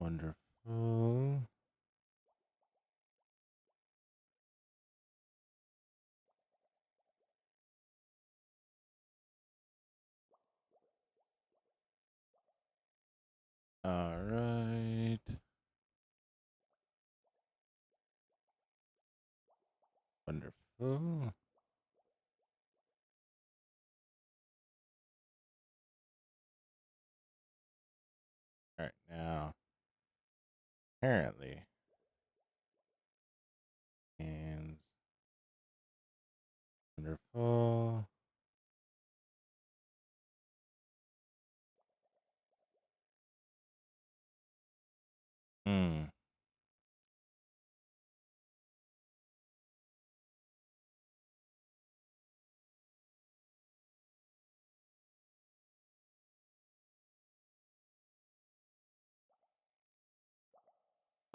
Wonderful. All right. Wonderful. All right, now, apparently, and wonderful. Hmm.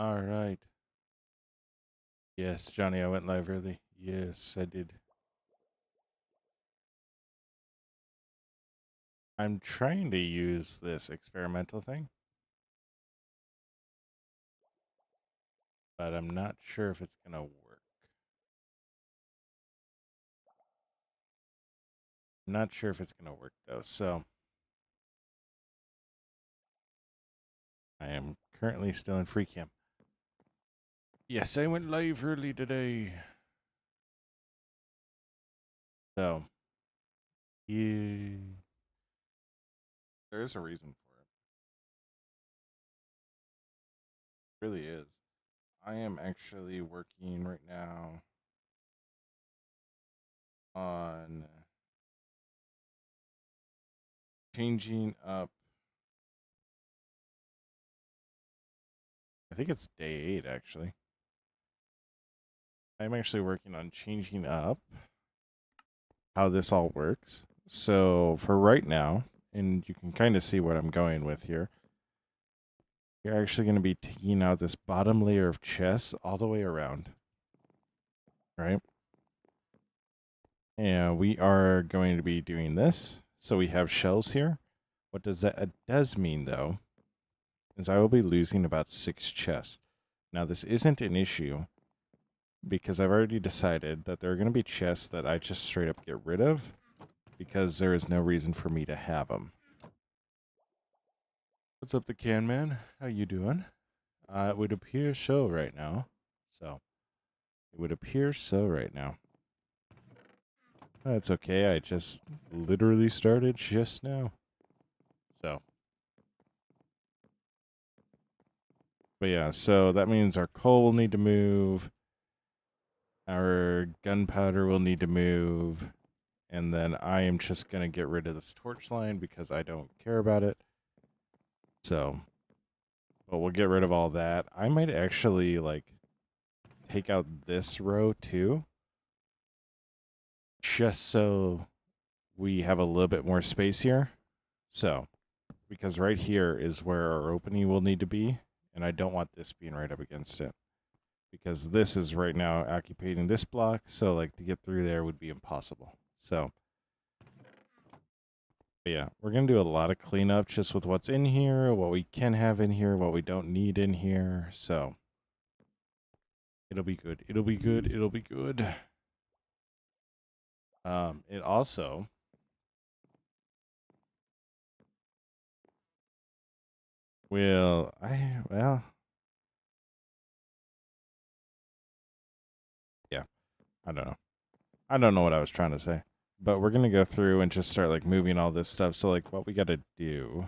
All right. Yes, Johnny, I went live early. Yes, I did. I'm trying to use this experimental thing, but I'm not sure if it's going to work. I'm not sure if it's going to work, though. So I am currently still in free cam. Yes, I went live early today. So, yeah. There is a reason for it. It really is. I am actually working right now on changing up. I think it's day 8, actually. I'm actually working on changing up how this all works. So, for right now, and you can kind of see what I'm going with here, you're actually going to be taking out this bottom layer of chest all the way around, right? And we are going to be doing this. So we have shelves here. What does that does mean, though, is I will be losing about 6 chests. Now, this isn't an issue because I've already decided that there are going to be chests that I just straight up get rid of because there is no reason for me to have them. What's up, the can man? How you doing? It would appear so right now. So, it would appear so right now. That's okay. I just literally started just now. So, but yeah, so that means our coal will need to move. Our gunpowder will need to move. And then I am just going to get rid of this torch line because I don't care about it. So, but we'll get rid of all that. I might actually, like, take out this row too. Just so we have a little bit more space here. So, because right here is where our opening will need to be. And I don't want this being right up against it. Because this is right now occupying this block. So, like, to get through there would be impossible. So, but yeah, we're going to do a lot of cleanup just with what's in here, what we can have in here, what we don't need in here. So it'll be good. It'll be good. It'll be good. It also will, yeah, I don't know. I don't know what I was trying to say, but we're going to go through and just start like moving all this stuff. So like what we got to do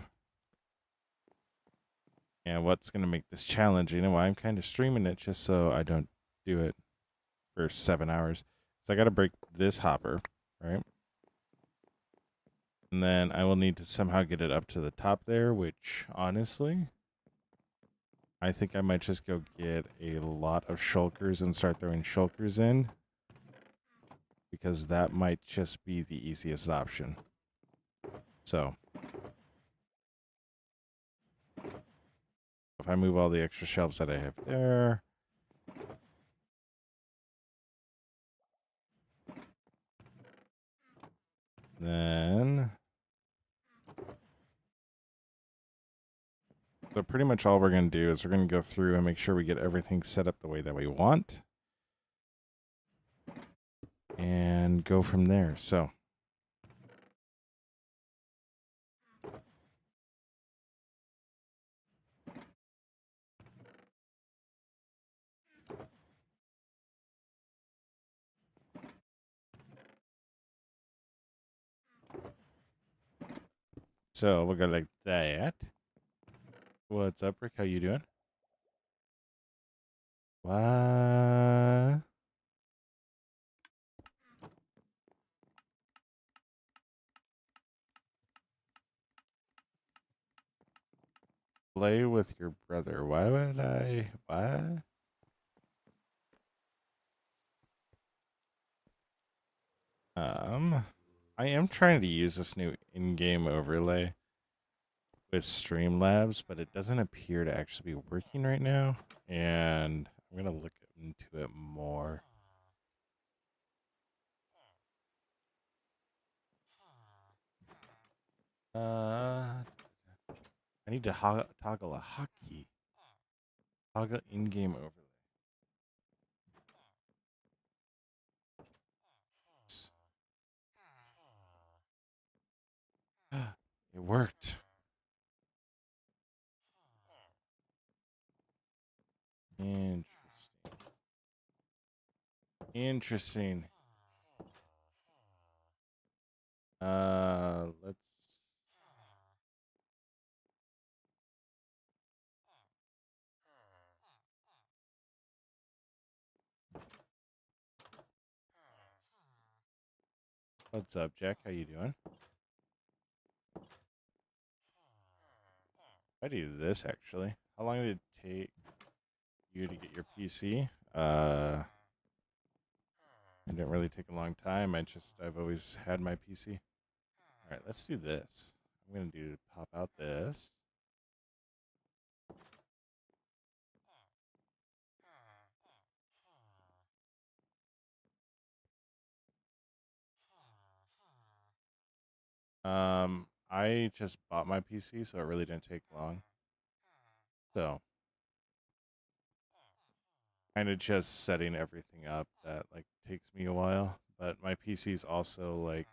and what's going to make this challenging and why I'm kind of streaming it just so I don't do it for 7 hours. So I got to break this hopper, right? And then I will need to somehow get it up to the top there, which honestly, I think I might just go get a lot of shulkers and start throwing shulkers in. Because that might just be the easiest option. So, if I move all the extra shelves that I have there. Then So pretty much all we're going to do is we're going to go through and make sure we get everything set up the way that we want. And go from there. So we'll go like that. What's up, Rick? How you doing? What? Play with your brother. Why would I? What? I am trying to use this new in-game overlay with Streamlabs, but it doesn't appear to actually be working right now. And I'm gonna look into it more. I need to toggle a hotkey. Toggle in-game overlay. It worked. Interesting. Interesting. Let's. What's up, Jack? How you doing? I do this actually. How long did it take you to get your PC? It didn't really take a long time. I've always had my PC. All right, let's do this. I'm gonna do pop out this. I just bought my PC, so it really didn't take long. So, kind of just setting everything up that like takes me a while. But my PC's also like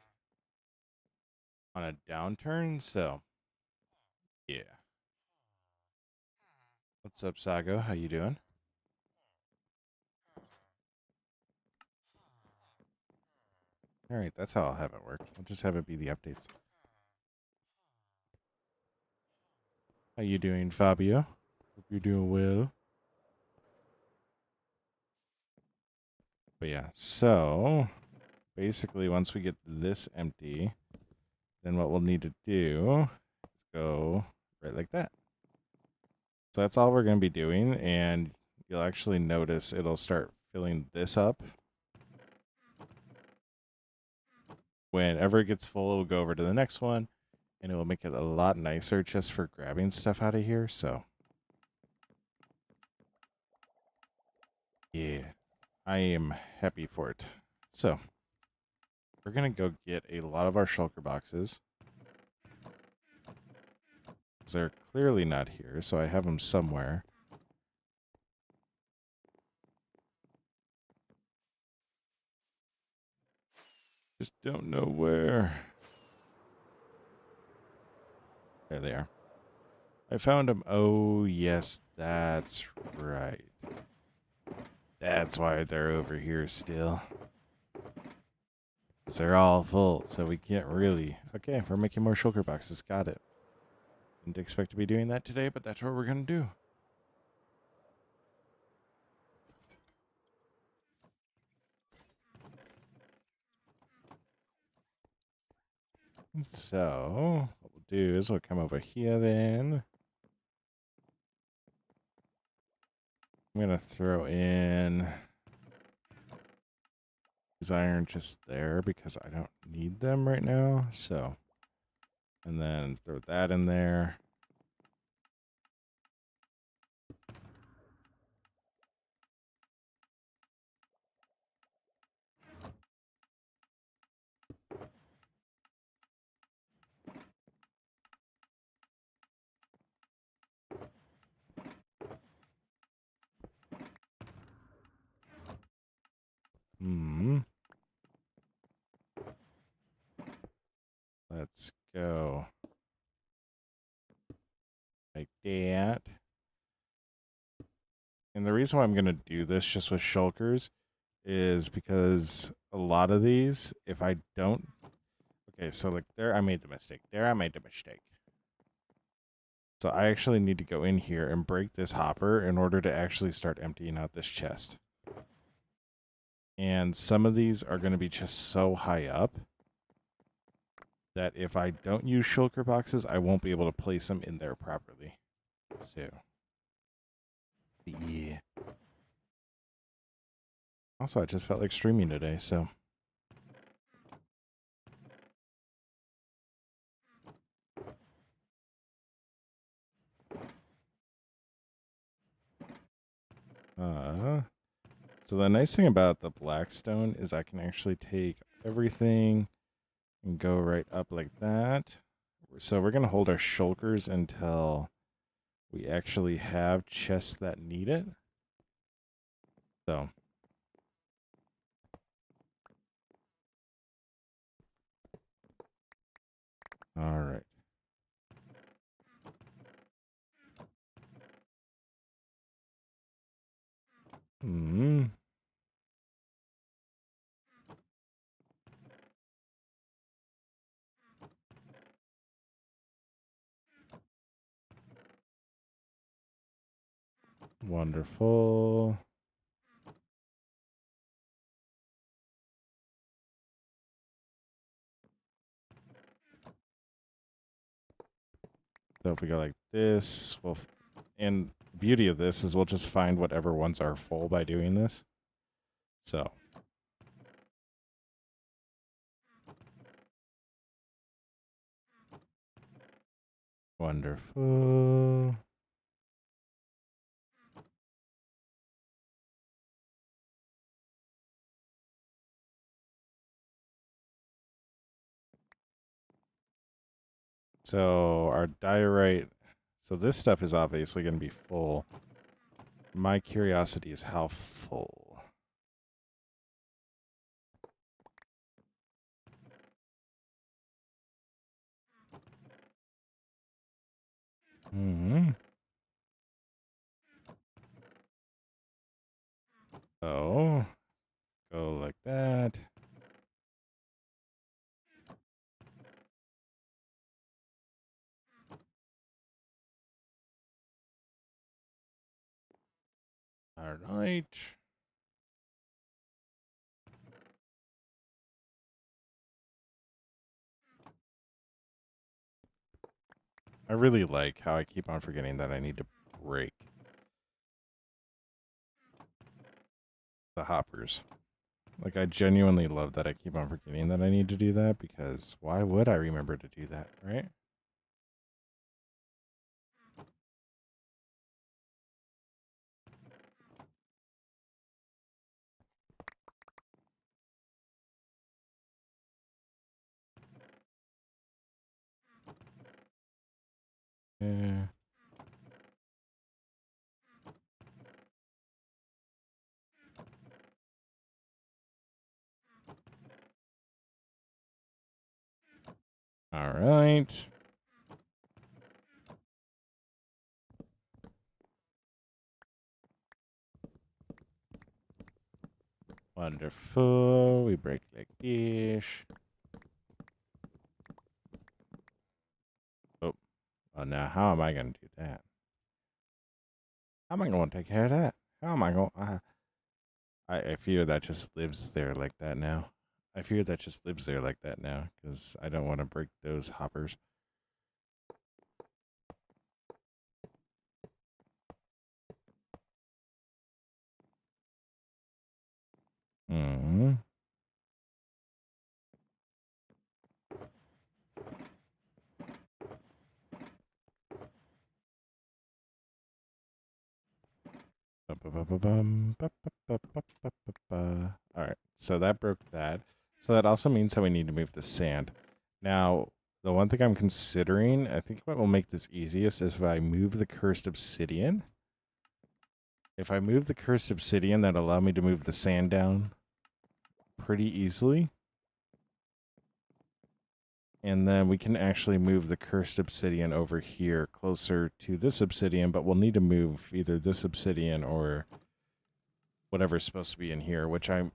on a downturn, so yeah. What's up, Sago? How you doing? All right, that's how I'll have it work. I'll just have it be the updates. How you doing, Fabio? Hope you're doing well. But yeah, so basically once we get this empty, then what we'll need to do is go right like that. So that's all we're going to be doing, and you'll actually notice it'll start filling this up. Whenever it gets full, it'll go over to the next one, and it will make it a lot nicer just for grabbing stuff out of here. So yeah, I am happy for it. So we're going to go get a lot of our shulker boxes. They're clearly not here, so I have them somewhere. Just don't know where. There they are. I found them. Oh, yes, that's right. That's why they're over here still. They're all full, so we can't really. Okay, we're making more shulker boxes. Got it. Didn't expect to be doing that today, but that's what we're going to do. So, what we'll do is we'll come over here then. I'm going to throw in these iron just there because I don't need them right now. So, and then throw that in there. Let's go. Like that. And the reason why I'm going to do this just with shulkers is because a lot of these, if I don't... Okay, so like there I made the mistake. So I actually need to go in here and break this hopper in order to actually start emptying out this chest. And some of these are going to be just so high up that if I don't use shulker boxes, I won't be able to place them in there properly. So, yeah. Also, I just felt like streaming today, so. So the nice thing about the blackstone is I can actually take everything and go right up like that. So we're going to hold our shulkers until we actually have chests that need it. So. All right. Wonderful. So if we go like this, and the beauty of this is we'll just find whatever ones are full by doing this. So. Wonderful. So our diorite, so this stuff is obviously going to be full. My curiosity is how full. So, go like that. All right. I really like how I keep on forgetting that I need to break the hoppers. Like, I genuinely love that I keep on forgetting that I need to do that, because why would I remember to do that, right? Yeah. All right. Wonderful. We break like this. Oh, well, now how am I going to do that? How am I going to take care of that? How am I going to... I fear that just lives there like that now. I fear that just lives there like that now, because I don't want to break those hoppers. Mm-hmm. All right, so that broke that. So that also means that we need to move the sand. Now, the one thing I'm considering, I think what will make this easiest is if I move the cursed obsidian. If I move the cursed obsidian, that'll allow me to move the sand down pretty easily. And then we can actually move the cursed obsidian over here closer to this obsidian, but we'll need to move either this obsidian or whatever's supposed to be in here, which I'm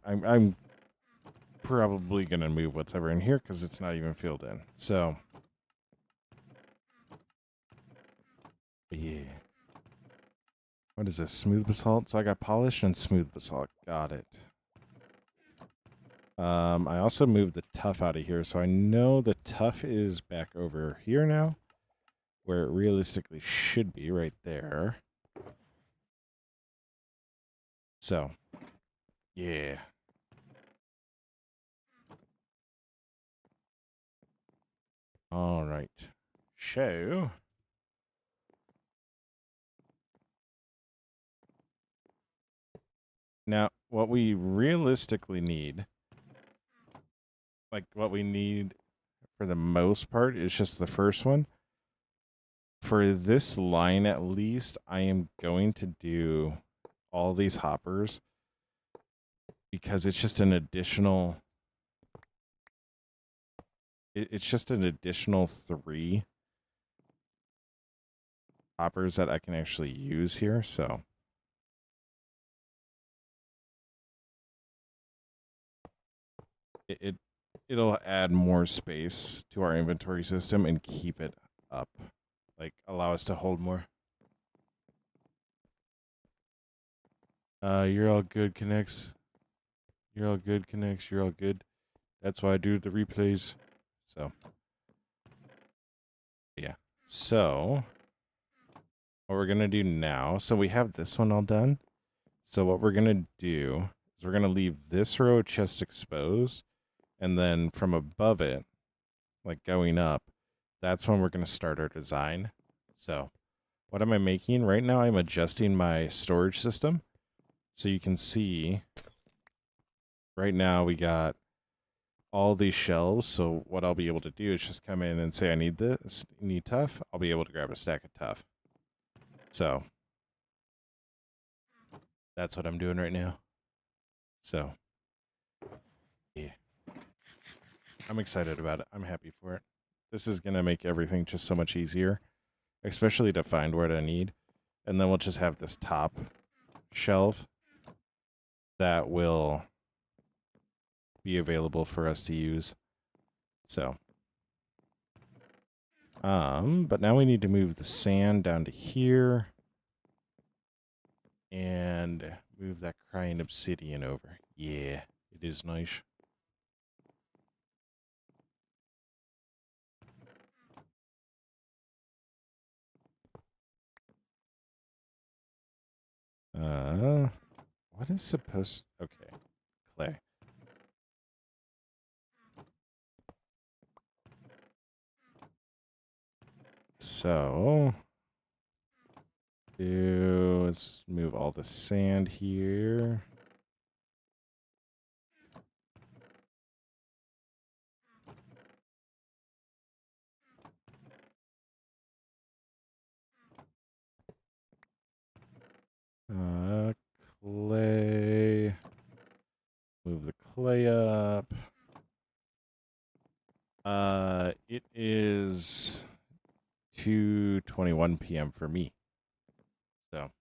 probably going to move what's ever in here because it's not even filled in. So, yeah. What is this? Smooth basalt? So I got polished and smooth basalt. Got it. I also moved the tough out of here, so I know the tough is back over here now, where it realistically should be, right there. So, yeah. All right. So, now what we realistically need, like what we need for the most part, is just the first one. For this line, at least, I am going to do all these hoppers because it's just an additional. It's just an additional 3 hoppers that I can actually use here. So it'll add more space to our inventory system and keep it up, like allow us to hold more. You're all good, Connects. You're all good, Connects. You're all good. That's why I do the replays. So, yeah. So, what we're going to do now, so we have this one all done. So, what we're going to do is we're going to leave this row of chest exposed. And then from above it, like going up, that's when we're going to start our design. So, what am I making? Right now, I'm adjusting my storage system. So you can see right now we got all these shelves. So what I'll be able to do is just come in and say, I need this, need tough. I'll be able to grab a stack of tough. So that's what I'm doing right now. So yeah, I'm excited about it. I'm happy for it. This is going to make everything just so much easier, especially to find what I need. And then we'll just have this top shelf that will be available for us to use. So, but now we need to move the sand down to here and move that crying obsidian over. Yeah, it is nice. What is supposed... Okay, clay. So, let's move all the sand here. Clay. Move the clay up. It is 2:21 p.m. for me. So,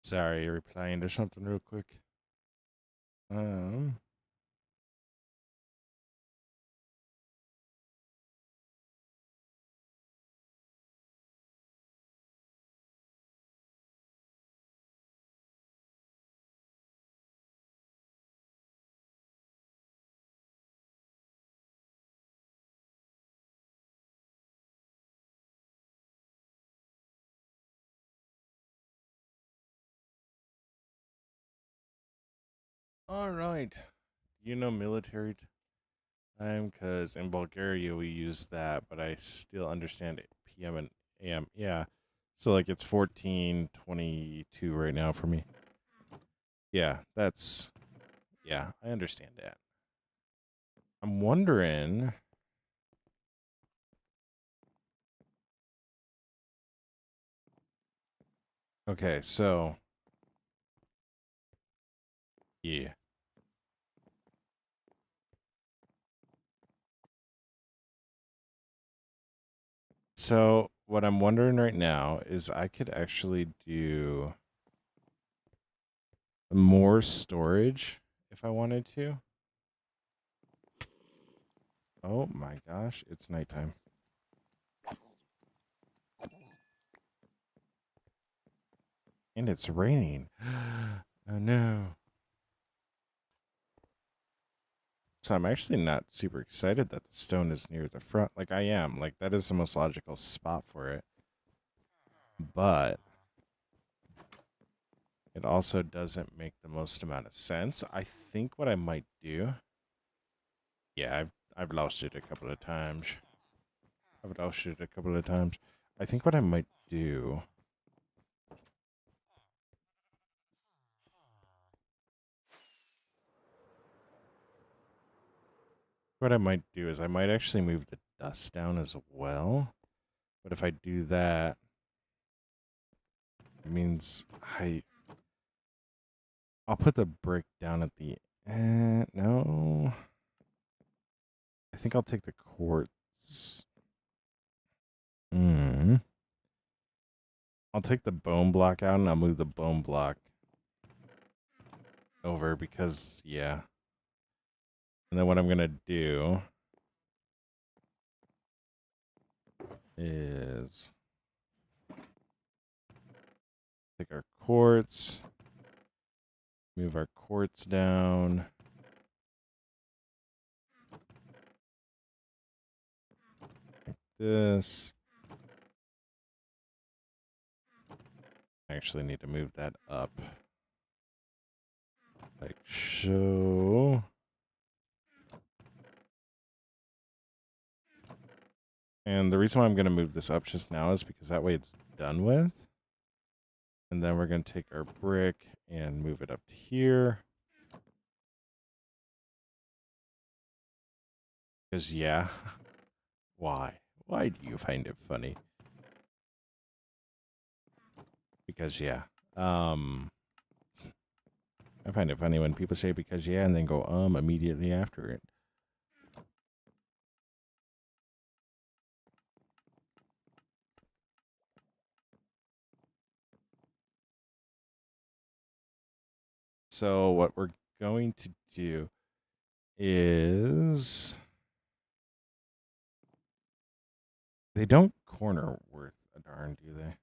sorry, replying to something real quick. Um, All right. You know military time? Because in Bulgaria we use that, but I still understand it. PM and AM. Yeah. So, like, it's 14:22 right now for me. Yeah, yeah, I understand that. I'm wondering. Okay, so, yeah. So, what I'm wondering right now is I could actually do more storage if I wanted to. Oh my gosh, it's nighttime. And it's raining. Oh no. So I'm actually not super excited that the stone is near the front. Like, I am. Like, that is the most logical spot for it. But it also doesn't make the most amount of sense. I think what I might do. Yeah, I've lost it a couple of times. I've lost it a couple of times. I think what I might do. What I might do is I might actually move the dust down as well. But if I do that, it means I'll put the brick down at the end. No. I think I'll take the quartz. Hmm. I'll take the bone block out and I'll move the bone block over because, yeah. And then what I'm going to do is take our quartz, move our quartz down. Like this. I actually need to move that up. Like so. And the reason why I'm going to move this up just now is because that way it's done with. And then we're going to take our brick and move it up to here. Because, yeah. Why? Why do you find it funny? Because, yeah. I find it funny when people say because, yeah, and then go, immediately after it. So, what we're going to do is. They don't corner worth a darn, do they?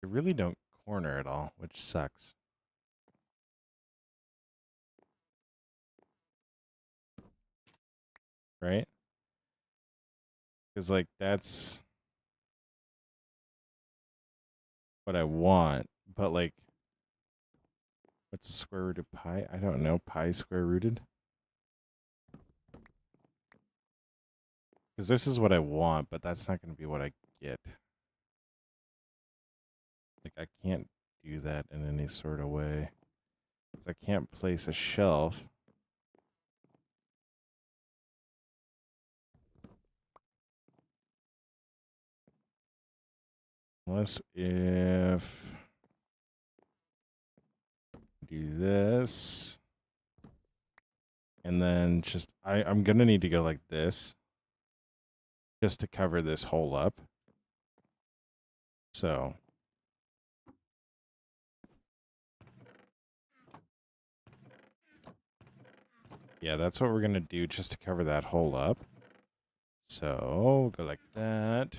They really don't corner at all, which sucks. Right? Because, like, that's what I want. But, like, what's the square root of pi? I don't know. Pi square rooted? Because this is what I want, but that's not going to be what I get. Like, I can't do that in any sort of way. Because I can't place a shelf. Unless if do this. And then just, I'm going to need to go like this. Just to cover this hole up. So. Yeah, that's what we're going to do just to cover that hole up. So, go like that.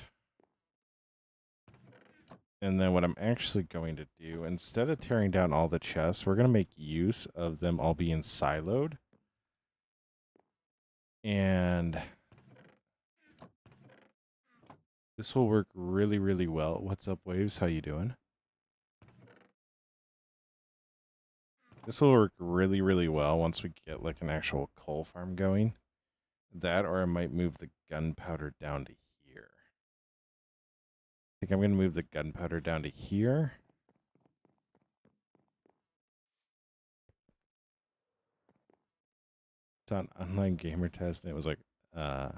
And then what I'm actually going to do, instead of tearing down all the chests, we're going to make use of them all being siloed. And this will work really, really well. What's up, Waves? How you doing? This will work really, really well once we get like an actual coal farm going. That, or I might move the gunpowder down to here. I think I'm going to move the gunpowder down to here. It's on online gamer test, and it was like, I'm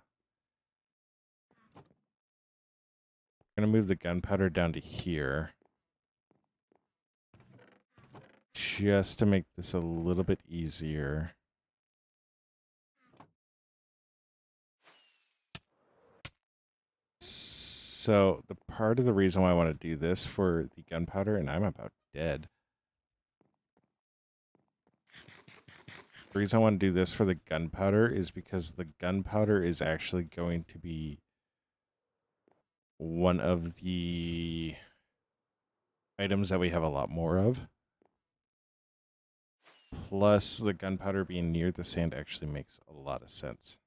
going to move the gunpowder down to here. Just to make this a little bit easier. So the part of the reason why I want to do this for the gunpowder, and I'm about dead. The reason I want to do this for the gunpowder is because the gunpowder is actually going to be one of the items that we have a lot more of. Plus, the gunpowder being near the sand actually makes a lot of sense.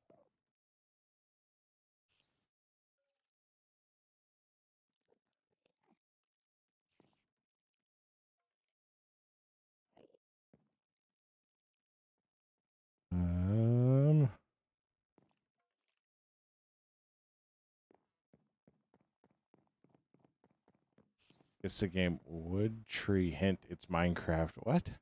It's a game. Wood tree hint. It's Minecraft. What?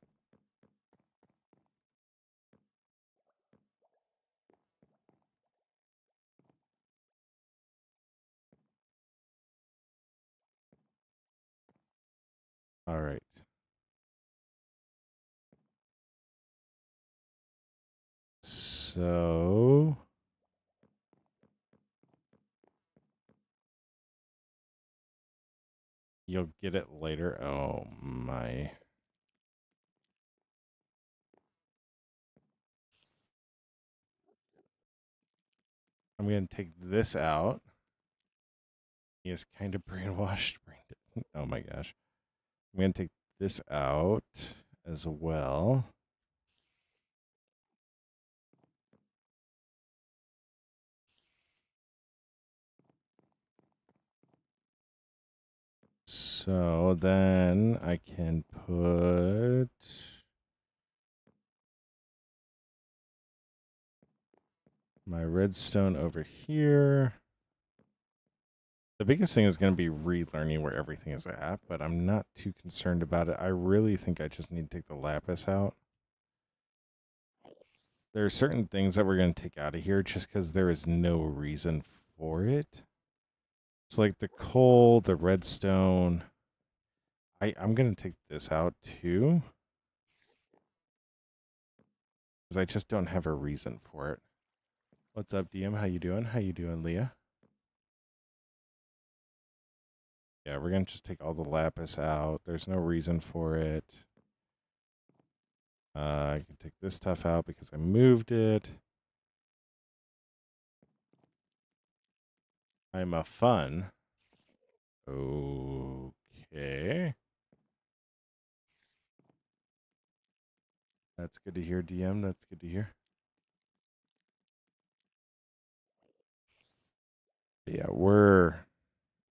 All right. So you'll get it later. Oh my. I'm going to take this out. He is kind of brainwashed. Oh my gosh. I'm going to take this out as well. So then I can put my redstone over here. The biggest thing is going to be relearning where everything is at, but I'm not too concerned about it. I really think I just need to take the lapis out. There are certain things that we're going to take out of here just because there is no reason for it. It's like the coal, the redstone. I'm going to take this out too, because I just don't have a reason for it. What's up, DM? How you doing? How you doing, Leah? Yeah, we're going to just take all the lapis out. There's no reason for it. I can take this stuff out because I moved it. I'm a fun. Okay. That's good to hear, DM. That's good to hear. But yeah, we're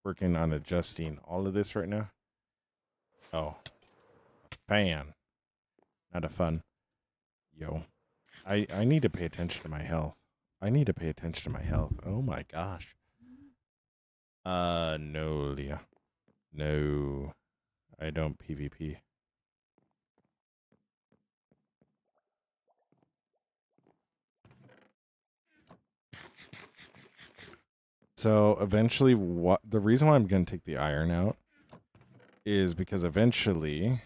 working on adjusting all of this right now. Oh, fan. Not a fun. Yo. I need to pay attention to my health. I need to pay attention to my health. Oh my gosh. No, Leah. No. I don't PvP. So eventually, what the reason why I'm going to take the iron out is because eventually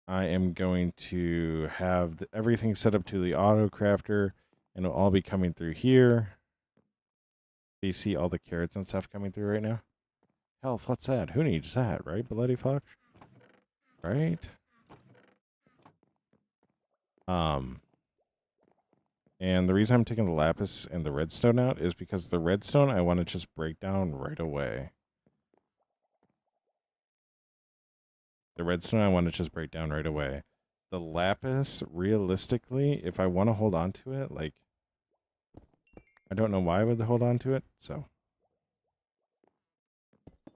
I am going to have everything set up to the auto crafter, and it'll all be coming through here. You see all the carrots and stuff coming through right now? Health, what's that? Who needs that, right? Bloody fuck. Right? And the reason I'm taking the lapis and the redstone out is because the redstone I want to just break down right away. The redstone I want to just break down right away. The lapis, realistically, if I want to hold on to it, like, I don't know why I would hold on to it, so.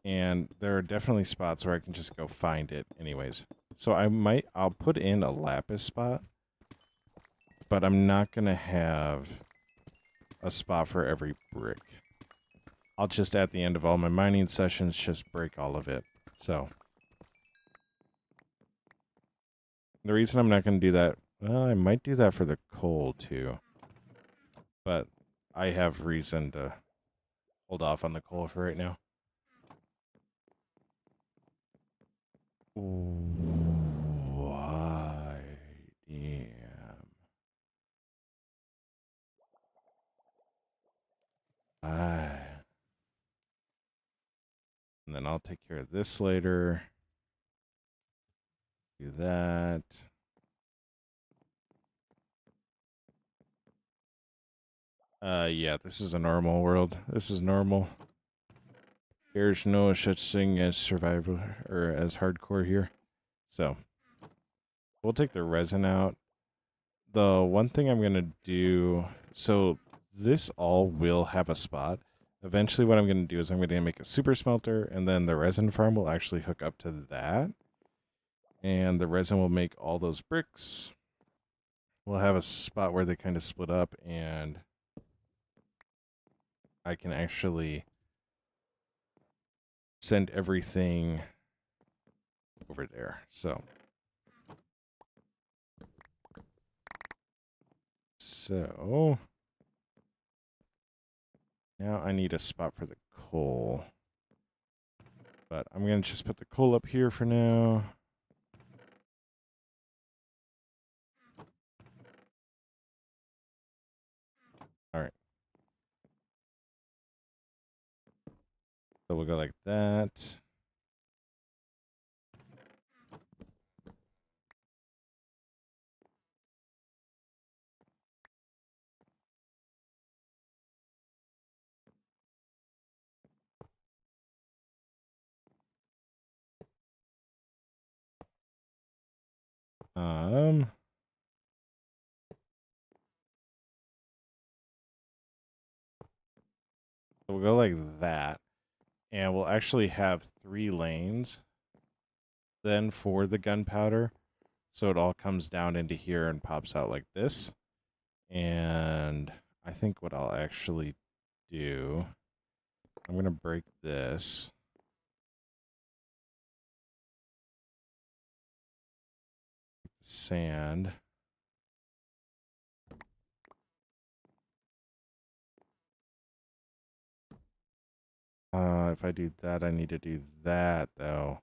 And there are definitely spots where I can just go find it anyways. So I'll put in a lapis spot, but I'm not going to have a spot for every brick. I'll just, at the end of all my mining sessions, just break all of it. So the reason I'm not going to do that, well, I might do that for the coal too, but I have reason to hold off on the coal for right now. Why? Damn. Why? And then I'll take care of this later. Do that. Yeah, this is a normal world. This is normal. There's no such thing as survival or as hardcore here. So we'll take the resin out. The one thing I'm gonna do, so this all will have a spot. Eventually what I'm gonna do is I'm gonna make a super smelter, and then the resin farm will actually hook up to that. And the resin will make all those bricks. We'll have a spot where they kind of split up, and I can actually send everything over there. So now I need a spot for the coal. But I'm going to just put the coal up here for now. All right. So we'll go like that. So we'll go like that. And we'll actually have 3 lanes then for the gunpowder. So it all comes down into here and pops out like this. And I think what I'll actually do, I'm going to break this. Sand. If I do that, I need to do that, though.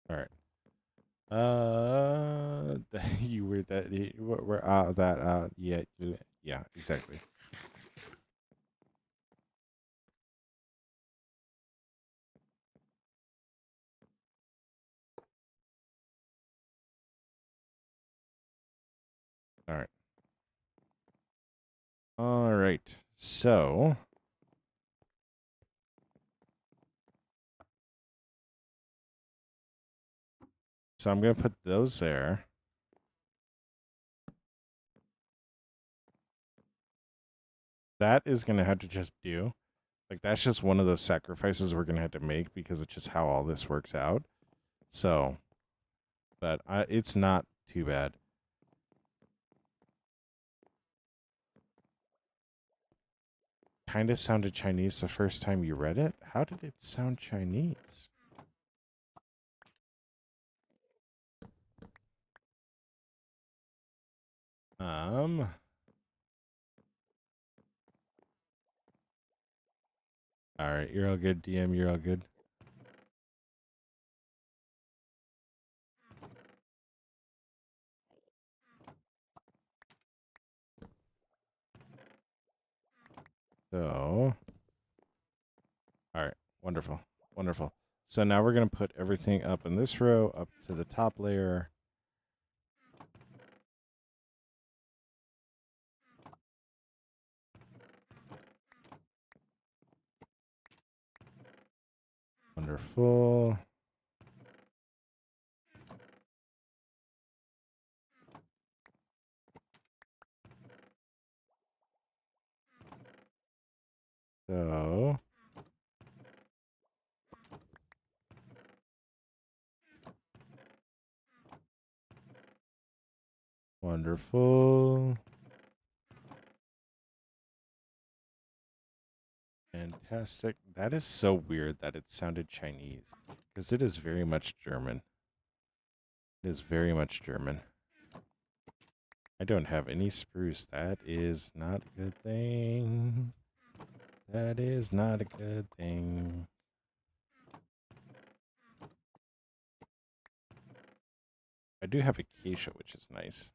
All right. You were that. We're that. Yeah, yeah, exactly. All right. All right. So I'm gonna put those there. That is gonna have to just do. Like, that's just one of those sacrifices we're gonna have to make because it's just how all this works out. So, but it's not too bad. Kind of sounded Chinese the first time you read it. How did it sound Chinese? All right, you're all good, DM. You're all good. So, all right, wonderful, wonderful. So now we're gonna put everything up in this row, up to the top layer. Wonderful. So wonderful. Fantastic. That is so weird that it sounded Chinese because it is very much German. It is very much German. I don't have any spruce. That is not a good thing. That is not a good thing. I do have acacia, which is nice.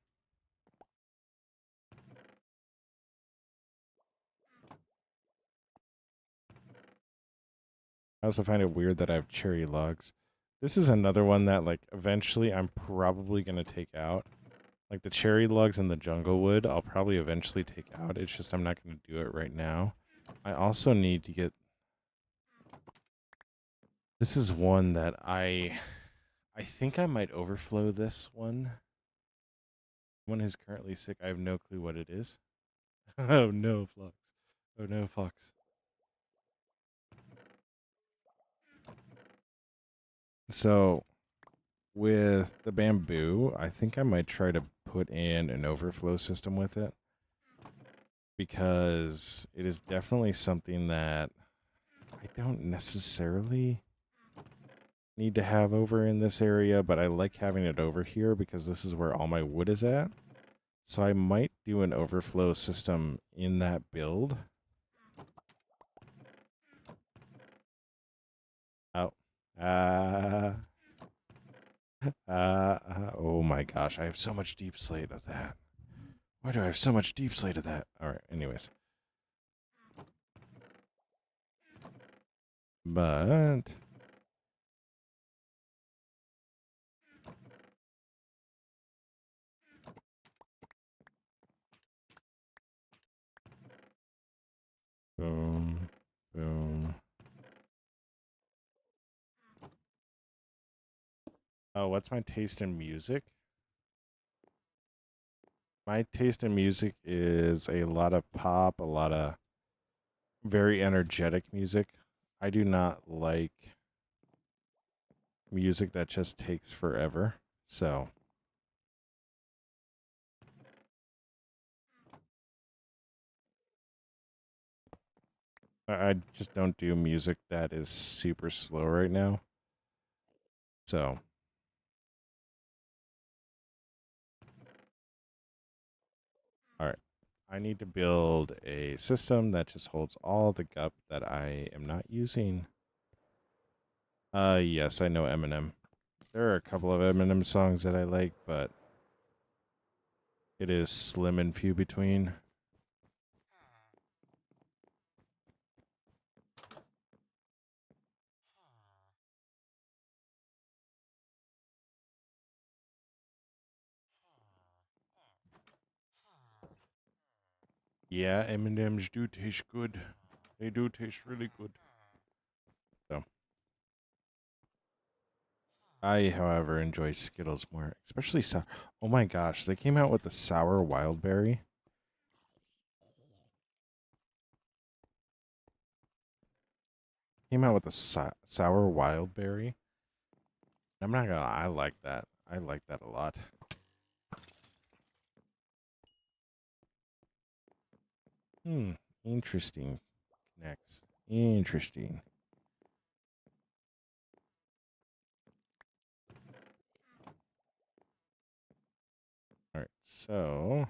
I also find it weird that I have cherry logs. This is another one that, like, eventually I'm probably going to take out. Like, the cherry logs and the jungle wood, I'll probably eventually take out. It's just I'm not going to do it right now. I also need to get... This is one that I think I might overflow this one. One is currently sick. I have no clue what it is. Oh, no, Flux. Oh, no, Fox. So, with the bamboo, I think I might try to put in an overflow system with it. Because it is definitely something that I don't necessarily need to have over in this area, but I like having it over here because this is where all my wood is at. So I might do an overflow system in that build. Oh. Oh my gosh, I have so much deep slate of that. Why do I have so much deep slate of that? All right, anyways. But boom, boom. Oh, what's my taste in music? My taste in music is a lot of pop, a lot of very energetic music. I do not like music that just takes forever. So I just don't do music that is super slow right now. So, all right. I need to build a system that just holds all the gup that I am not using. Yes, I know Eminem. There are a couple of Eminem songs that I like, but it is slim and few between. Yeah, M&Ms do taste good. They do taste really good. So, I, however, enjoy Skittles more, especially sour. Oh my gosh, they came out with the sour wild berry. Came out with the sour wild berry. I'm not gonna. I like that. I like that a lot. Hmm. Interesting. Next. Interesting. All right. So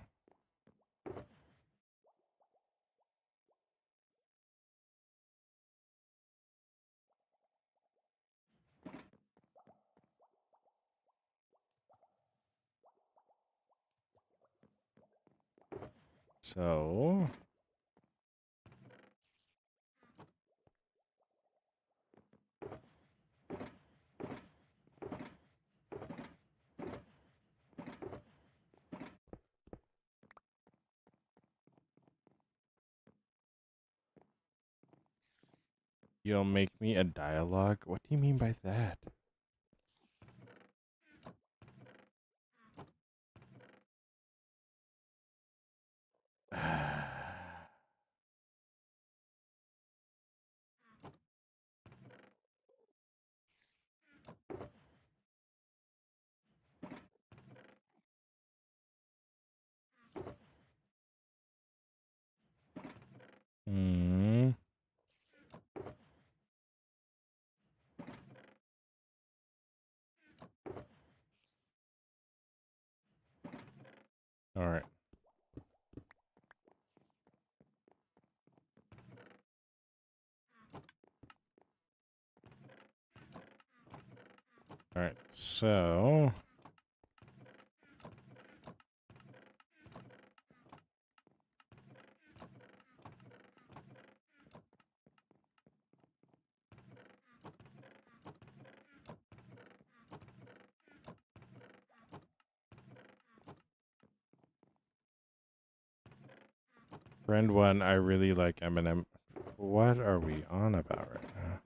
so you'll make me a dialogue. What do you mean by that? Hmm. All right. All right. So friend one, I really like Eminem. What are we on about right now?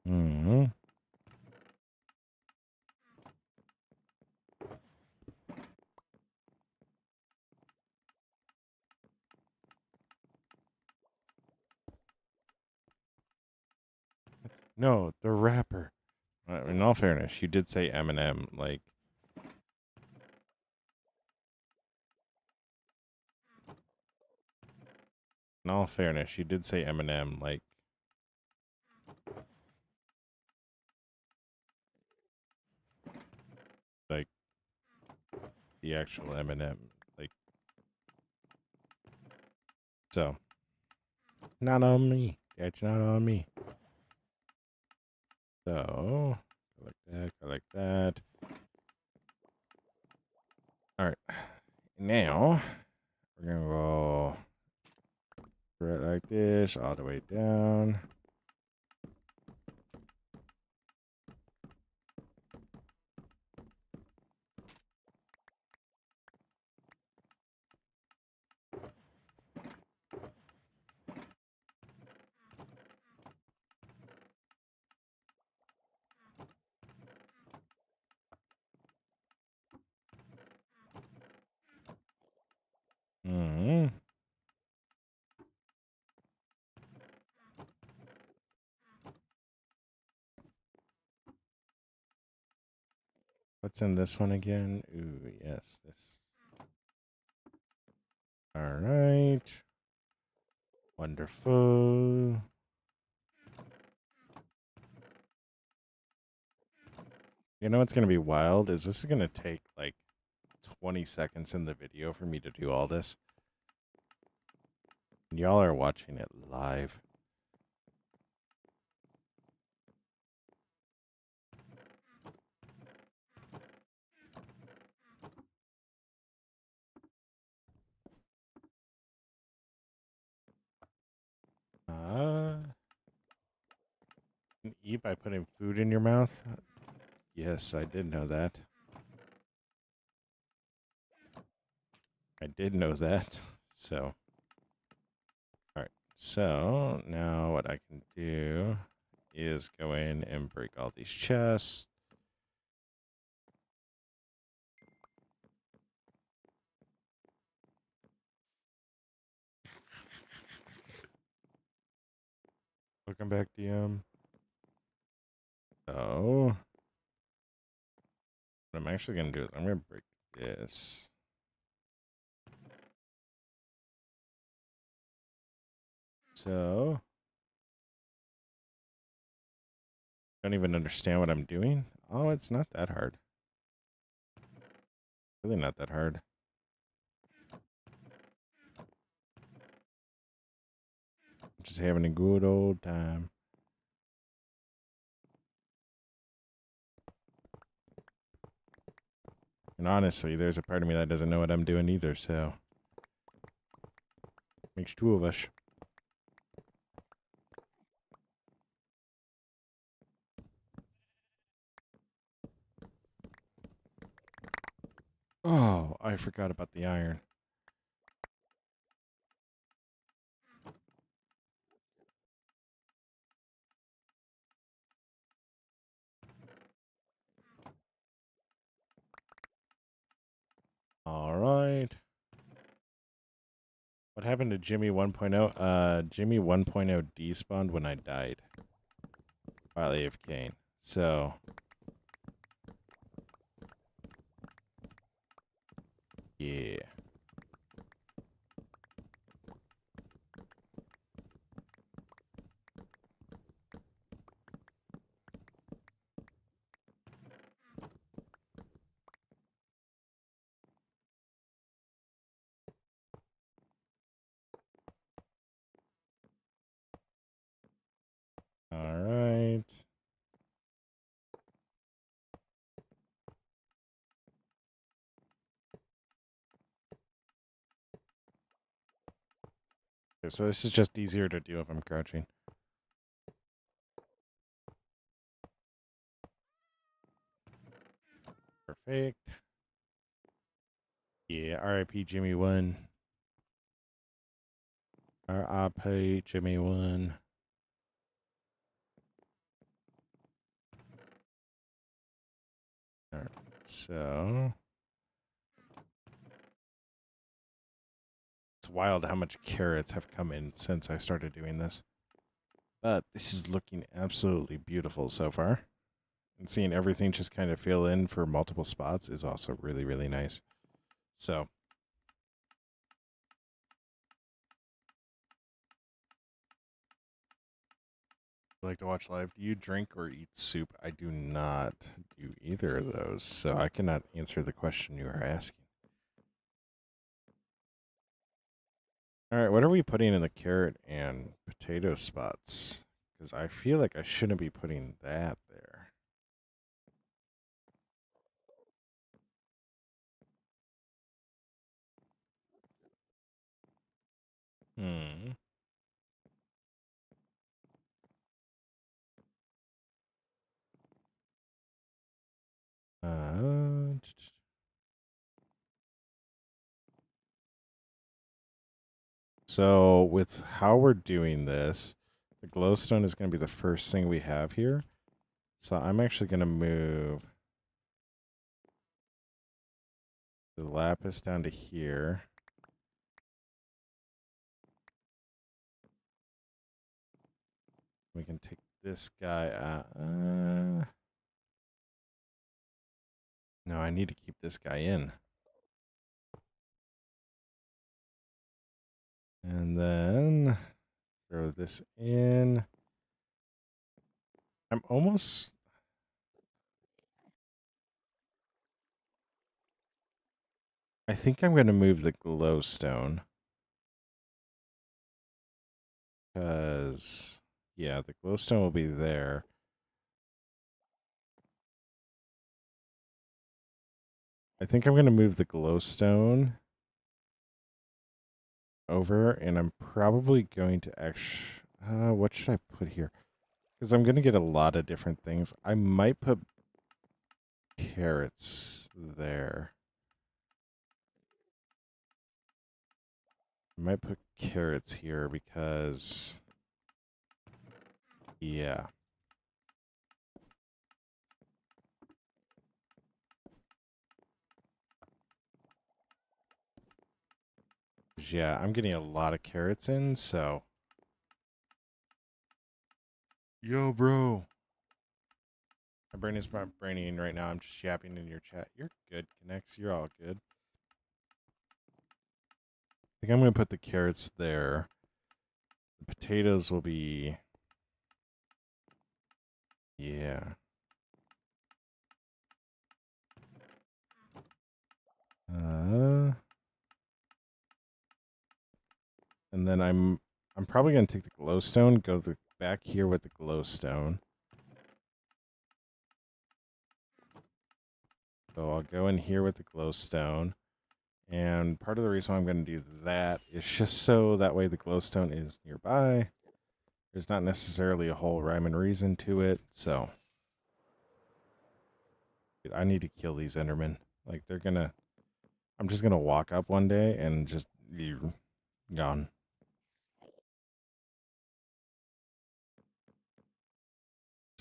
Hmm. No, the rapper. In all fairness, you did say Eminem. Like, in all fairness, you did say Eminem. Like the actual Eminem. Like, so not on me. That's not on me. So I like that. I like that. All right. Now we're gonna go right like this, all the way down. Hmm. What's in this one again? Ooh, yes, this. All right. Wonderful. You know what's gonna be wild is this is gonna take like 20 seconds in the video for me to do all this. And y'all are watching it live. Eat by putting food in your mouth? Yes, I did know that. I did know that. So, all right. So now what I can do is go in and break all these chests. Welcome back, DM. So, what I'm actually going to do is I'm going to break this. So, don't even understand what I'm doing. Oh, it's not that hard. Really not that hard. Just having a good old time. And honestly, there's a part of me that doesn't know what I'm doing either, so makes two of us. Oh, I forgot about the iron. All right. What happened to Jimmy 1.0? Jimmy 1.0 despawned when I died while AFK. So Yeah. All right. Okay, so this is just easier to do if I'm crouching. Perfect. Yeah, RIP Jimmy 1. RIP Jimmy 1. All right, so it's wild how much carrots have come in since I started doing this. But this is looking absolutely beautiful so far. And seeing everything just kind of fill in for multiple spots is also really, really nice. So, you like to watch live? Do you drink or eat soup? I do not do either of those, so I cannot answer the question you are asking. All right, what are we putting in the carrot and potato spots? Because I feel like I shouldn't be putting that there. Hmm. Uh, so with how we're doing this, the glowstone is going to be the first thing we have here. So I'm actually going to move the lapis down to here. We can take this guy out. No, I need to keep this guy in. And then throw this in. I'm almost... I think I'm going to move the glowstone. Because, yeah, the glowstone will be there. I think I'm going to move the glowstone over, and I'm probably going to actually... what should I put here? Because I'm going to get a lot of different things. I might put carrots there. I might put carrots here because... Yeah. Yeah, I'm getting a lot of carrots in, so... Yo, bro. My brain is not braining right now. I'm just yapping in your chat. You're good, Connects. You're all good. I think I'm going to put the carrots there. The potatoes will be... Yeah. And then I'm probably going to take the glowstone, go back here with the glowstone. So I'll go in here with the glowstone. And part of the reason I'm going to do that is just so that way the glowstone is nearby. There's not necessarily a whole rhyme and reason to it, so... Dude, I need to kill these Endermen. Like, they're gonna... I'm just gonna walk up one day and just... Gone.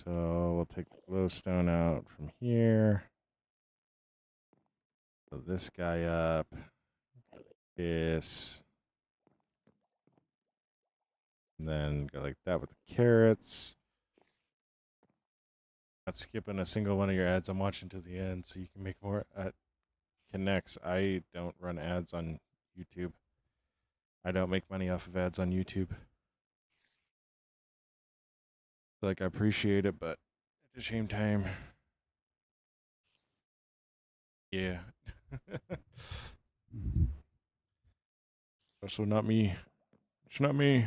So, we'll take the glowstone out from here. Put this guy up. This... And then go like that with the carrots. Not skipping a single one of your ads. I'm watching to the end so you can make more. connects. I don't run ads on YouTube. I don't make money off of ads on YouTube. Like, I appreciate it, but at the same time, yeah. Also, not me. It's not me.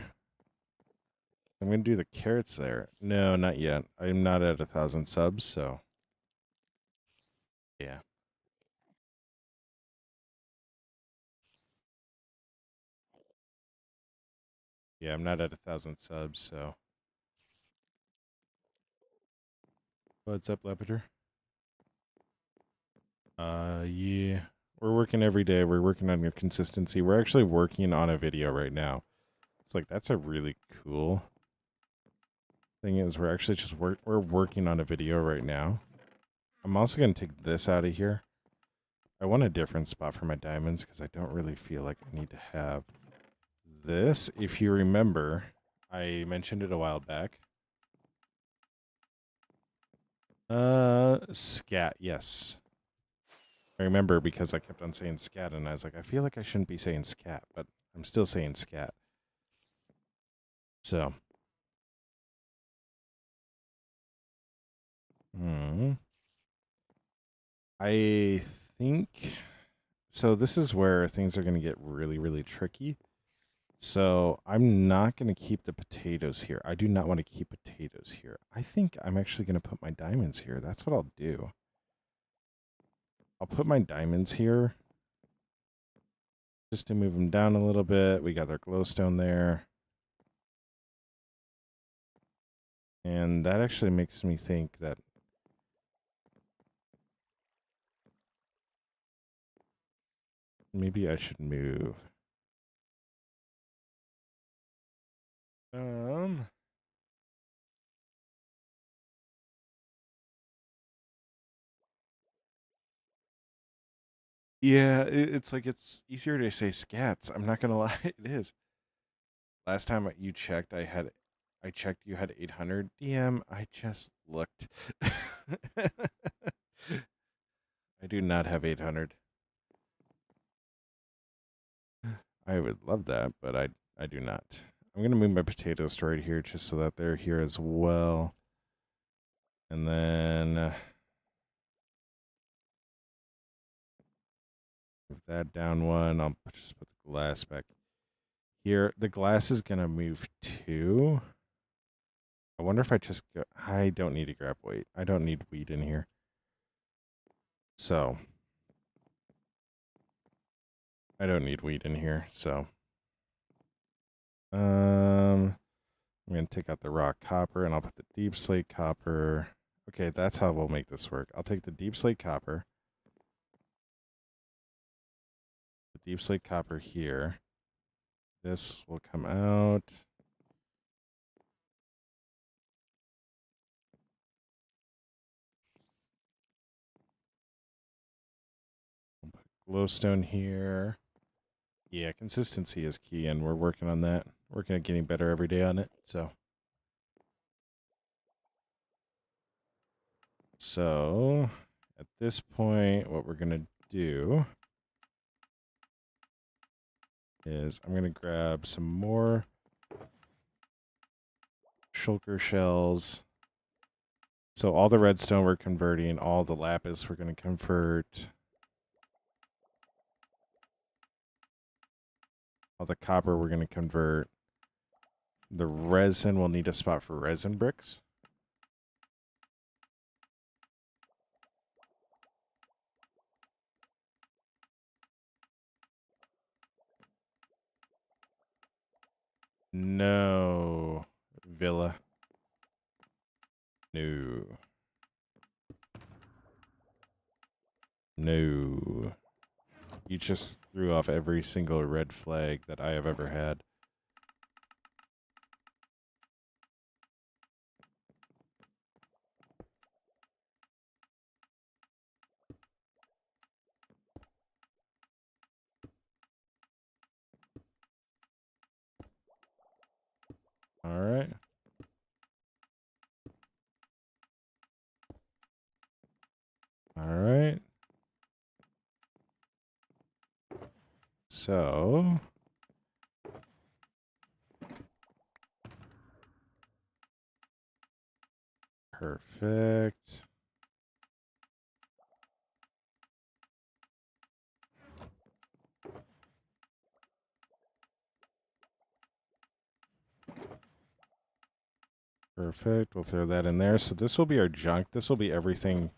I'm gonna do the carrots there. No, not yet. I'm not at 1,000 subs, so yeah. Yeah, I'm not at 1,000 subs, so. What's up, Lepeter? Yeah. We're working every day. We're working on your consistency. We're actually working on a video right now. It's like, that's a really cool thing is we're actually just we're working on a video right now. I'm also going to take this out of here. I want a different spot for my diamonds because I don't really feel like I need to have this. If you remember, I mentioned it a while back. Scat, yes. I remember because I kept on saying scat, and I was like, I feel like I shouldn't be saying scat, but I'm still saying scat. So. I think. So this is where things are going to get really, really tricky. So I'm not going to keep the potatoes here. I do not want to keep potatoes here. I think I'm actually going to put my diamonds here. That's what I'll do. I'll put my diamonds here just to move them down a little bit. We got our glowstone there. And that actually makes me think that maybe I should move. Yeah, it's like it's easier to say scats. I'm not gonna lie, it is. Last time you checked, I checked you had 800 DM. I just looked. I do not have 800. I would love that, but I do not. I'm gonna move my potatoes to right here just so that they're here as well. And then move that down one. I'll just put the glass back here. The glass is gonna move too. I wonder if I just go. I don't need to grab wheat. I don't need wheat in here. So I don't need wheat in here. So I'm gonna take out the raw copper and I'll put the deep slate copper. Okay, that's how we'll make this work. I'll take the deep slate copper. The deep slate copper here. This will come out. We'll put glowstone here. Yeah, consistency is key, and we're working on that. Working at getting better every day on it. So at this point, what we're gonna do is I'm gonna grab some more shulker shells. So all the redstone we're converting, all the lapis we're gonna convert. All the copper we're gonna convert. The resin, we'll need a spot for resin bricks. No. Villa. No. No. You just threw off every single red flag that I have ever had. All right. All right. So perfect. Perfect. We'll throw that in there. So this will be our junk. This will be everything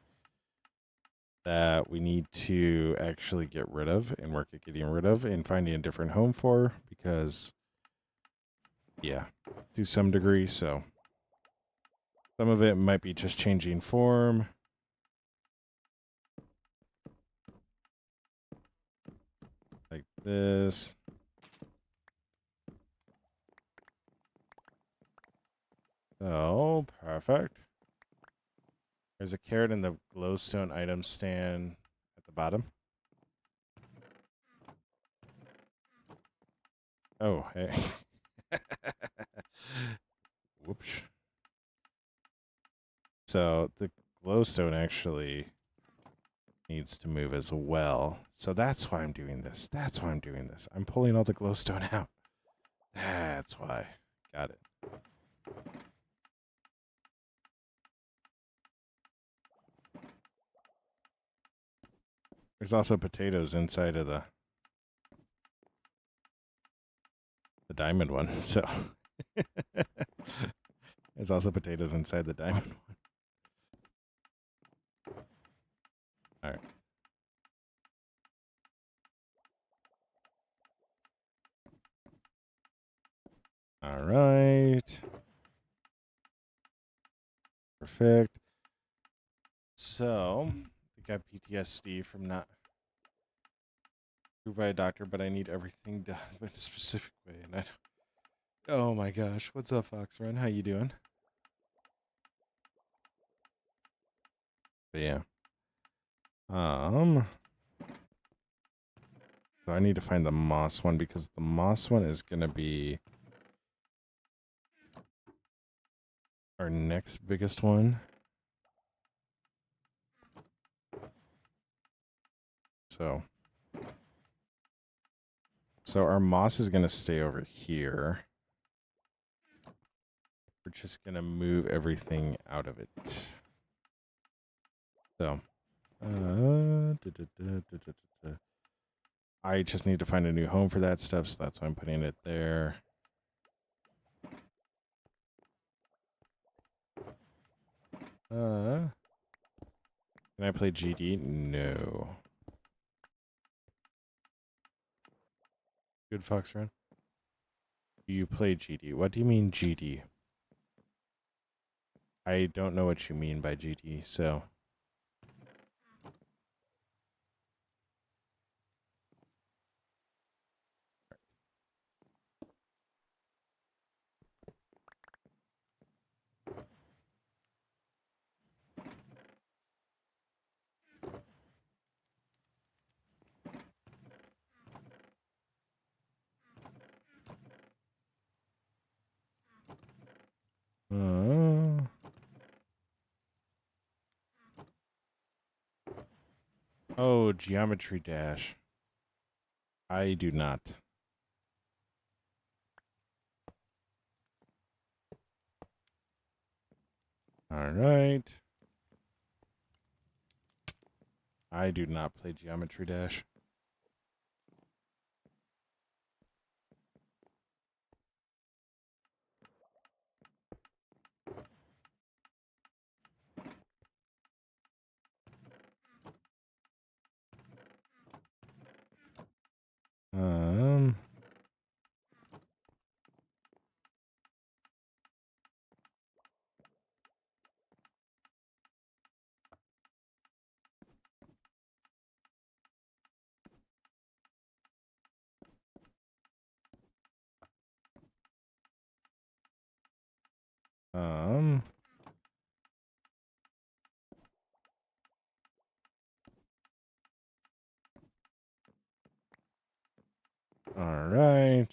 that we need to actually get rid of and work at getting rid of and finding a different home for because, yeah, to some degree. So some of it might be just changing form. Like this. Oh, perfect. There's a carrot in the glowstone item stand at the bottom. Oh, hey. Whoops. So the glowstone actually needs to move as well. So that's why I'm doing this. That's why I'm doing this. I'm pulling all the glowstone out. That's why. Got it. There's also potatoes inside of the diamond one. So there's also potatoes inside the diamond one. All right. All right. Perfect. So I got PTSD from not by a doctor, but I need everything done in a specific way. And I don't. Oh my gosh. What's up, Fox Run? How you doing? But yeah. So I need to find the moss one because the moss one is gonna be our next biggest one. So our moss is gonna stay over here. We're just gonna move everything out of it. So I just need to find a new home for that stuff, so that's why I'm putting it there. Can I play GD? No. Good Fox Run. Do you play GD? What do you mean GD? I don't know what you mean by GD, so. Oh, Geometry Dash. I do not. All right. I do not play Geometry Dash. Um. Um. All right.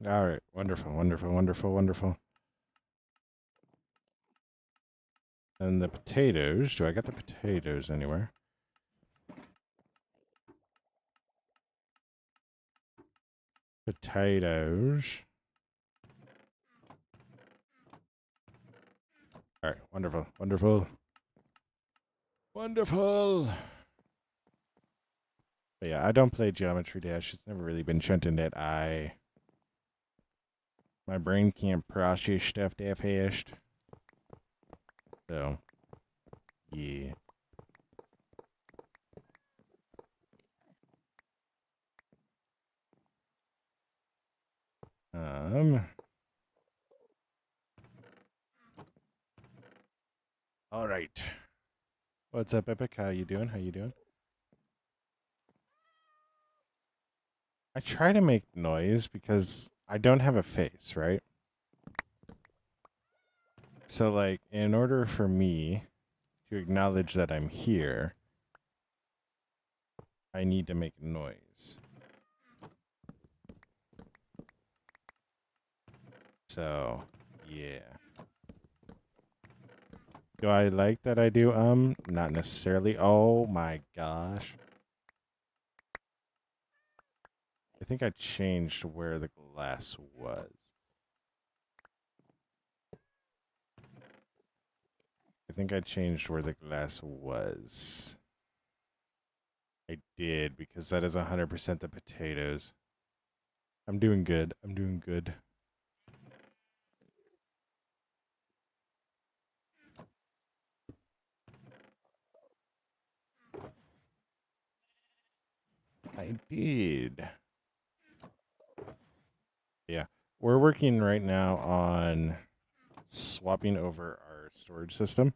All right. Wonderful, wonderful, wonderful, wonderful. And the potatoes. Do I got the potatoes anywhere? Potatoes. All right. Wonderful. Wonderful. Wonderful. But yeah, I don't play Geometry Dash. It's never really been shunting it. My brain can't process stuff that fast. So, yeah. Um. All right. What's up, Epic? How you doing? How you doing? I try to make noise because I don't have a face, right? So, like, in order for me to acknowledge that I'm here, I need to make noise. So, yeah. Do I like that I do Not necessarily. Oh my gosh. I think I changed where the glass was. I think I changed where the glass was. I did because that is 100% the potatoes. I'm doing good. I'm doing good. I did. Yeah. We're working right now on swapping over our storage system.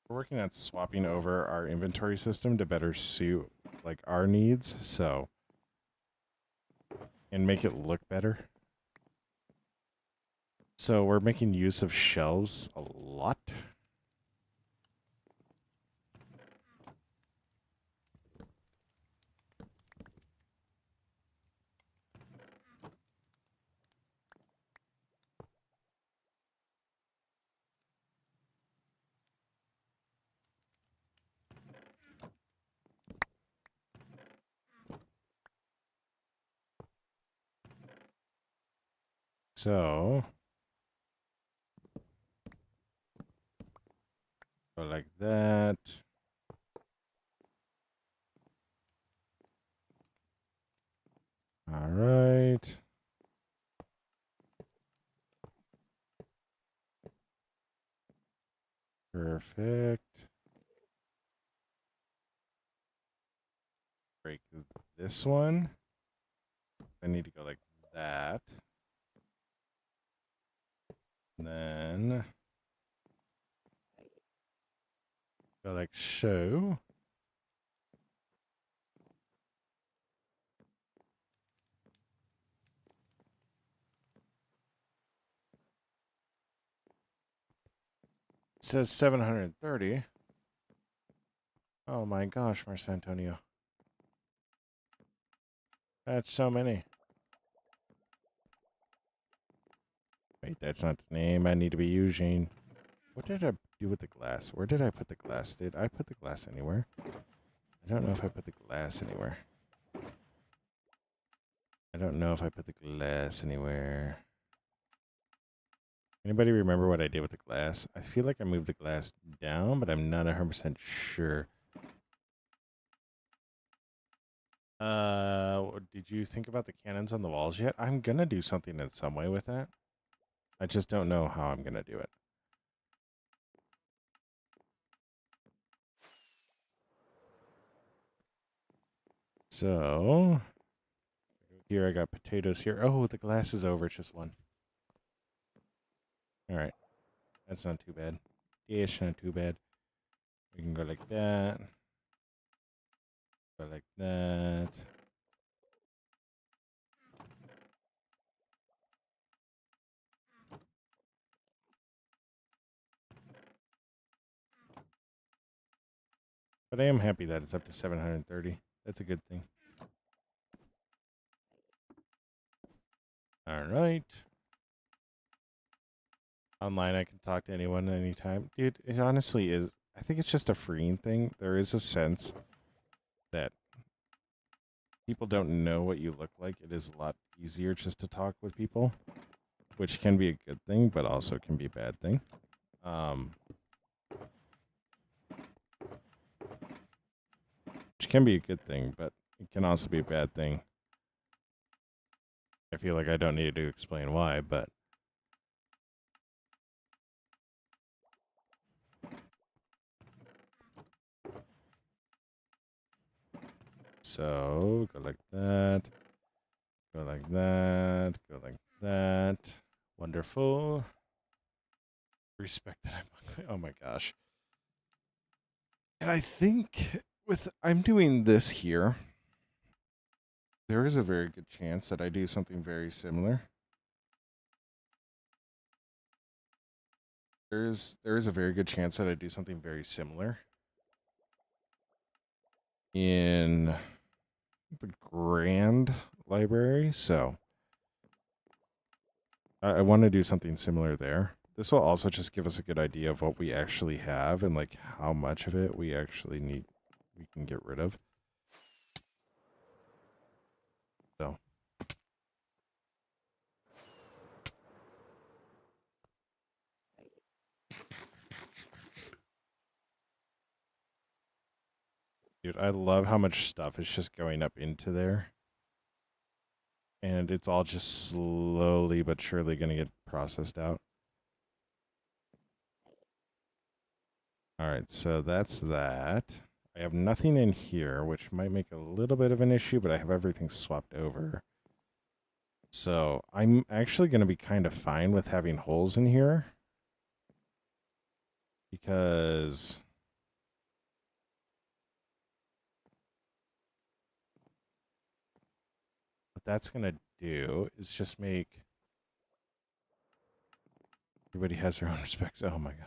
We're working on swapping over our inventory system to better suit like our needs, so and make it look better. So we're making use of shelves a lot. So go like that. All right. Perfect. Break this one. I need to go like that. And then go like so. It says 730. Oh my gosh, Marcantonio. That's so many. Wait, that's not the name I need to be using. What did I do with the glass? Where did I put the glass? Did I put the glass anywhere? I don't know if I put the glass anywhere. I don't know if I put the glass anywhere. Anybody remember what I did with the glass? I feel like I moved the glass down, but I'm not 100% sure. Did you think about the cannons on the walls yet? I'm gonna do something in some way with that. I just don't know how I'm gonna do it. So here I got potatoes here. Oh, the glass is over. It's just one. All right, that's not too bad. Yeah, it's not too bad. We can go like that. Go like that. But I am happy that it's up to 730. That's a good thing. All right. Online, I can talk to anyone anytime. Dude, it honestly is. I think it's just a freeing thing. There is a sense that people don't know what you look like. It is a lot easier just to talk with people, which can be a good thing, but also can be a bad thing. Um, which can be a good thing, but it can also be a bad thing. I feel like I don't need to explain why, but so go like that, go like that, go like that. Wonderful. Respect that I'm ugly. Oh my gosh. And I think with I'm doing this here, there is a very good chance that I do something very similar. There is a very good chance that I do something very similar in the Grand Library. So I want to do something similar there. This will also just give us a good idea of what we actually have and like how much of it we actually need we can get rid of. So dude, I love how much stuff is just going up into there. And it's all just slowly but surely going to get processed out. All right, so that's that. I have nothing in here, which might make a little bit of an issue, but I have everything swapped over. So I'm actually going to be kind of fine with having holes in here because what that's going to do is just make everybody has their own specs. Oh my God.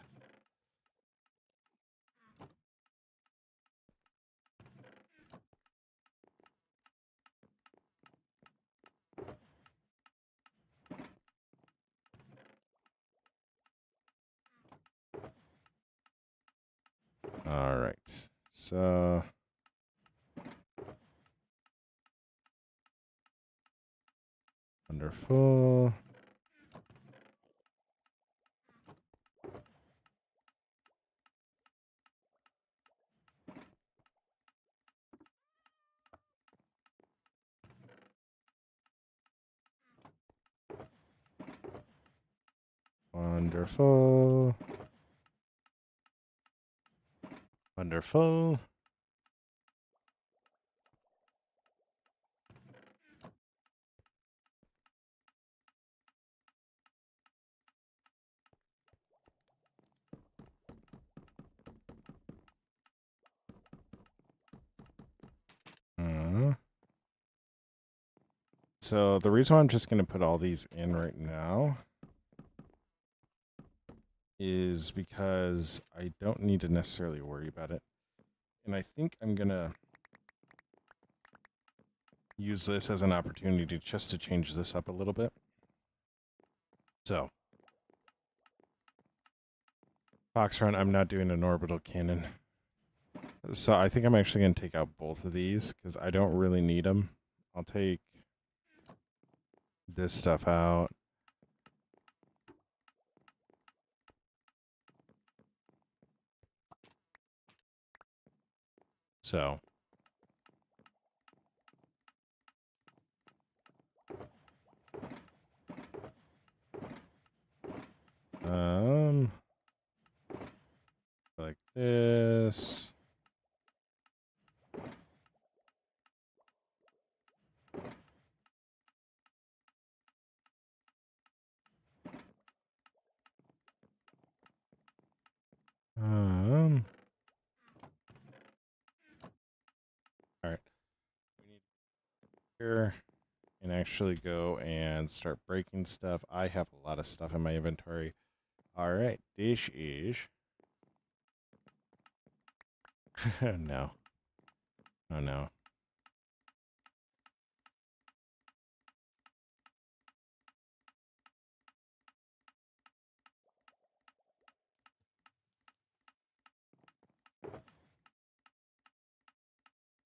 All right. So wonderful. Wonderful. Wonderful. So the reason why I'm just going to put all these in right now is because I don't need to necessarily worry about it. And I think I'm going to use this as an opportunity just to change this up a little bit. So, Foxfront, I'm not doing an orbital cannon. So I think I'm actually going to take out both of these because I don't really need them. I'll take this stuff out. So, like this. All right. We need here and actually go and start breaking stuff. I have a lot of stuff in my inventory. All right, this is. No. Oh, no. Oh, no.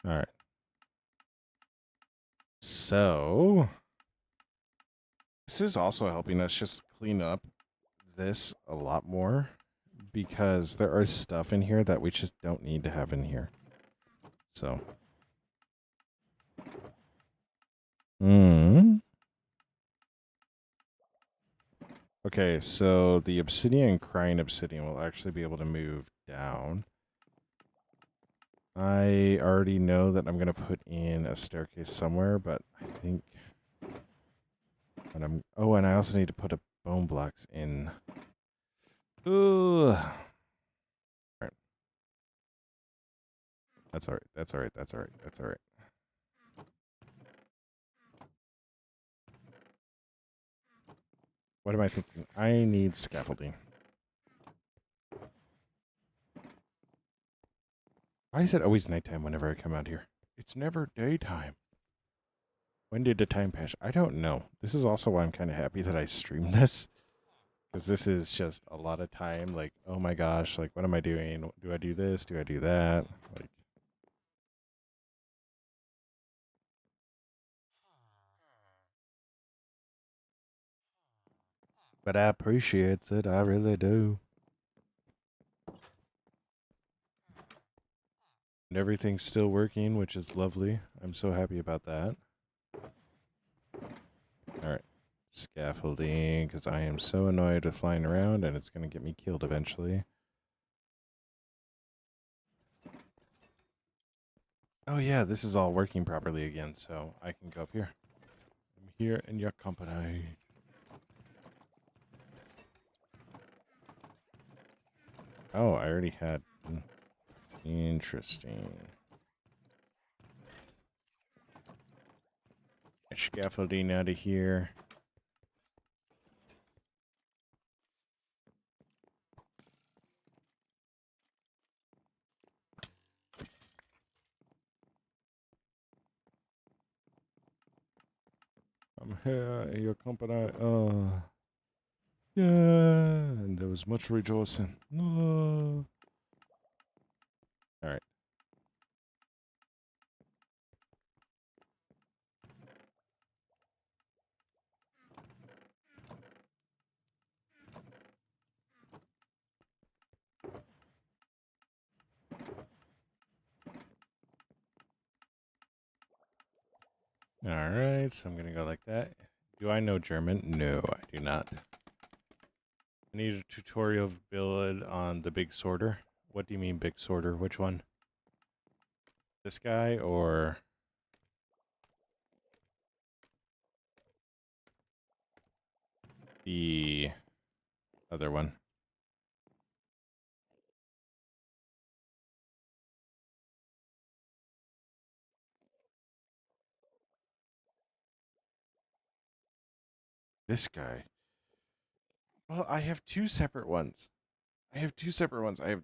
All right. So this is also helping us just clean up this a lot more because there is stuff in here that we just don't need to have in here. So. Okay, so the obsidian crying obsidian will actually be able to move down. I already know that I'm going to put in a staircase somewhere, but I think when I'm... Oh, and I also need to put a bone blocks in. Ooh. All right. That's all right. That's all right. That's all right. That's all right. What am I thinking? I need scaffolding. Why is it always nighttime whenever I come out here? It's never daytime. When did the time pass? I don't know. This is also why I'm kind of happy that I streamed this. Because this is just a lot of time. Like, oh my gosh, like, what am I doing? Do I do this? Do I do that? Like, but I appreciate it. I really do. And everything's still working, which is lovely. I'm so happy about that. All right. Scaffolding, because I am so annoyed with flying around and it's going to get me killed eventually. Oh, yeah, this is all working properly again, so I can go up here. I'm here in your company. Oh, I already had... Interesting. Scaffolding out of here. I'm here in your company. Yeah, and there was much rejoicing. All right. All right, so I'm going to go like that. Do I know German? No, I do not. I need a tutorial build on the big sorter. What do you mean big sorter? Which one? This guy or the other one? This guy. Well, I have two separate ones. I have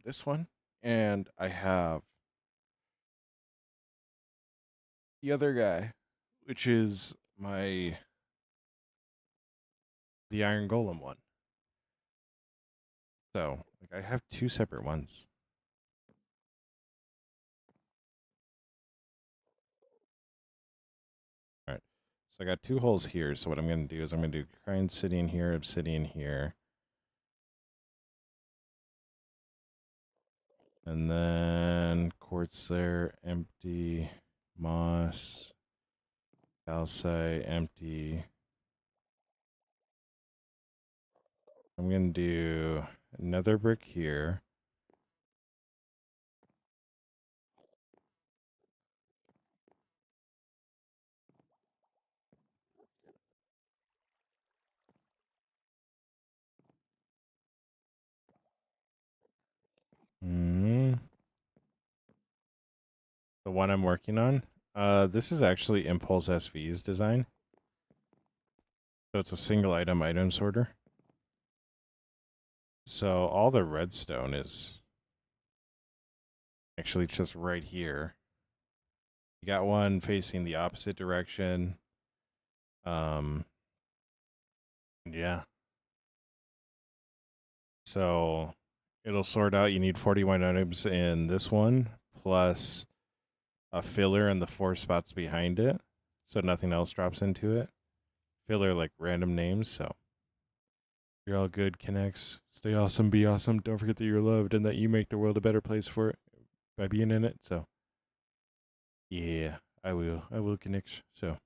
this one and I have the other guy, which is the Iron Golem one. So, like, I have two separate ones. All right. So I got two holes here. So what I'm going to do is I'm going to do Grind Obsidian here, Obsidian here. And then quartz there, empty. Moss. Calcite, empty. I'm going to do another brick here. The one I'm working on. This is actually Impulse SV's design. So it's a single item sorter. So all the redstone is actually just right here. You got one facing the opposite direction. Yeah. So it'll sort out. You need 41 items in this one, plus a filler in the 4 spots behind it, so nothing else drops into it. Filler like random names, so you're all good, Connects. Stay awesome, be awesome. Don't forget that you're loved and that you make the world a better place for it by being in it. So, yeah, I will. I will, Connects. So,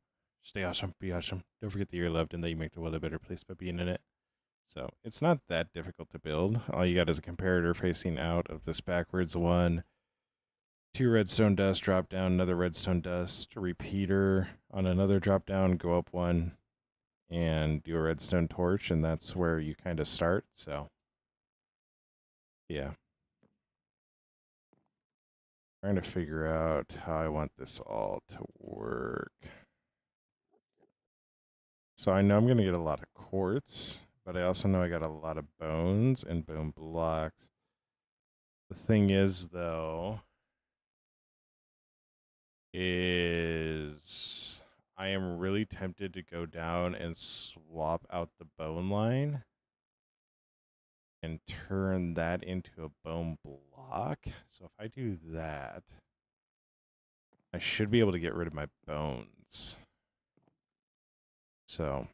stay awesome, be awesome. Don't forget that you're loved and that you make the world a better place by being in it. So, it's not that difficult to build. All you got is a comparator facing out of this backwards one. 2 redstone dust, drop down, another redstone dust, repeater on another drop down, go up 1, and do a redstone torch, and that's where you kind of start. So, yeah. Trying to figure out how I want this all to work. So I know I'm going to get a lot of quartz, but I also know I got a lot of bones and bone blocks. The thing is, though, is I am really tempted to go down and swap out the bone line and turn that into a bone block. So if I do that, I should be able to get rid of my bones. So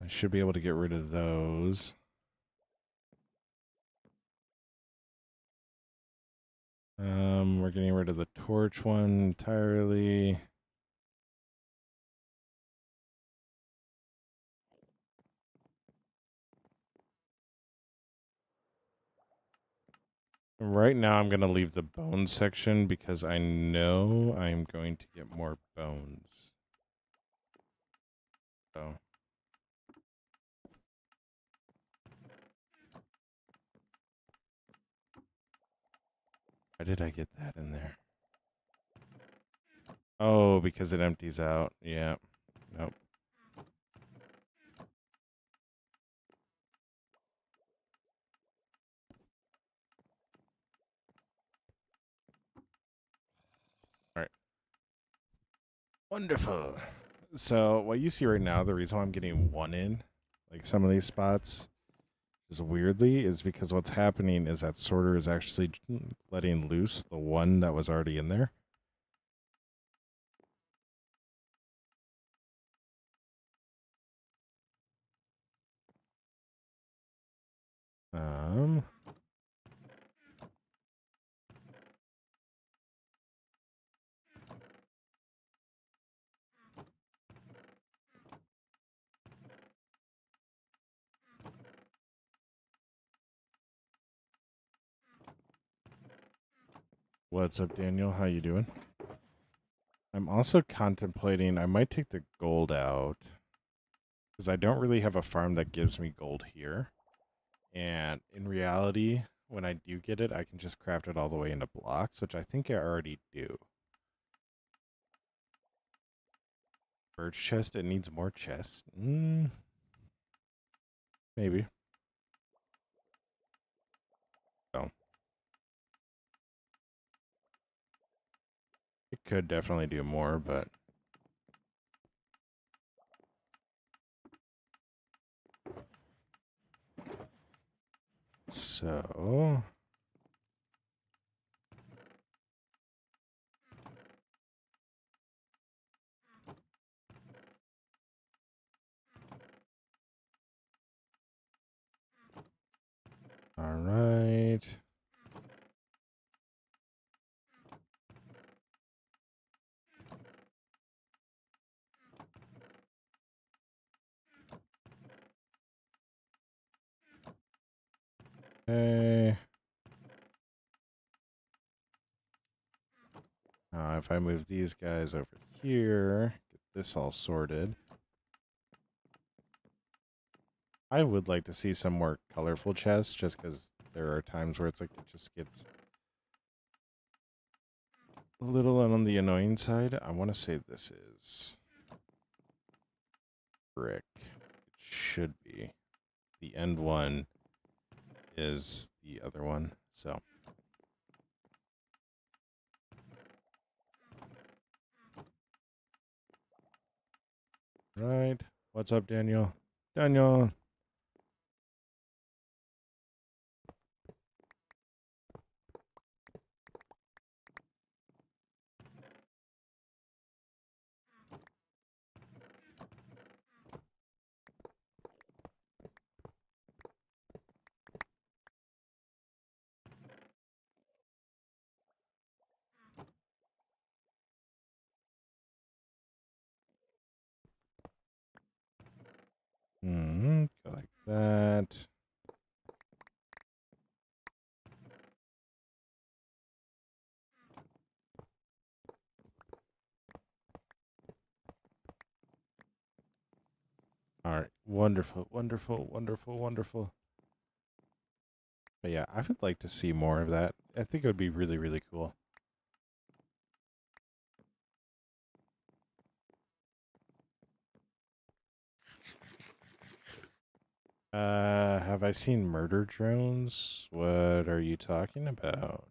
I should be able to get rid of those. We're getting rid of the torch one entirely. Right now, I'm going to leave the bone section because I know I'm going to get more bones. So. Why did I get that in there? Oh, because it empties out. Yeah. Nope. All right. Wonderful. So what you see right now, the reason why I'm getting 1 in, like some of these spots, is weirdly, is because what's happening is that sorter is actually letting loose the 1 that was already in there. What's up, Daniel? How you doing? I'm also contemplating, I might take the gold out because I don't really have a farm that gives me gold here. And in reality, when I do get it, I can just craft it all the way into blocks, which I think I already do. Birch chest, it needs more chests. Maybe. So. It could definitely do more, but... So... All right. Okay. Now, if I move these guys over here, get this all sorted. I would like to see some more colorful chests, just because there are times where it's like it just gets a little on the annoying side. I want to say this is brick. It should be. The end one is the other one, so. Right. What's up, Daniel? Daniel. that. All right. Wonderful, wonderful, wonderful, wonderful. But yeah, I would like to see more of that. I think it would be really, really cool. Have I seen murder drones? What are you talking about?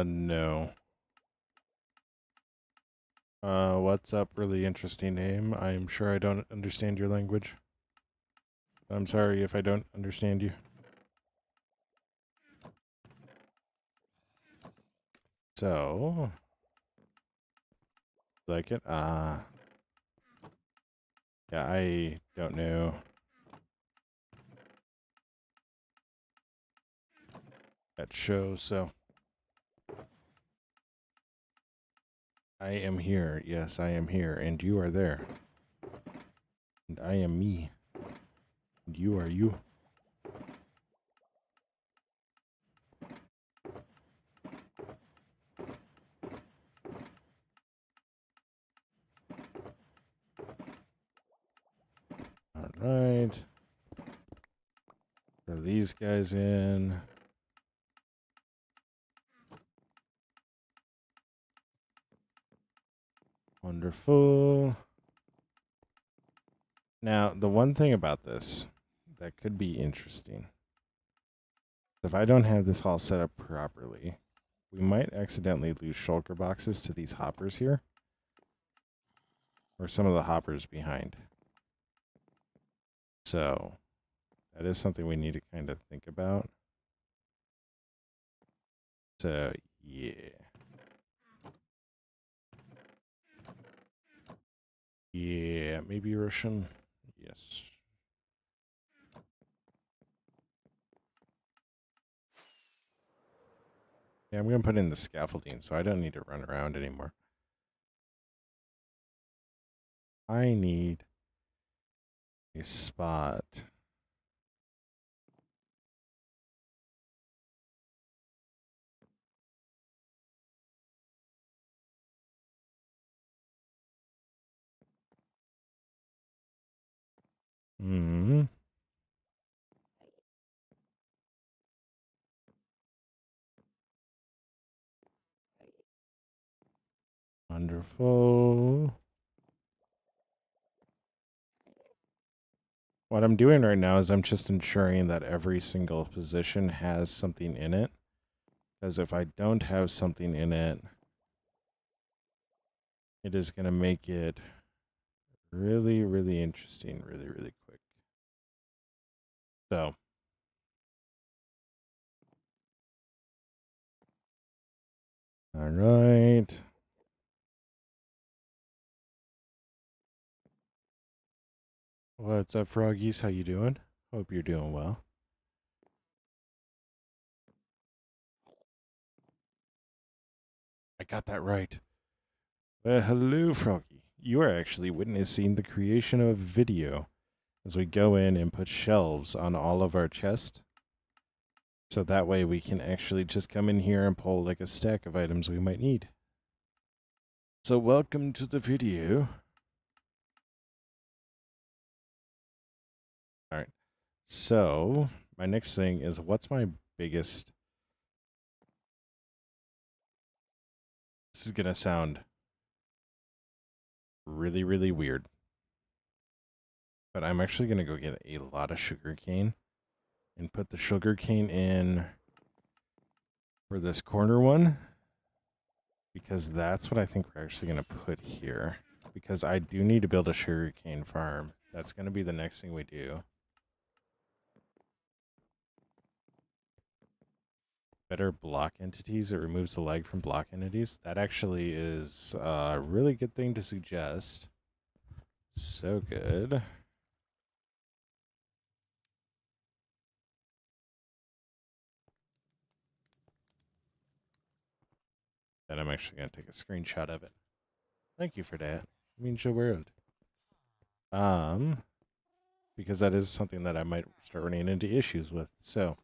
No. What's up? Really interesting name. I'm sure I don't understand your language. I'm sorry if I don't understand you. So, like it? Yeah, I don't know that show, so I am here. Yes, I am here, and you are there. And I am me. And you are you. All right. Throw these guys in. Wonderful. Now, the one thing about this that could be interesting, if I don't have this all set up properly, we might accidentally lose shulker boxes to these hoppers here. Or some of the hoppers behind. So, that is something we need to kind of think about. So, yeah. Yeah, maybe Russian. Yes. Yeah, I'm going to put in the scaffolding, so I don't need to run around anymore. I need a spot. Hmm. Wonderful. What I'm doing right now is I'm just ensuring that every single position has something in it. Because if I don't have something in it, it is going to make it really, really interesting, really, really quick. So, all right. What's up, froggies? How you doing? Hope you're doing well. I got that right. Hello, froggy. You are actually witnessing the creation of a video as we go in and put shelves on all of our chests. So that way we can actually just come in here and pull like a stack of items we might need. So welcome to the video. All right. So my next thing is, what's my biggest... This is going to sound really, really weird. But I'm actually going to go get a lot of sugarcane and put the sugarcane in for this corner one, because that's what I think we're actually going to put here, because I do need to build a sugarcane farm. That's going to be the next thing we do. better block entities. It removes the lag from block entities. That actually is a really good thing to suggest. So good. And I'm actually going to take a screenshot of it. Thank you for that. It means your world. Because that is something that I might start running into issues with. So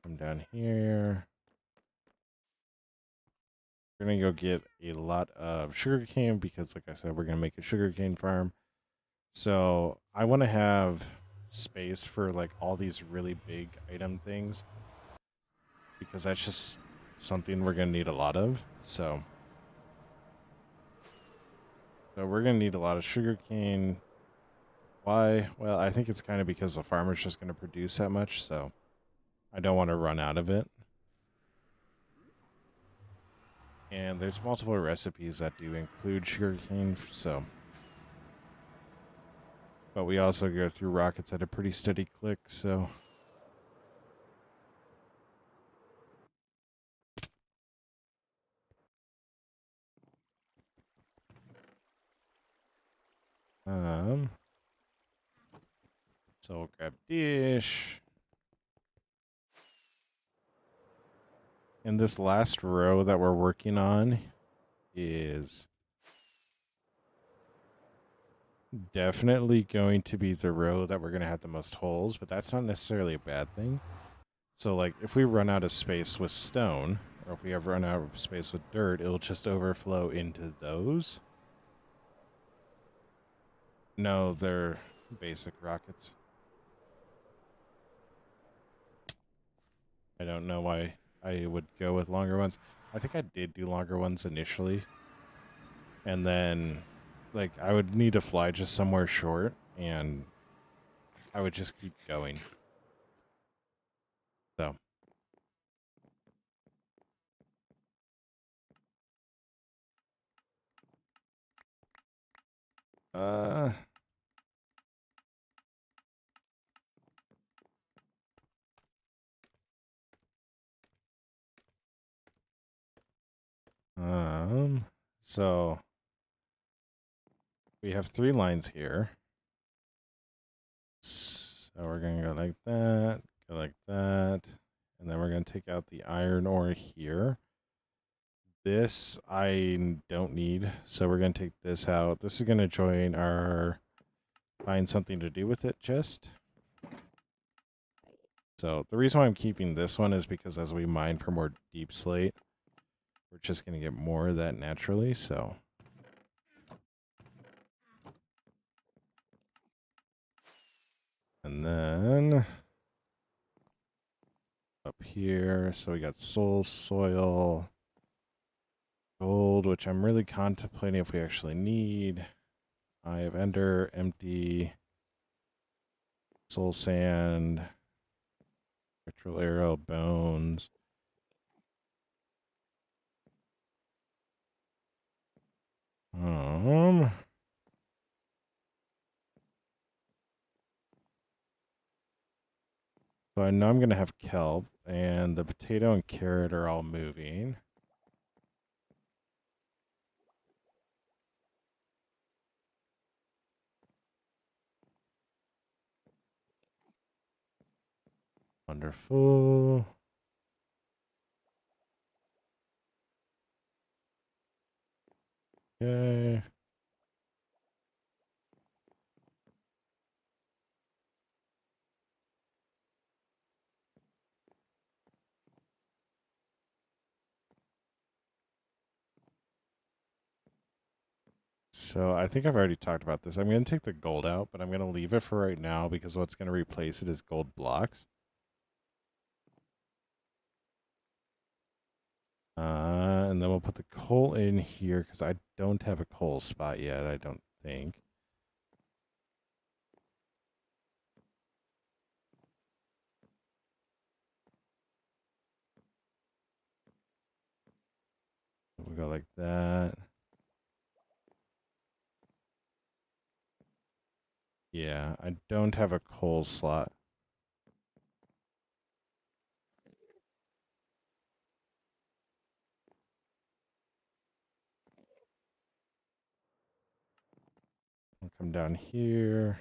come down here. We're going to go get a lot of sugarcane because, like I said, we're going to make a sugarcane farm. So I want to have space for like all these really big item things because that's just something we're going to need a lot of. So we're going to need a lot of sugarcane. Why? Well, I think it's kind of because the farmer's just going to produce that much. So I don't want to run out of it. And there's multiple recipes that do include sugarcane, so. But we also go through rockets at a pretty steady click, so. So we'll grab dish. And this last row that we're working on is definitely going to be the row that we're going to have the most holes, but that's not necessarily a bad thing. So, like, if we run out of space with stone, or if we ever run out of space with dirt, it'll just overflow into those. No, they're basic rockets. I don't know why I would go with longer ones. I think I did do longer ones initially. And then, like, I would need to fly just somewhere short, and I would just keep going. So. So we have 3 lines here. So we're going to go like that, go like that, and then we're going to take out the iron ore here. This I don't need, so we're going to take this out. This is going to join our find something to do with it chest. So the reason why I'm keeping this one is because as we mine for more deep slate, we're just going to get more of that naturally, so. And then up here, so we got soul, soil, gold, which I'm really contemplating if we actually need. Eye of Ender, empty, soul sand, spectral arrow, bones. So I know I'm going to have kelp, and the potato and carrot are all moving. Wonderful. Okay. So I think I've already talked about this. I'm going to take the gold out, but I'm going to leave it for right now because what's going to replace it is gold blocks. And then we'll put the coal in here because I don't have a coal spot yet, I don't think. like that. Yeah, I don't have a coal slot. I'll come down here.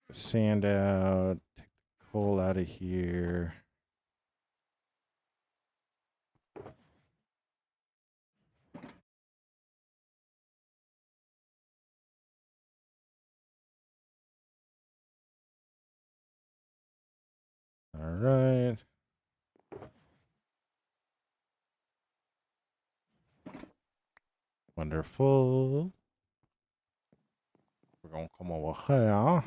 The sand out. Take the coal out of here. All right. Wonderful. We're going to come over here.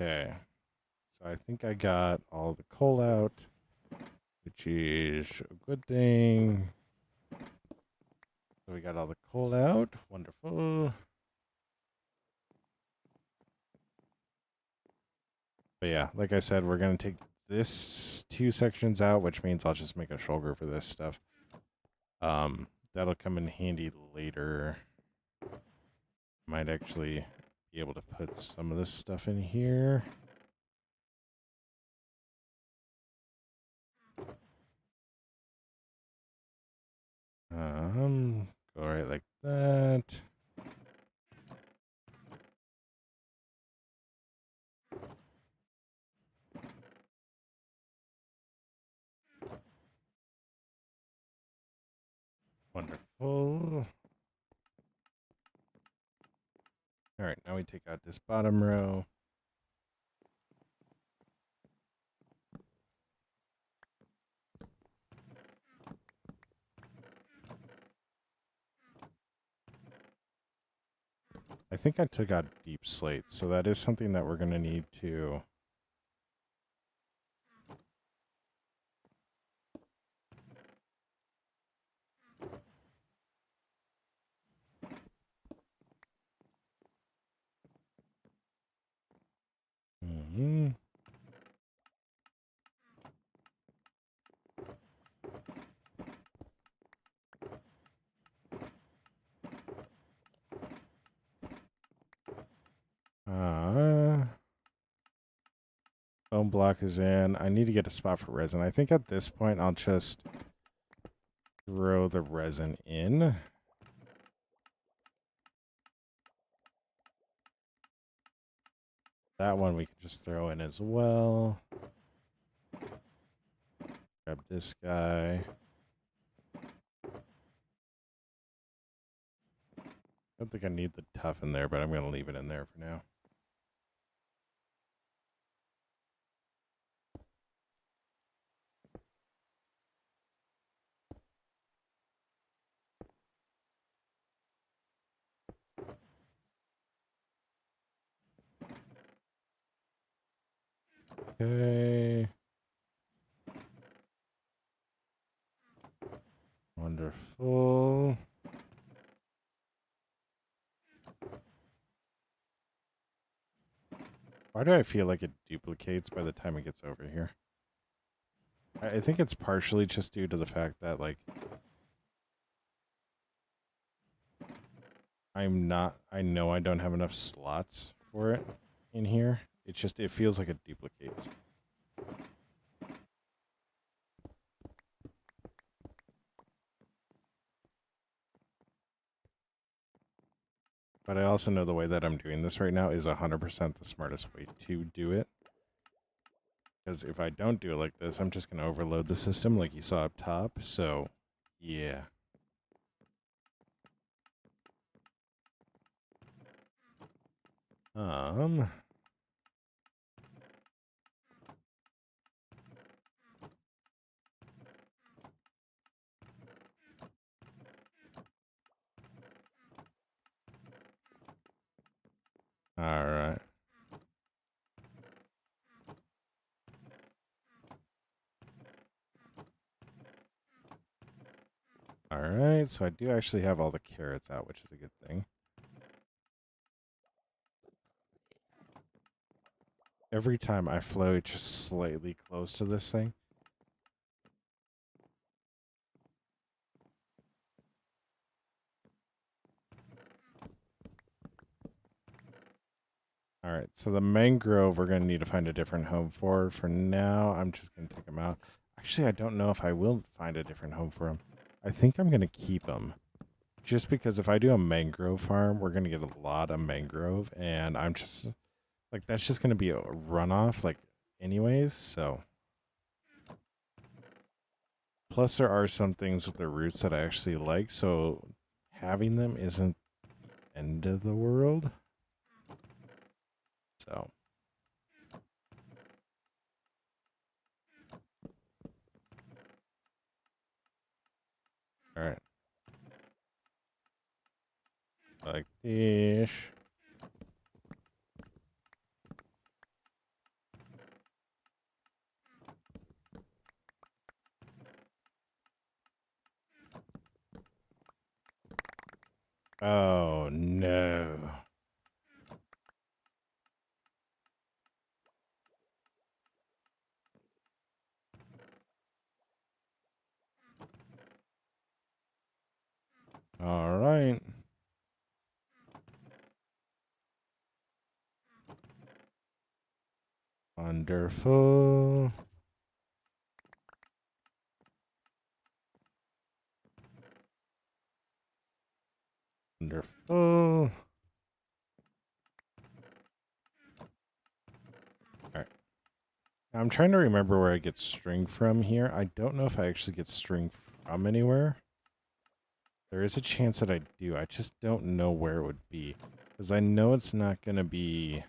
Okay. So I think I got all the coal out, which is a good thing. So we got all the coal out. Wonderful. But yeah, like I said, we're going to take this 2 sections out, which means I'll just make a shoulder for this stuff. That'll come in handy later. Might actually be able to put some of this stuff in here. Go right like that. Wonderful. All right, now we take out this bottom row. I think I took out deep slates, so that is something that we're going to need to... Mm-hmm. Bone block is in. I need to get a spot for resin. I think at this point I'll just throw the resin in. That one we can just throw in as well. Grab this guy. I don't think I need the tough in there, but I'm going to leave it in there for now. Okay. Wonderful. Why do I feel like it duplicates by the time it gets over here? I think it's partially just due to the fact that, like, I know I don't have enough slots for it in here. It's just, it feels like it duplicates. But I also know the way that I'm doing this right now is 100% the smartest way to do it. Because if I don't do it like this, I'm just going to overload the system like you saw up top. So, yeah. right, so I do actually have all the carrots out, which is a good thing. Every time I float just slightly close to this thing. All right, so the mangrove we're going to need to find a different home for. For now, I'm just going to take them out. Actually, I don't know if I will find a different home for them. I think I'm going to keep them. Just because if I do a mangrove farm, we're going to get a lot of mangrove. And I'm just, like, that's just going to be a runoff, like, anyways. So, plus there are some things with the roots that I actually like. So, having them isn't the end of the world. So. All right. Like this. Oh, no. All right. Wonderful. Wonderful. All right. I'm trying to remember where I get string from here. I don't know if I actually get string from anywhere. There is a chance that I do. I just don't know where it would be. Because I know it's not going to be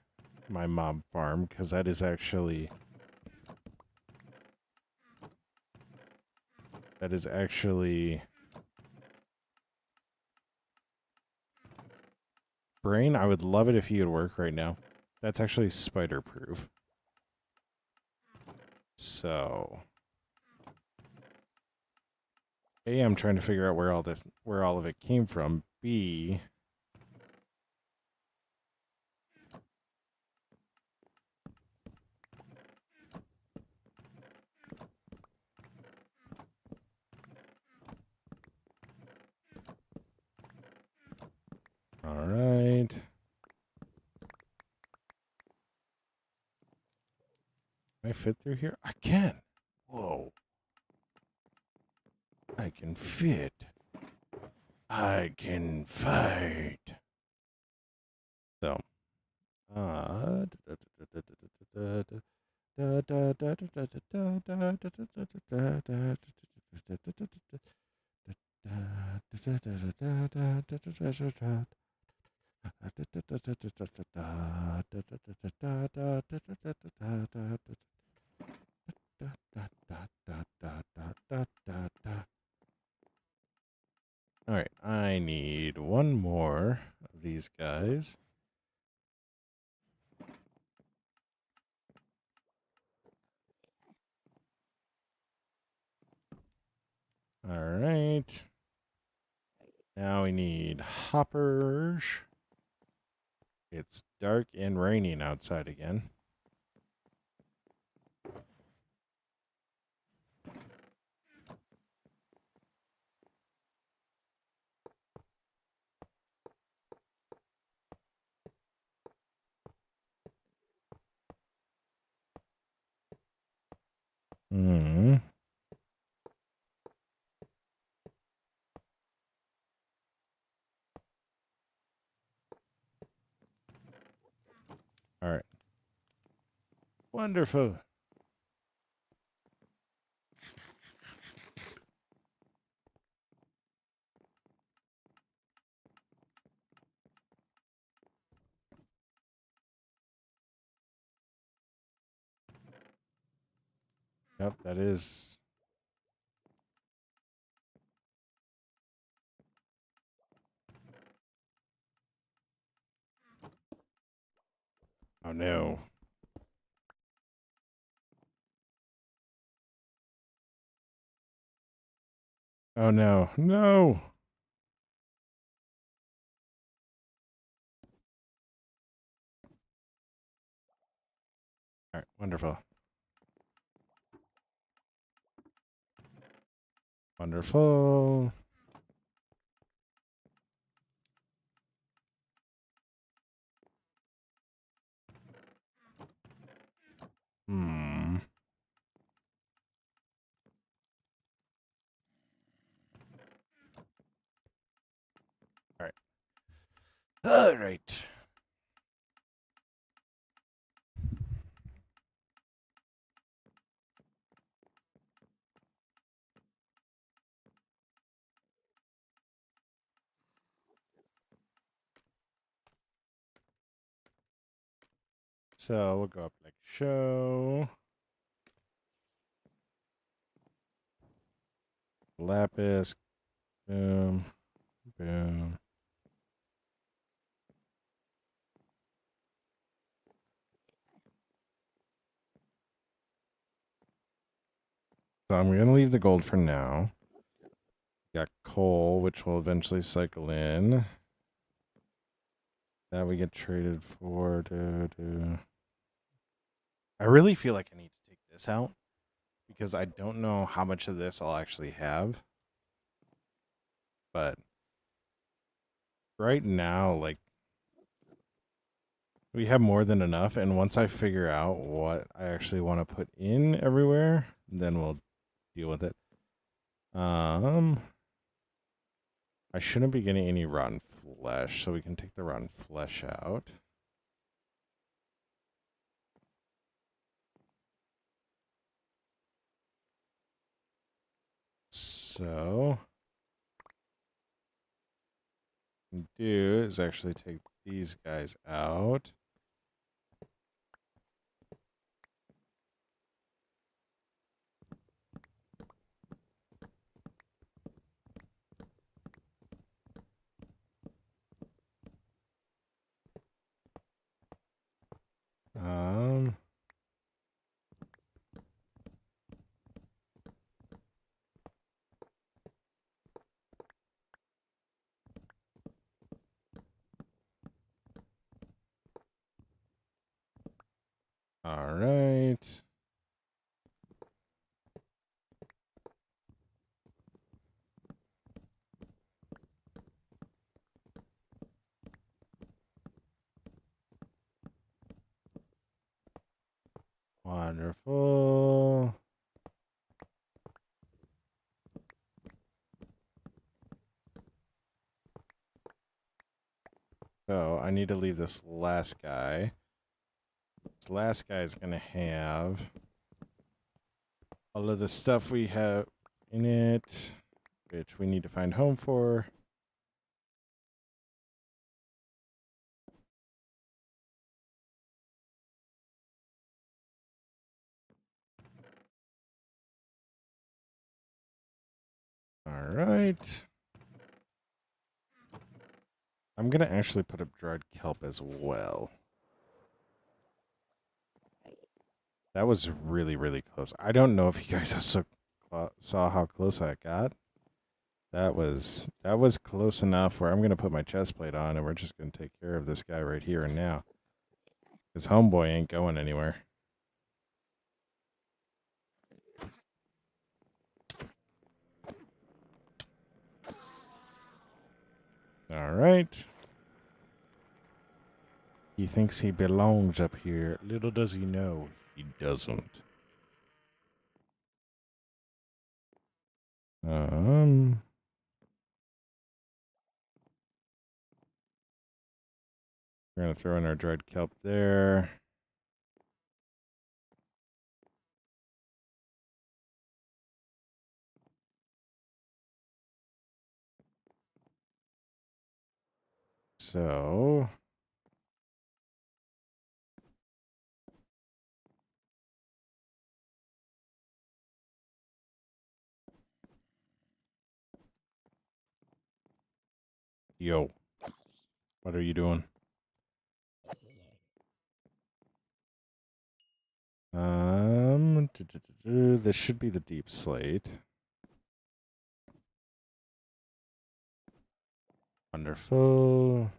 my mob farm. Because that is actually... That is actually... Brain, I would love it if you could work right now. That's actually spider proof. So... A, I'm trying to figure out where all of it came from. B, all right. Can I fit through here? I can. Whoa. I can fit. I can fight. So, all right, I need one more of these guys. All right. Now we need hoppers. It's dark and raining outside again. Hmm. All right. Wonderful. Yep, that is. Oh no. Oh no, no. All right, wonderful. Wonderful. Hmm. All right. All right. So we'll go up like show. Lapis. Boom. Boom. So I'm going to leave the gold for now. Got coal, which will eventually cycle in. That we get traded for. I really feel like I need to take this out because I don't know how much of this I'll actually have. But right now, like, we have more than enough. And once I figure out what I actually want to put in everywhere, then we'll deal with it. I shouldn't be getting any rotten flesh, so we can take the rotten flesh out. So, what we can do is actually take these guys out. Um, all right. Wonderful. So I need to leave this last guy. This last guy is going to have all of the stuff we have in it, which we need to find home for. All right. I'm going to actually put up dried kelp as well. That was really, really close. I don't know if you guys saw how close I got. That was close enough where I'm going to put my chest plate on and we're just going to take care of this guy right here and now. Because homeboy ain't going anywhere. All right. He thinks he belongs up here. Little does he know, he doesn't. Um, we're gonna throw in our dried kelp there. So, yo, what are you doing? This should be the deep slate. Wonderful.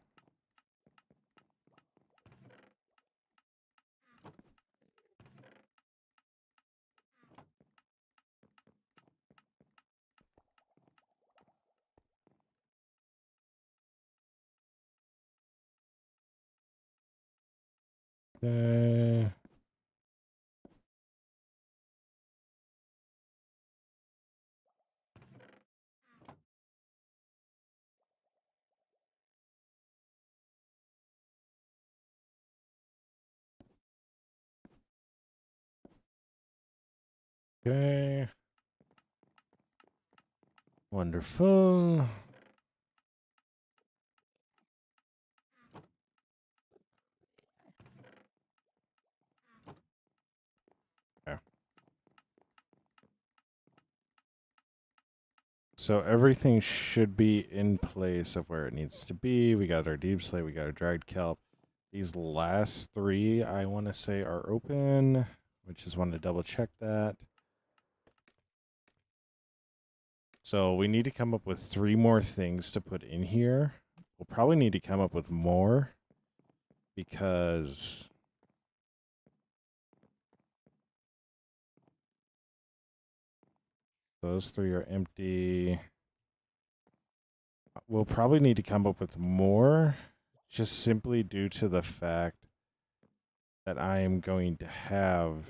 Okay. Okay. Wonderful. Okay. So everything should be in place of where it needs to be. We got our deep slate, we got our dried kelp. These last three, I want to say, are open. I just wanted to double check that. So we need to come up with 3 more things to put in here. We'll probably need to come up with more because those 3 are empty. We'll probably need to come up with more just simply due to the fact that I am going to have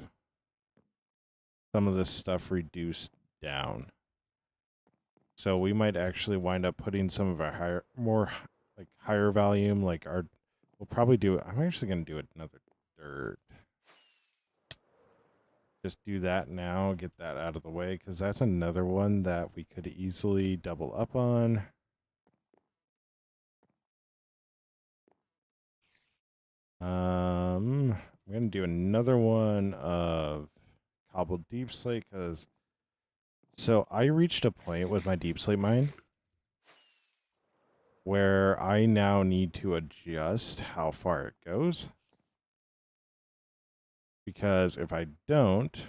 some of this stuff reduced down. So we might actually wind up putting some of our higher volume, like we'll probably do it. I'm actually going to do another dirt. Just do that now, get that out of the way, because that's another one that we could easily double up on. I'm going to do another one of cobbled deep slate, because so I reached a point with my deep slate mine where I now need to adjust how far it goes. Because if I don't,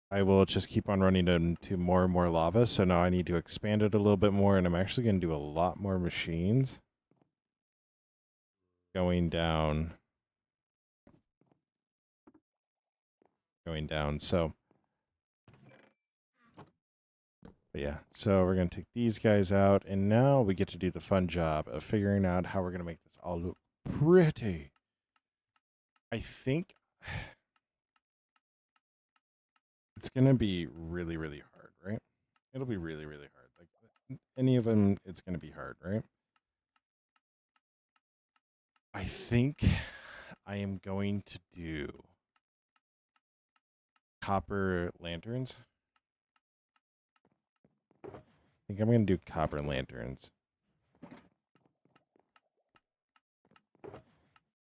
I will just keep on running into more and more lava. So now I need to expand it a little bit more, and I'm actually going to do a lot more machines going down. So, but yeah, so we're going to take these guys out, and now we get to do the fun job of figuring out how we're going to make this all look pretty. I think it's going to be really, really hard, right? It'll be really, really hard. Like any of them, it's going to be hard, right? I think I am going to do copper lanterns. I think I'm going to do copper lanterns.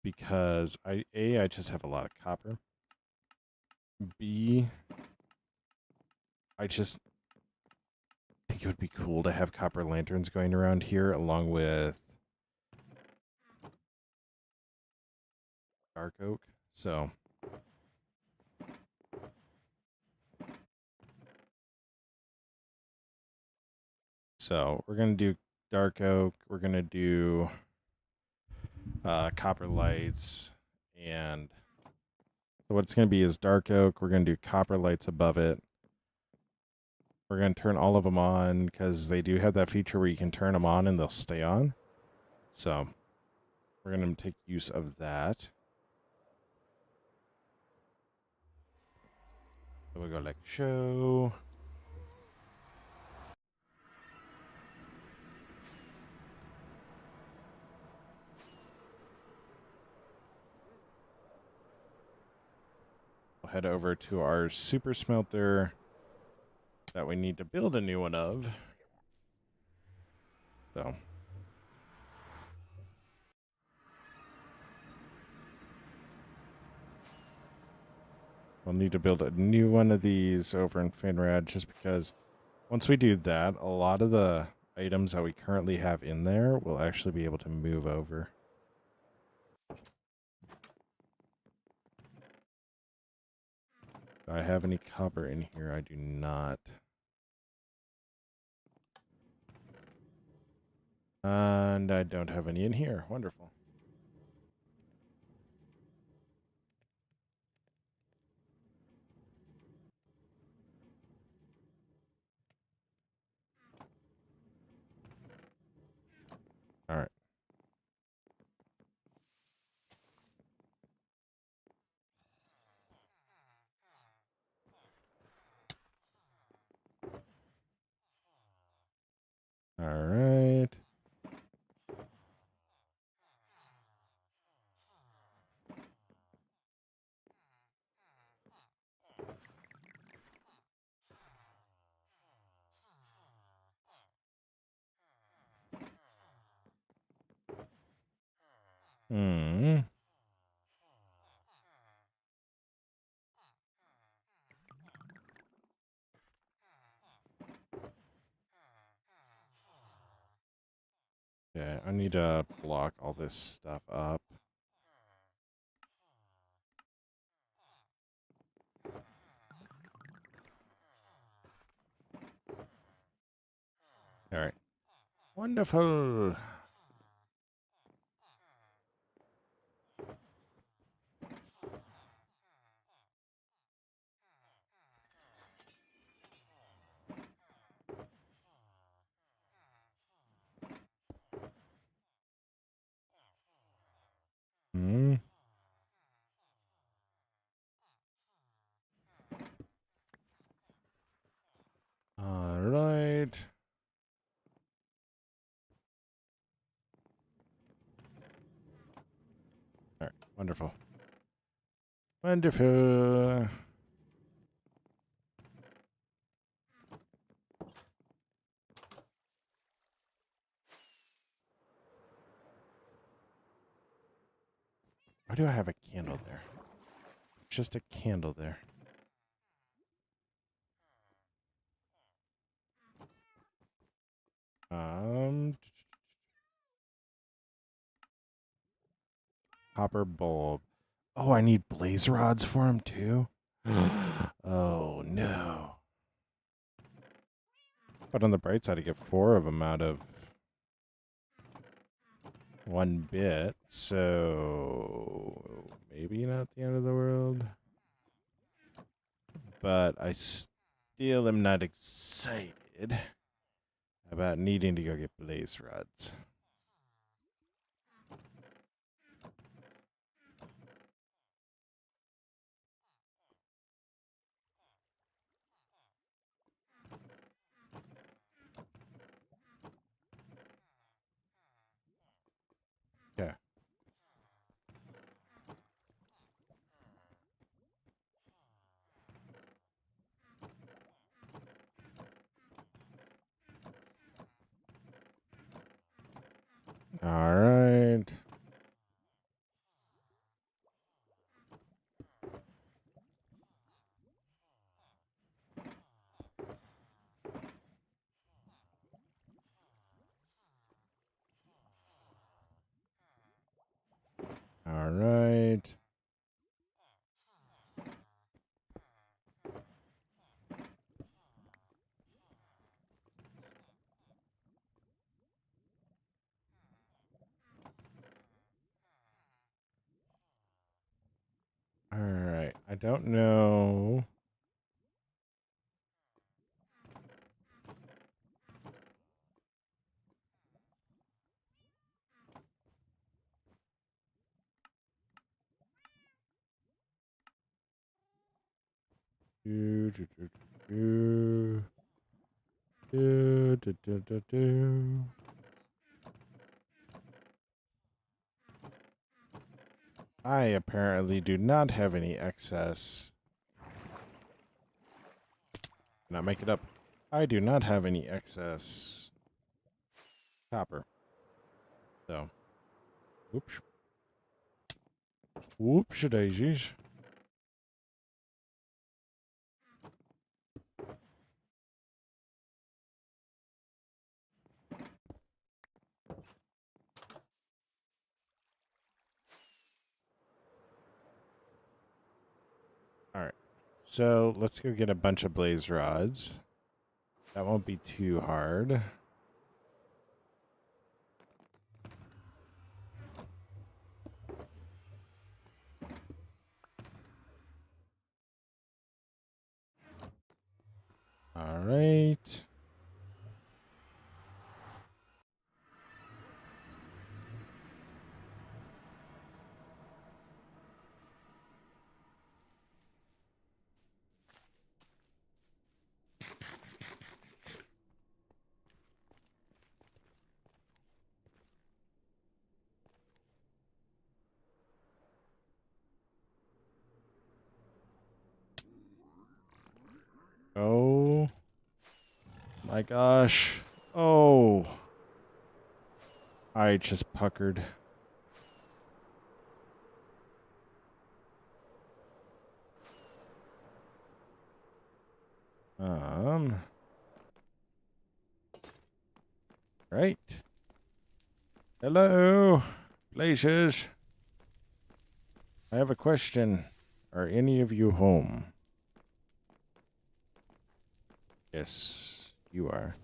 Because I just have a lot of copper. B, I just think it would be cool to have copper lanterns going around here along with dark oak. So we're going to do dark oak. We're going to do copper lights. And so what it's going to be is dark oak. We're going to do copper lights above it. We're going to turn all of them on because they do have that feature where you can turn them on and they'll stay on. So we're going to take use of that. So we'll go like show. We'll head over to our super smelter that we need to build a new one of. So we'll need to build a new one of these over in Finrad just because once we do that, a lot of the items that we currently have in there will actually be able to move over. Do I have any copper in here? I do not. And I don't have any in here. Wonderful. All right. All right. Hmm. Okay, I need to block all this stuff up. All right. Wonderful. Hmm. All right. All right. Wonderful. Wonderful. Why do I have a candle there? Just a candle there. Copper bulb. Oh, I need blaze rods for him too. Oh no. But on the bright side, I get 4 of them out of 1 bit, so maybe not the end of the world. But I still am not excited about needing to go get blaze rods. Okay. All right. All right. All right. I don't know. Do, do, do, do, do, do, do, do, do. I apparently do not have any excess. Not make it up. I do not have any excess copper. So, whoops. Whoops, daisies. All right. So let's go get a bunch of blaze rods. That won't be too hard. All right. Oh my gosh. Oh. I just puckered. Right. Hello, Glaciers. I have a question. Are any of you home? Yes, you are.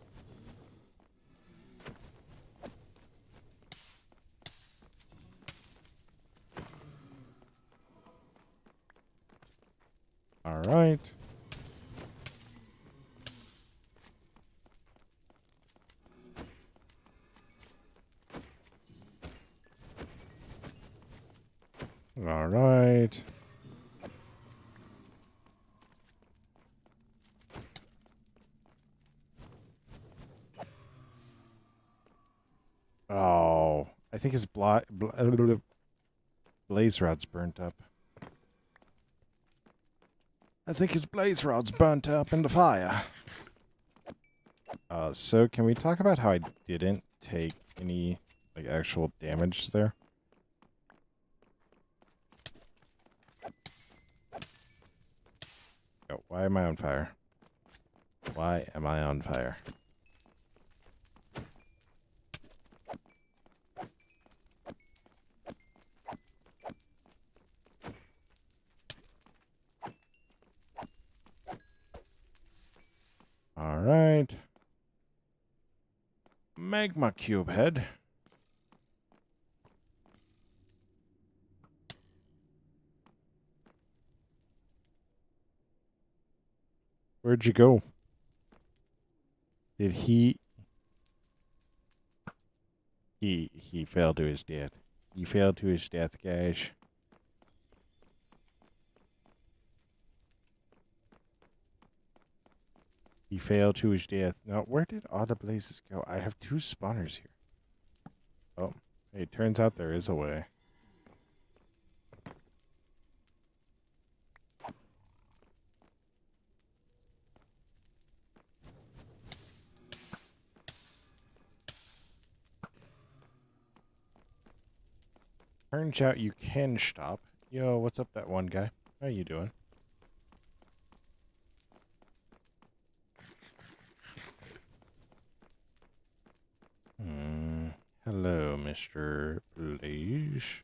All right. All right. Oh, I think his blaze rod's burnt up. I think his blaze rod's burnt up in the fire. So can we talk about how I didn't take any like actual damage there? Oh, why am I on fire? Why am I on fire? All right. Magma cube head. Where'd you go? Did he fell to his death. He fell to his death, guys. He fell to his death. Now, where did all the blazes go? I have 2 spawners here. Oh, hey, it turns out there is a way. Turns out you can stop. Yo, what's up, that one guy? How you doing? Hello, Mr. Blaze.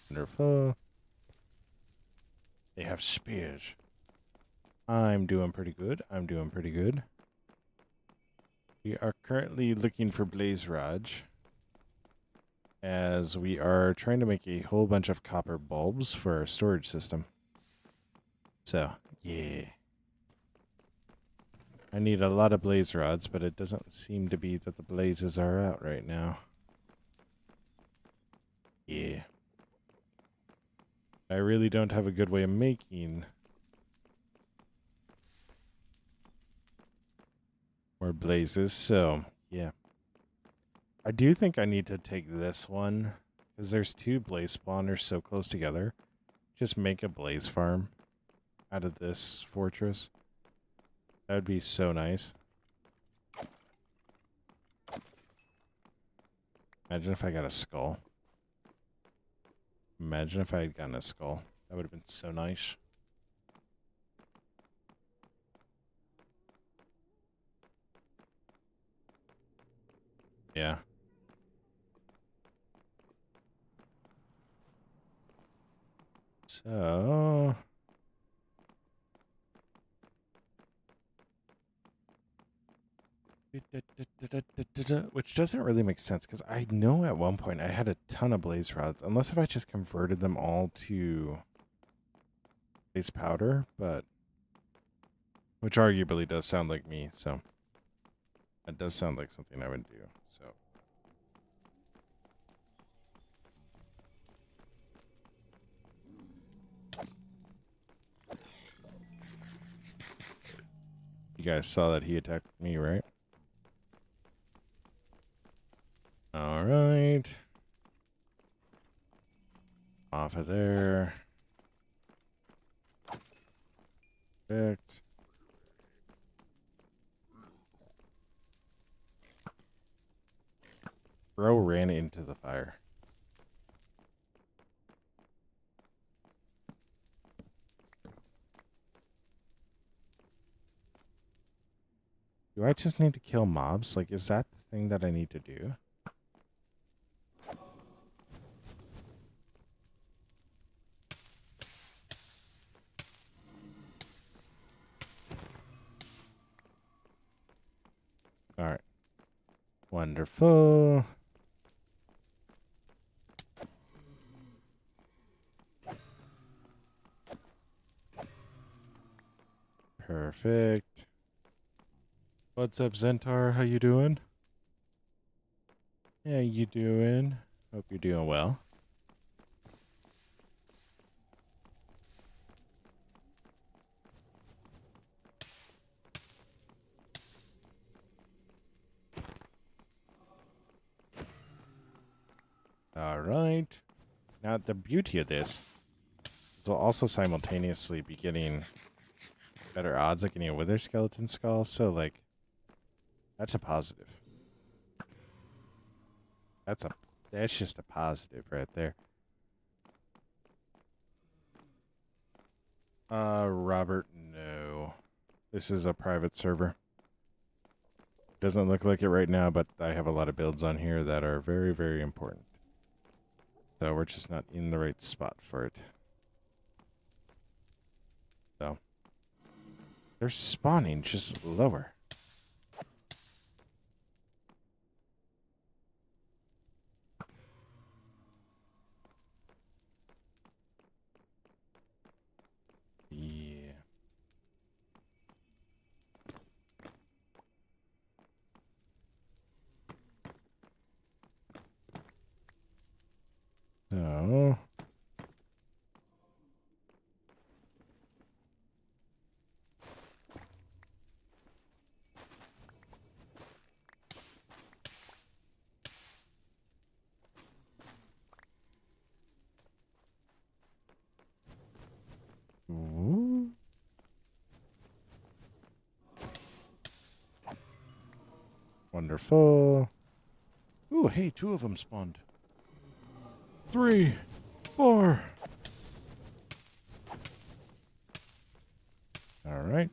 Wonderful. They have spears. I'm doing pretty good. I'm doing pretty good. We are currently looking for blaze rods, as we are trying to make a whole bunch of copper bulbs for our storage system. So, yeah. I need a lot of blaze rods, but it doesn't seem to be that the blazes are out right now. Yeah. I really don't have a good way of making more blazes, so yeah. I do think I need to take this one, because there's 2 blaze spawners so close together. Just make a blaze farm out of this fortress. That would be so nice. Imagine if I got a skull. Imagine if I had gotten a skull. That would have been so nice. Yeah. So... which doesn't really make sense, because I know at one point I had a ton of blaze rods, unless if I just converted them all to Base powder, but which arguably does sound like me, so that does sound like something I would do. So you guys saw that he attacked me, right? All right. Off of there. Perfect. Bro ran into the fire. Do I just need to kill mobs? Like, is that the thing that I need to do? All right. Wonderful. Perfect. What's up, Zentar? How you doing? Yeah, you doing? Hope you're doing well. All right. Now, the beauty of this is we'll also simultaneously be getting better odds at getting a Wither Skeleton Skull, so, like, that's a positive. That's just a positive right there. Robert, no. This is a private server. Doesn't look like it right now, but I have a lot of builds on here that are very, very important. So we're just not in the right spot for it. So they're spawning just lower. Yeah. So ooh. Wonderful. Ooh, hey, 2 of them spawned. 3, 4. All right.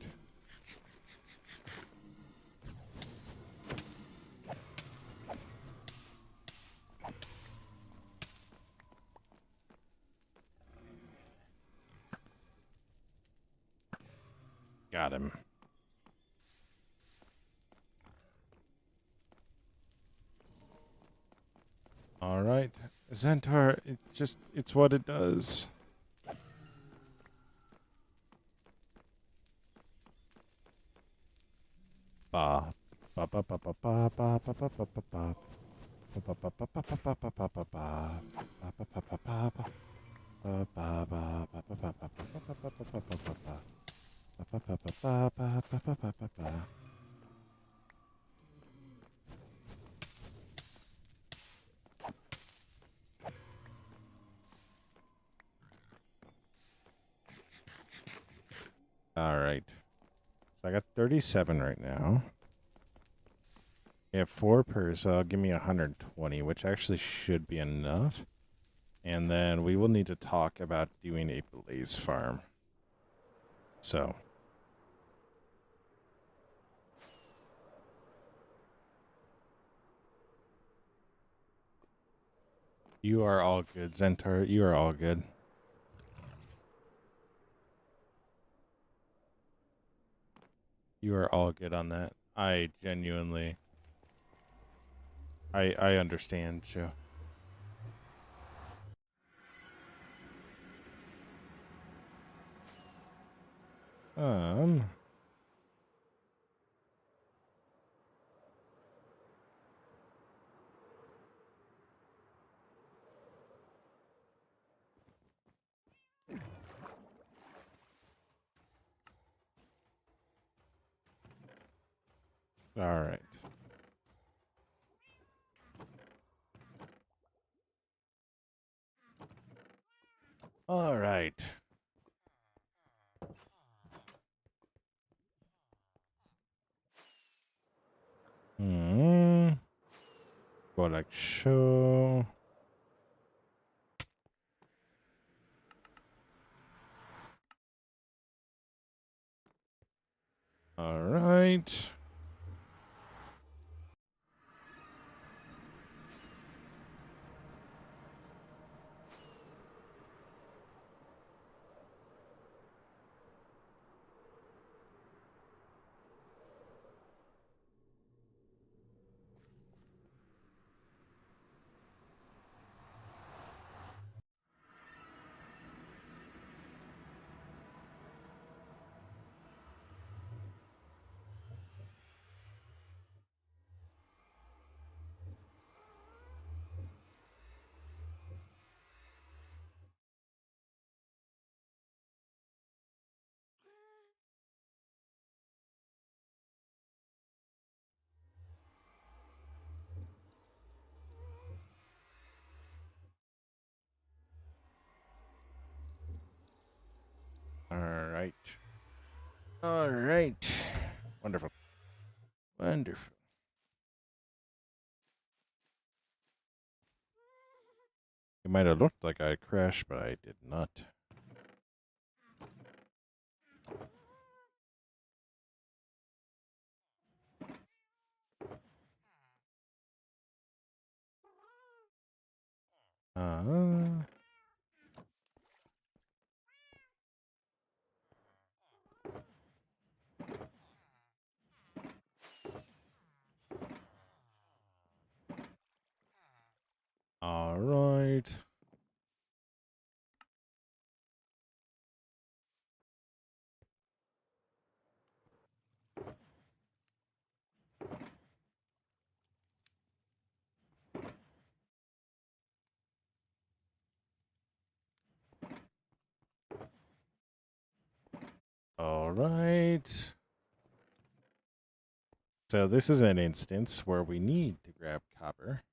Got him. All right. Zentar, it's what it does. Ba ba ba ba ba ba ba ba ba ba ba ba. All right. So I got 37 right now. We have 4 per, so that'll give me 120, which actually should be enough. And then we will need to talk about doing a blaze farm. So. You are all good, Zentar. You are all good. You are all good on that. I genuinely... I understand, Joe. Um. All right. All right. Hmm. Go like show. All right. All right. All right. Wonderful. Wonderful. It might have looked like I crashed, but I did not. Uh, all right. All right. So this is an instance where we need to grab copper.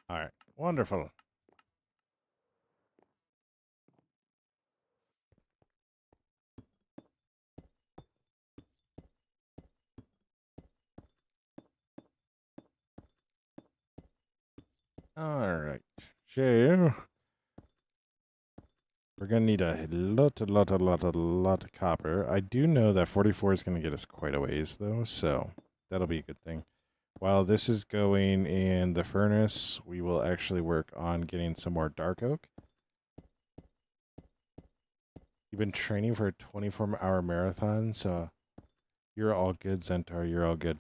All right. Wonderful. All right. So we're gonna need a lot of copper. I do know that 44 is gonna get us quite a ways though, so that'll be a good thing. While this is going in the furnace, we will actually work on getting some more dark oak. You've been training for a 24-hour marathon, so you're all good, Zentaur. You're all good.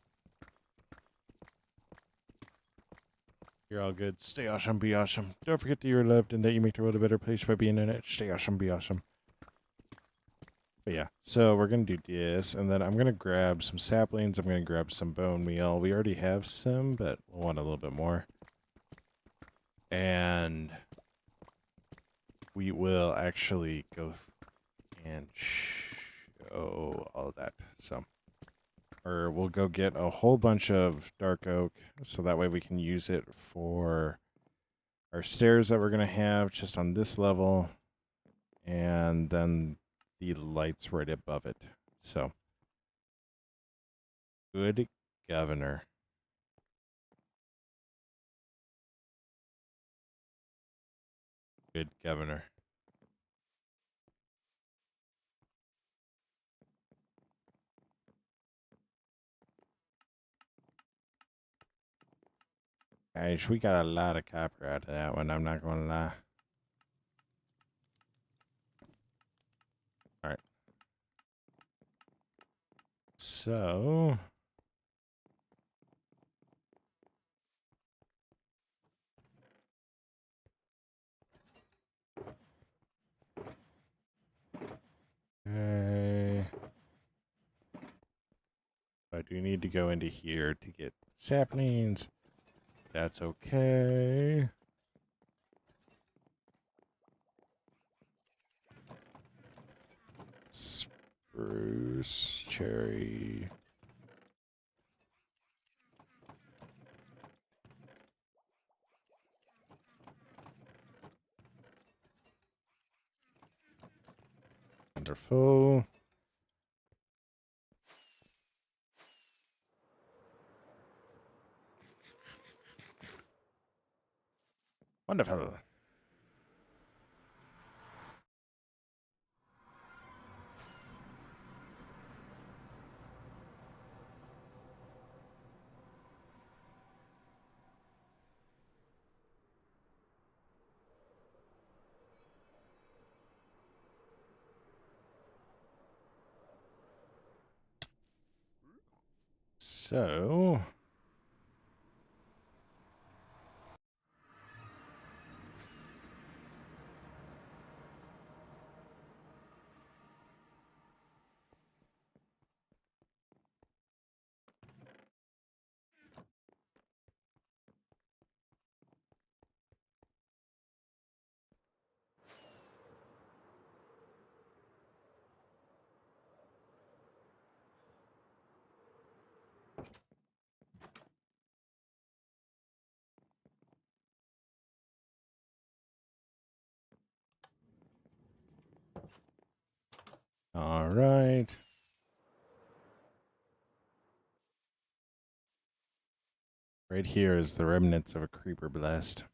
You're all good. Stay awesome, be awesome. Don't forget that you're loved and that you make the world a better place by being in it. Stay awesome, be awesome. But yeah, so we're going to do this, and then I'm going to grab some saplings. I'm going to grab some bone meal. We already have some, but we'll want a little bit more. And we will actually go and show all that. So, or we'll go get a whole bunch of dark oak, so that way we can use it for our stairs that we're going to have just on this level, and then the lights right above it. So, good governor. Good governor. Guys, we got a lot of copper out of that one, I'm not going to lie. All right. So... Okay. I do need to go into here to get saplings. That's okay. Spruce, cherry. Wonderful. Wonderful. So... All right. Right here is the remnants of a creeper blast.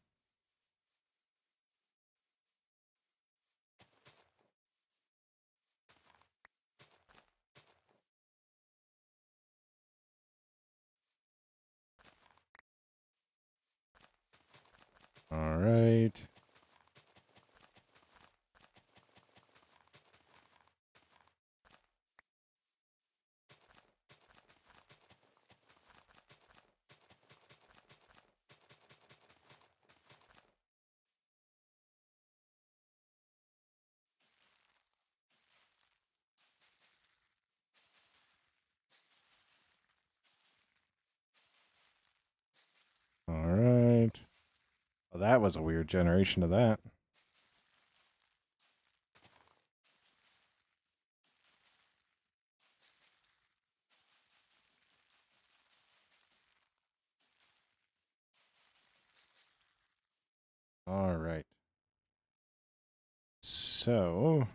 All right. All right. Well, that was a weird generation of that. All right. So...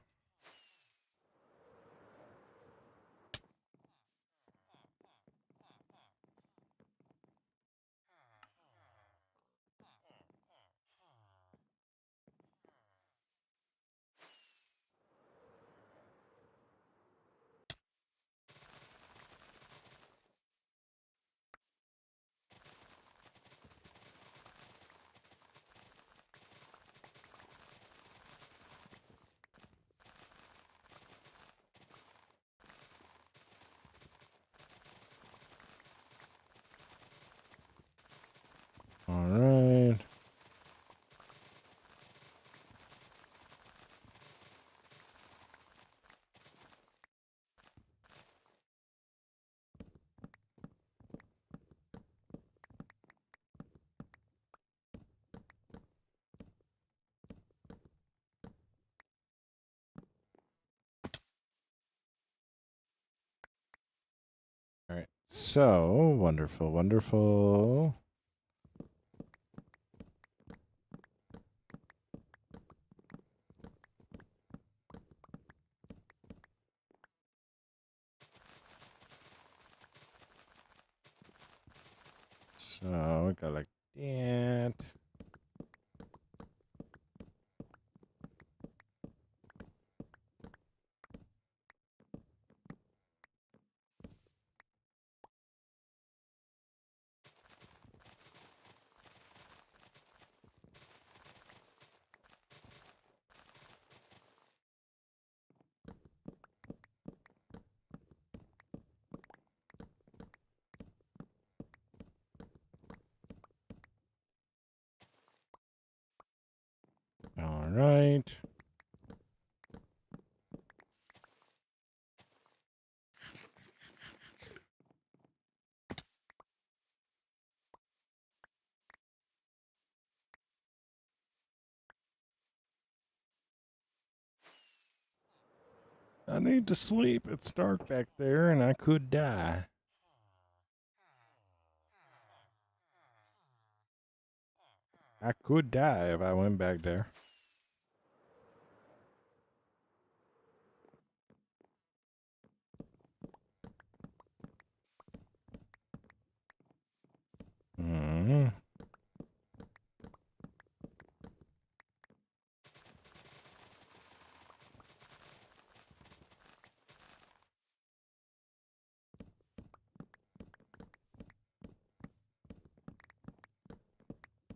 All right. All right. So, wonderful, wonderful. So, we got like that. right. I need to sleep. It's dark back there and I could die. I could die if I went back there. Mm.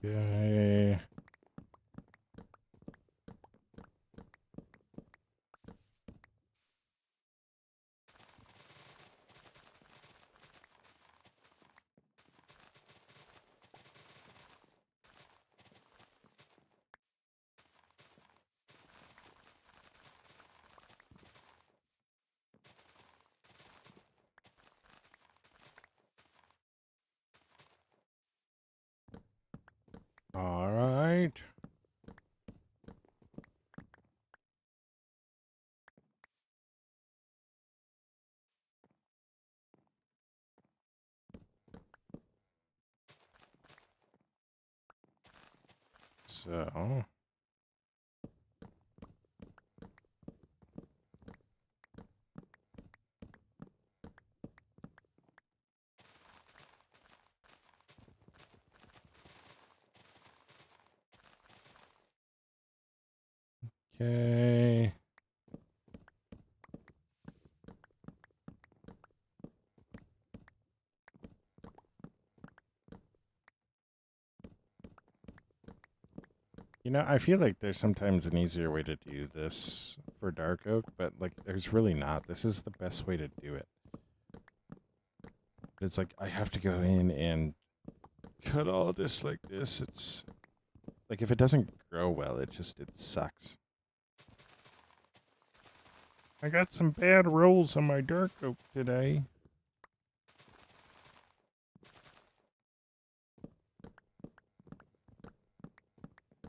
Okay. All right. So, okay. You know, I feel like there's sometimes an easier way to do this for dark oak, but like there's really not. This is the best way to do it. It's like I have to go in and cut all this like this. It's like if it doesn't grow well, it sucks. I got some bad rolls on my dark oak today.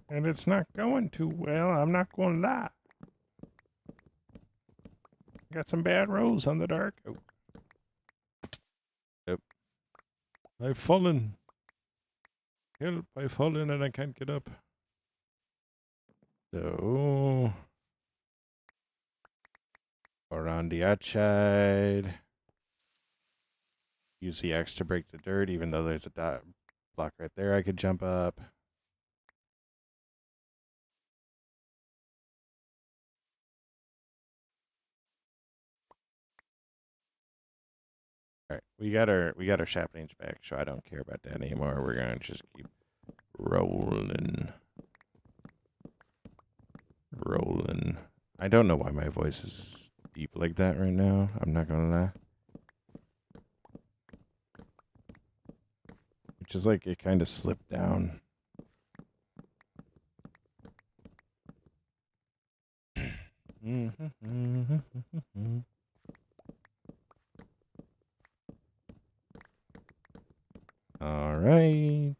And it's not going too well, I'm not going to lie. Got some bad rolls on the dark oak. Yep. I've fallen. Help, I've fallen and I can't get up. So, around the outside. Use the X to break the dirt, even though there's a dot block right there I could jump up. All right, we got our saplings back, so I don't care about that anymore. We're gonna just keep rolling. Rolling. I don't know why my voice is deep like that right now. I'm not gonna lie. Which is like it kind of slipped down. All right.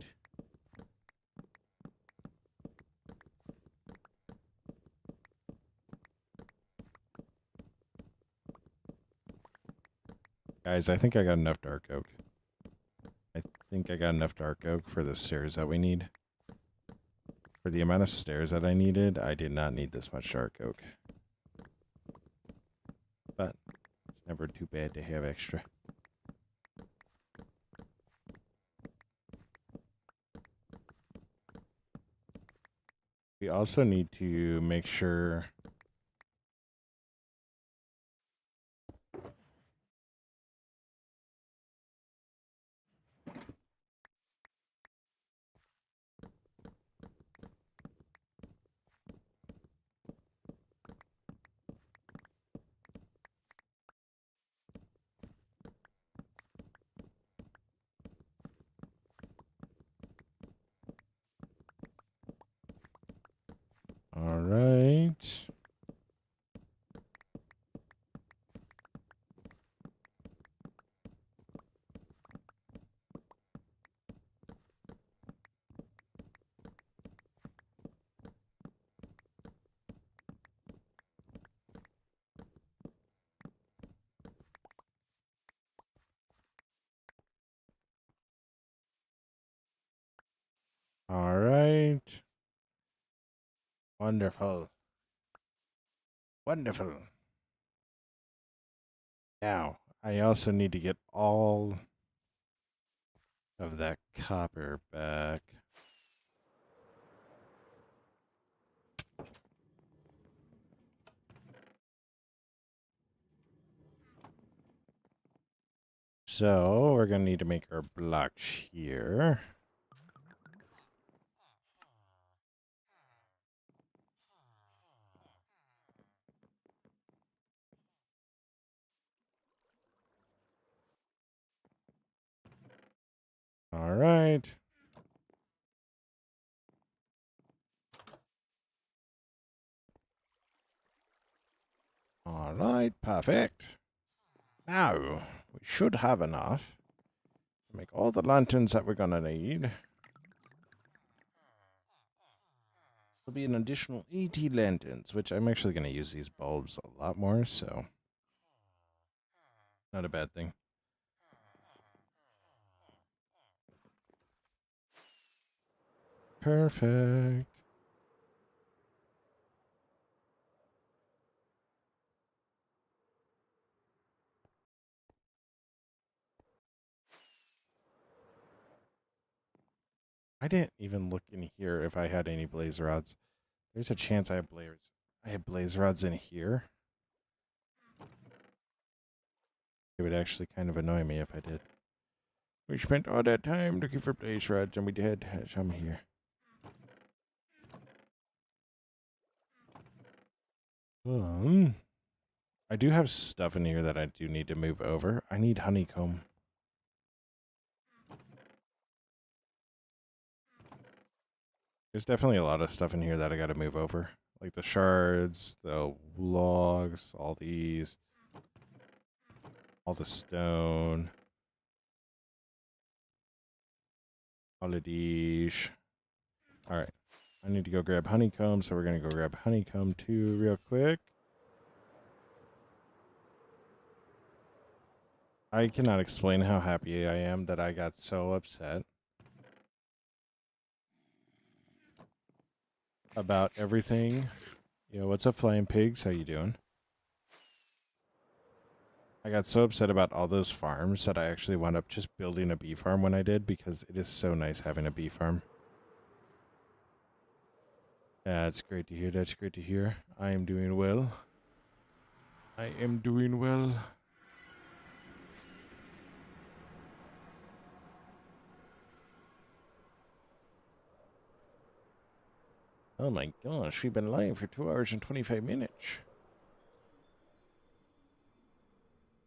Guys, I think I got enough dark oak. I think I got enough dark oak for the stairs that we need. For the amount of stairs that I needed, I did not need this much dark oak. But it's never too bad to have extra. We also need to make sure all right. Wonderful. Wonderful. Now, I also need to get all of that copper back. So, we're going to need to make our blocks here. All right. All right, perfect. Now, we should have enough to make all the lanterns that we're going to need. There'll be an additional 80 lanterns, which I'm actually going to use these bulbs a lot more, so not a bad thing. Perfect. I didn't even look in here if I had any blaze rods. There's a chance I have blaze rods in here. It would actually kind of annoy me if I did. We spent all that time looking for blaze rods, and we did have some here. I do have stuff in here that I do need to move over. I need honeycomb. There's definitely a lot of stuff in here that I got to move over. Like the shards, the logs, all these, all the stone, all of these. All right. I need to go grab honeycomb, so we're going to go grab honeycomb too real quick. I cannot explain how happy I am that I got so upset about everything. Yo, what's up, Flying Pigs? How you doing? I got so upset about all those farms that I actually wound up just building a bee farm when I did, because it is so nice having a bee farm. That's great to hear. That's great to hear. I am doing well. I am doing well. Oh my gosh, we've been live for 2 hours and 25 minutes.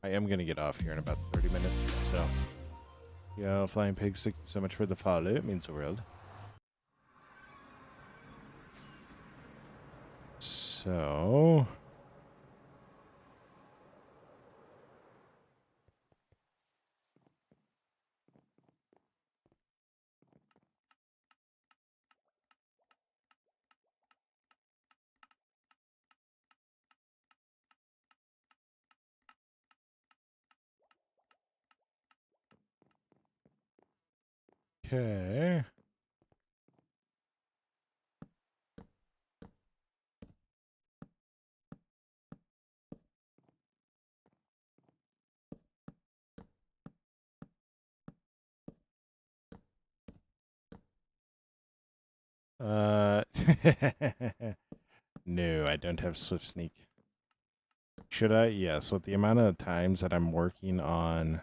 I am going to get off here in about 30 minutes, so. Yeah, Flying Pigs, thank you so much for the follow. It means the world. So. Okay. No, I don't have Swift Sneak. Should I? Yes, with the amount of times that I'm working on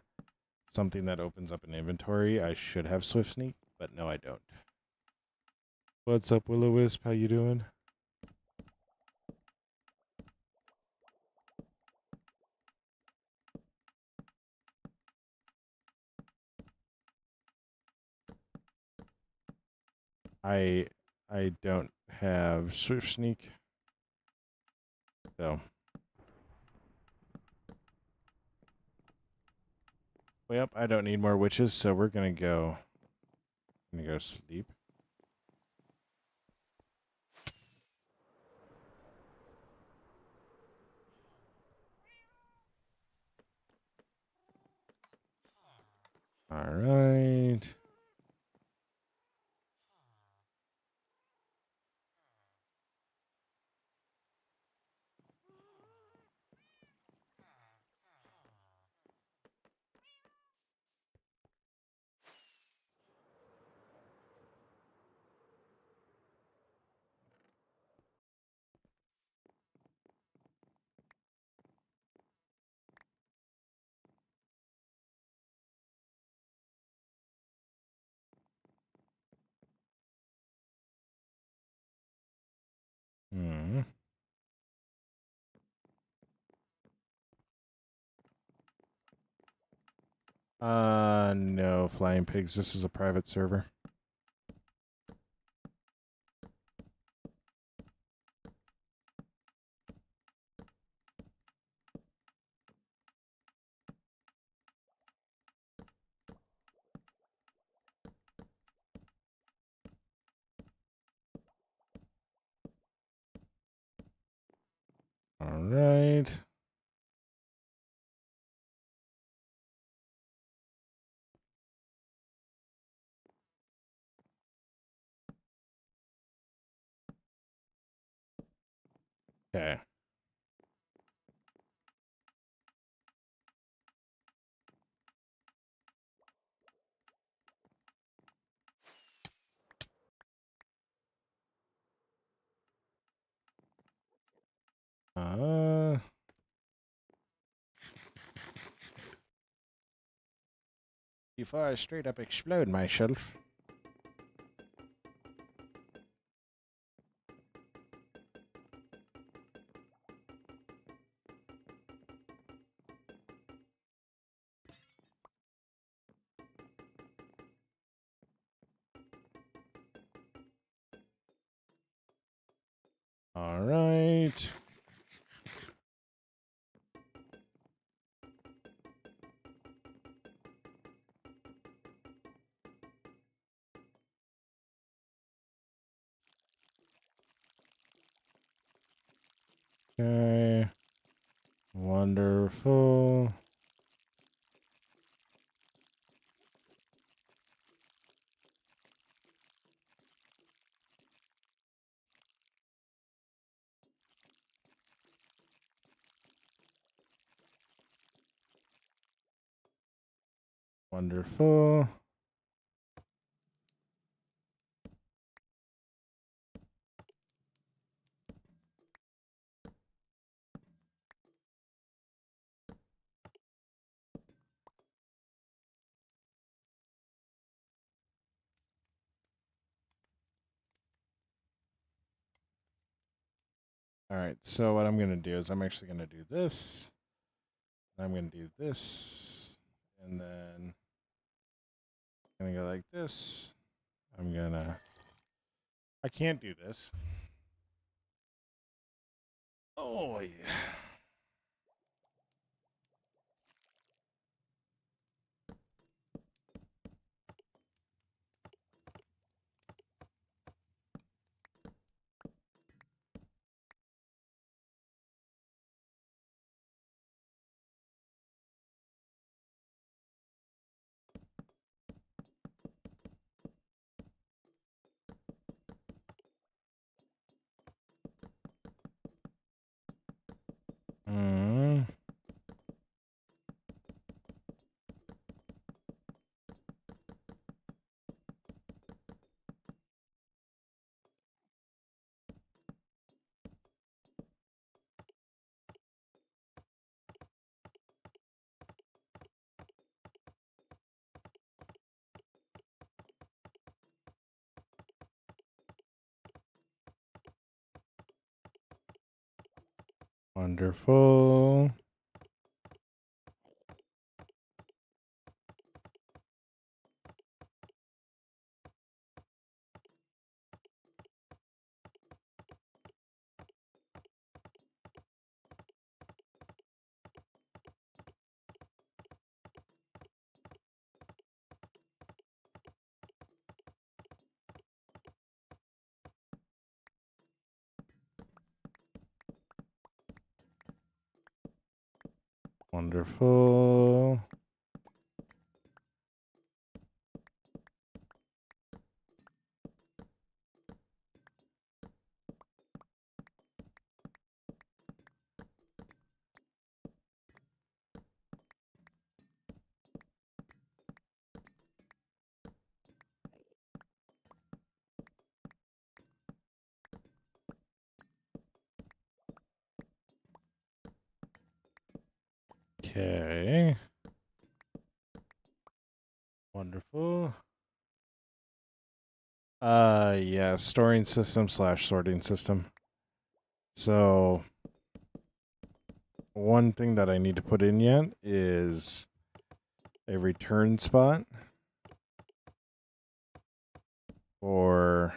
something that opens up an inventory, I should have Swift Sneak, but no, I don't. What's up, Will-O-Wisp? How you doing? I don't have Swift Sneak, so. Well, I don't need more witches, so we're gonna go. Sleep. All right. No, Flying Pigs. This is a private server. All right. Okay. Before I straight up explode myself. All right. Okay. Wonderful. Wonderful. All right, so what I'm going to do is I'm actually going to do this. I'm going to do this. And then I'm going to go like this. I'm going to... I can't do this. Oh, yeah. Mm. Wonderful. Wonderful. Okay. Wonderful. Yeah, storing system / sorting system. So one thing that I need to put in yet is a return spot for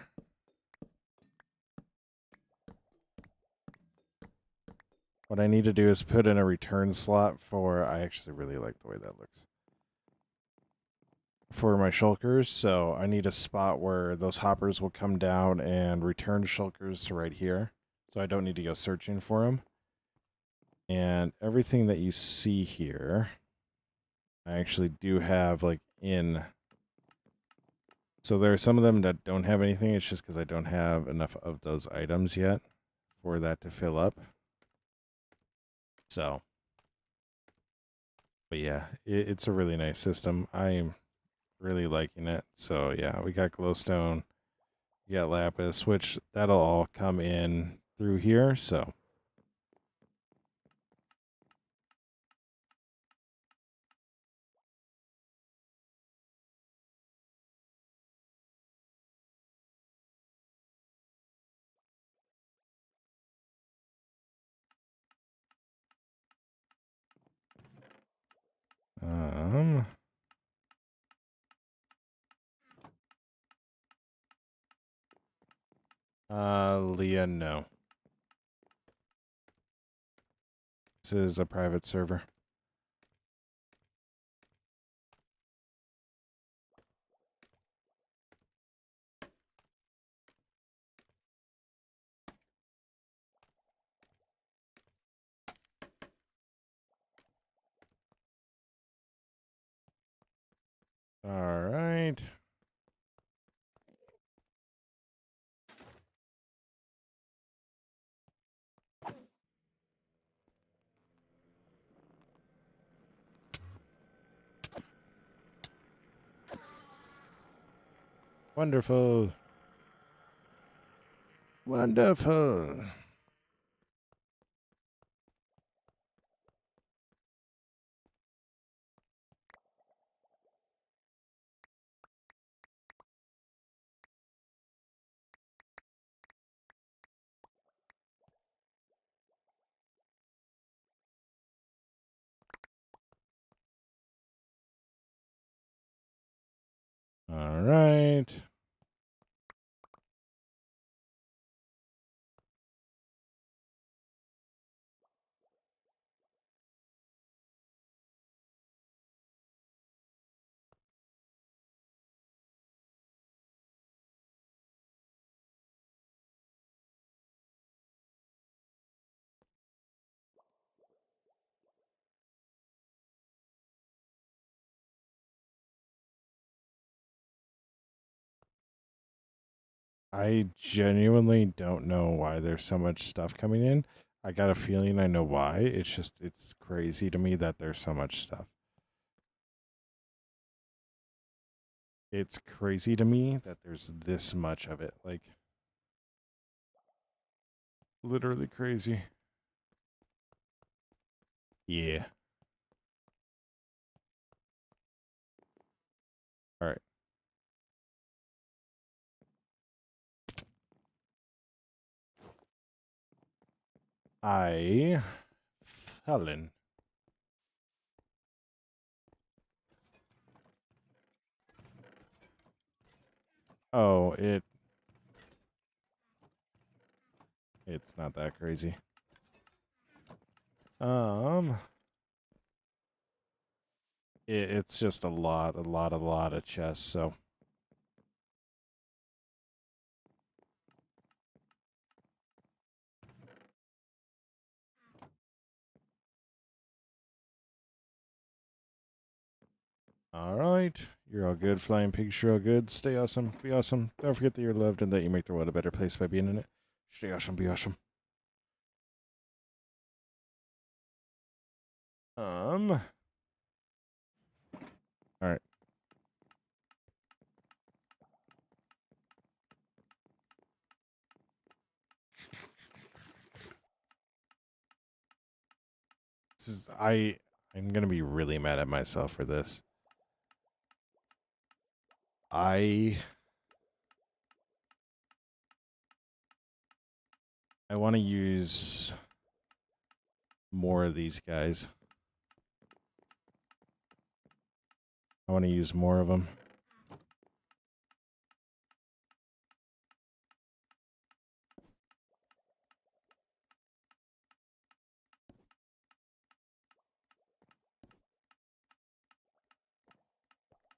what I need to do is put in a return slot for, I actually really like the way that looks, for my shulkers. So I need a spot where those hoppers will come down and return shulkers to right here. So I don't need to go searching for them. And everything that you see here, I actually do have like in. So there are some of them that don't have anything. It's just because I don't have enough of those items yet for that to fill up. So, but yeah, it's a really nice system. I'm really liking it. So yeah, we got glowstone, we got lapis, which that'll all come in through here. So um Leah, no. This is a private server. All right. Wonderful. Wonderful. All right. I genuinely don't know why there's so much stuff coming in. I got a feeling I know why. It's just, it's crazy to me that there's so much stuff. It's crazy to me that there's this much of it. Like, literally crazy. Yeah. All right. Helen. Oh, it's not that crazy. Um, it's just a lot of chests. So, all right. You're all good. Flying pigs, you're all good. Stay awesome. Be awesome. Don't forget that you're loved and that you make the world a better place by being in it. Stay awesome. Be awesome. All right. This is I'm gonna be really mad at myself for this. I want to use more of these guys. I want to use more of them.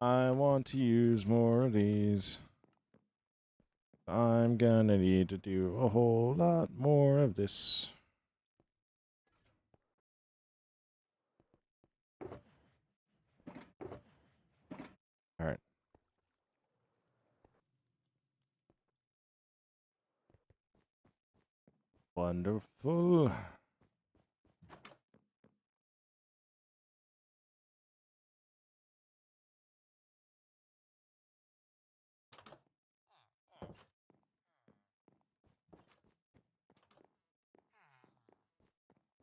I want to use more of these. I'm gonna need to do a whole lot more of this. All right. Wonderful.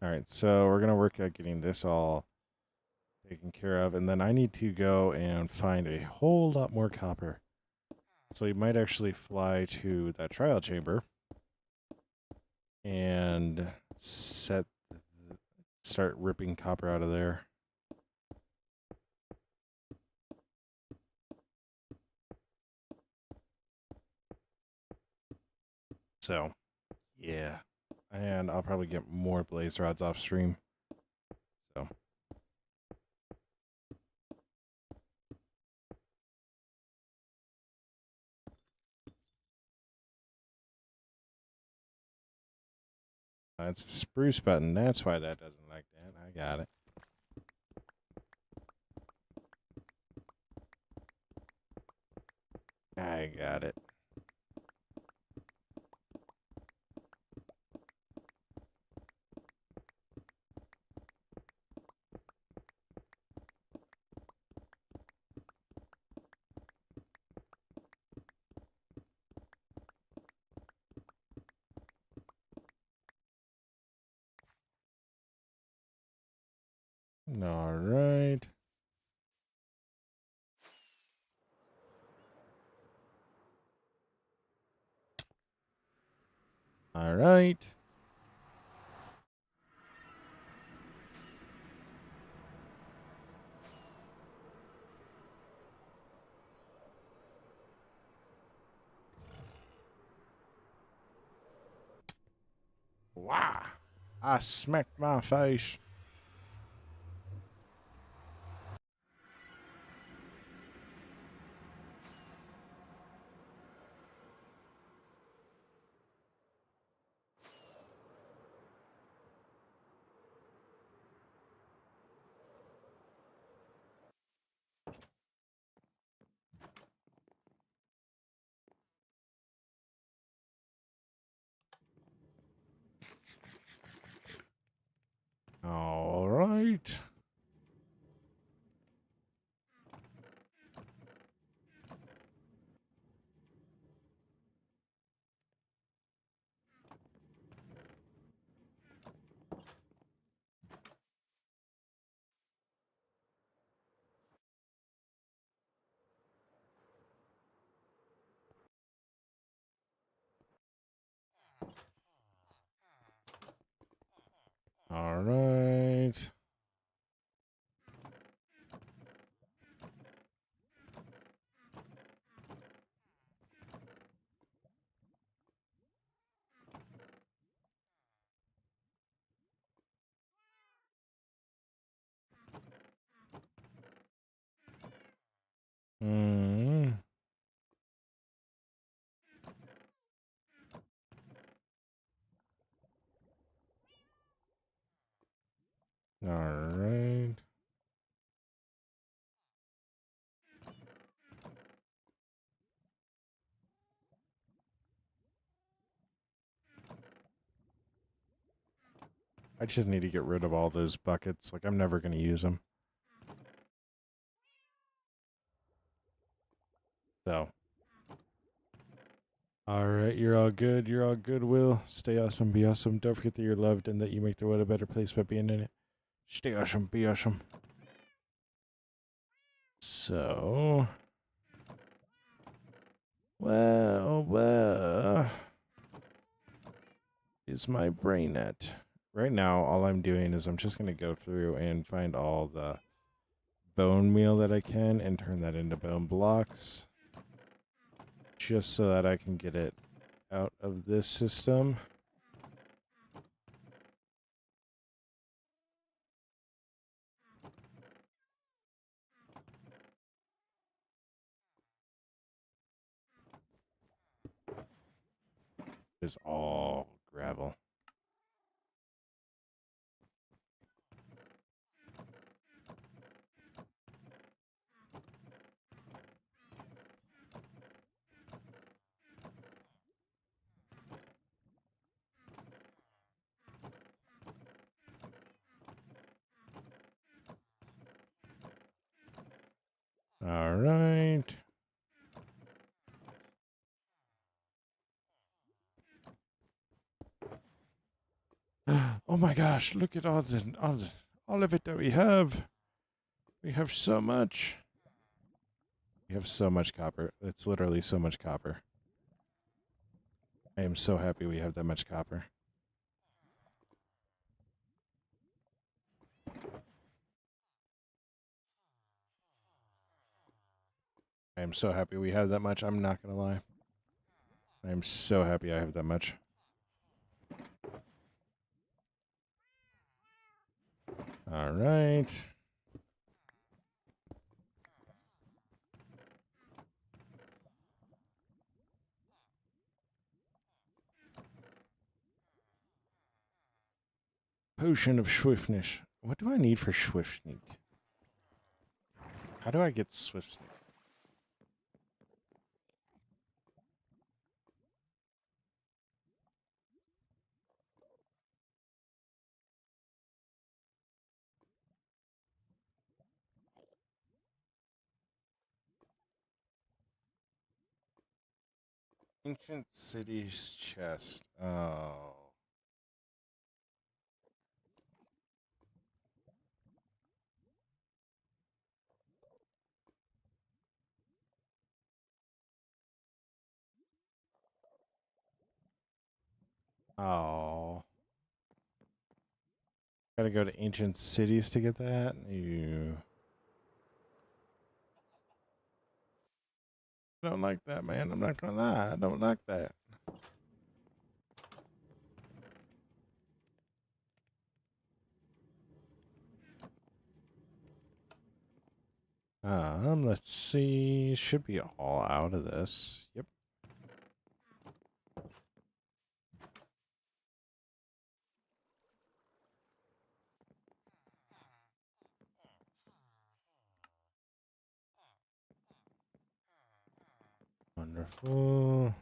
All right, so we're gonna work at getting this all taken care of, and then I need to go and find a whole lot more copper. So we might actually fly to that trial chamber and start ripping copper out of there. So, yeah. And I'll probably get more blaze rods off stream. So. That's a spruce button. That's why that doesn't like that. I got it. I got it. All right. All right. Wow. I smacked my face. All right. All right. Mm. All right. I just need to get rid of all those buckets. Like, I'm never going to use them. So. All right, you're all good. You're all good, Will. Stay awesome, be awesome. Don't forget that you're loved and that you make the world a better place by being in it. Stay awesome, be awesome. So. Well. Is my brain at? Right now, all I'm doing is I'm just going to go through and find all the bone meal that I can and turn that into bone blocks. Just so that I can get it out of this system. It's all gravel. All right. Oh my gosh, look at all of it that we have. We have so much. We have so much copper. It's literally so much copper. I am so happy we have that much copper. I am so happy we have that much. I'm not going to lie. I am so happy I have that much. All right. Potion of swiftness. What do I need for swift sneak? How do I get swift sneak? Ancient city's chest. Oh. Oh. Gotta go to ancient cities to get that? You don't like that, man. I'm not gonna lie. I don't like that. Let's see. Should be all out of this. Yep. Wonderful.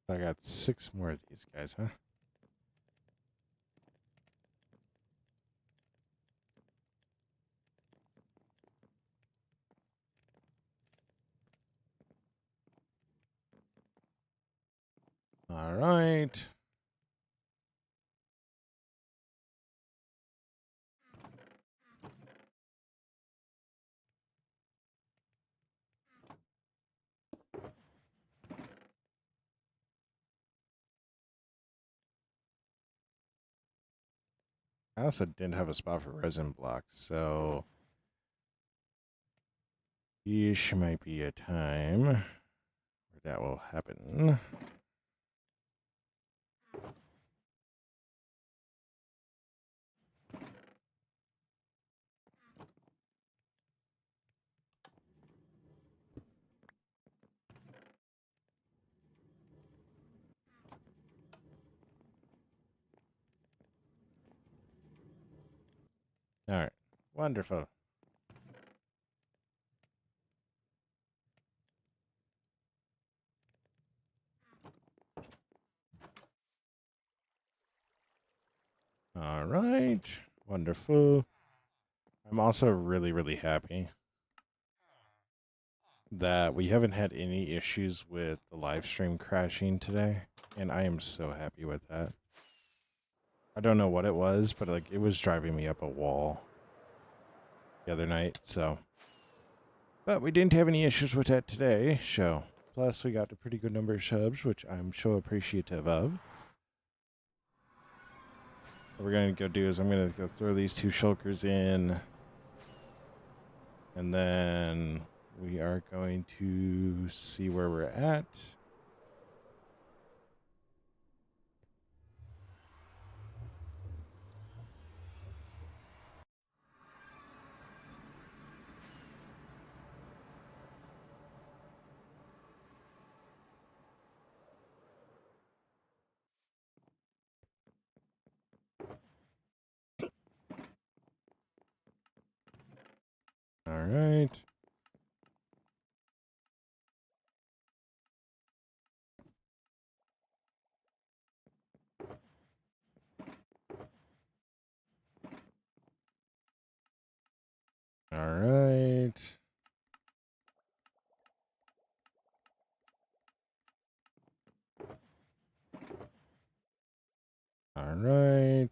I got 6 more of these guys, huh? All right. I also didn't have a spot for resin blocks, so ish might be a time where that will happen. All right. Wonderful. All right. Wonderful. I'm also really, really happy. that we haven't had any issues with the live stream crashing today, and I am so happy with that. I don't know what it was, but like it was driving me up a wall the other night, so. But we didn't have any issues with that today, so. Plus, we got a pretty good number of subs, which I'm so appreciative of. What we're going to go do is I'm going to go throw these 2 shulkers in. And then we are going to see where we're at. All right. All right. All right.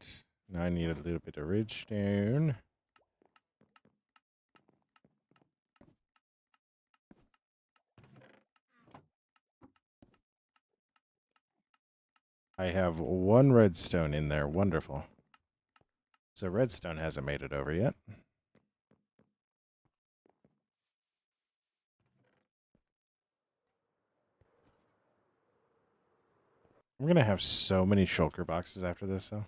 Now I need a little bit of ridgestone. I have 1 redstone in there. Wonderful. So redstone hasn't made it over yet. I'm going to have so many shulker boxes after this, though.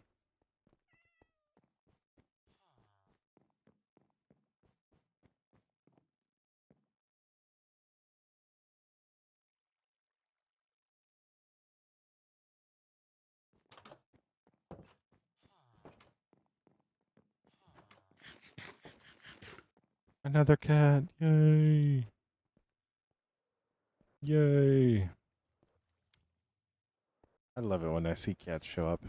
Another cat. Yay. Yay. I love it when I see cats show up.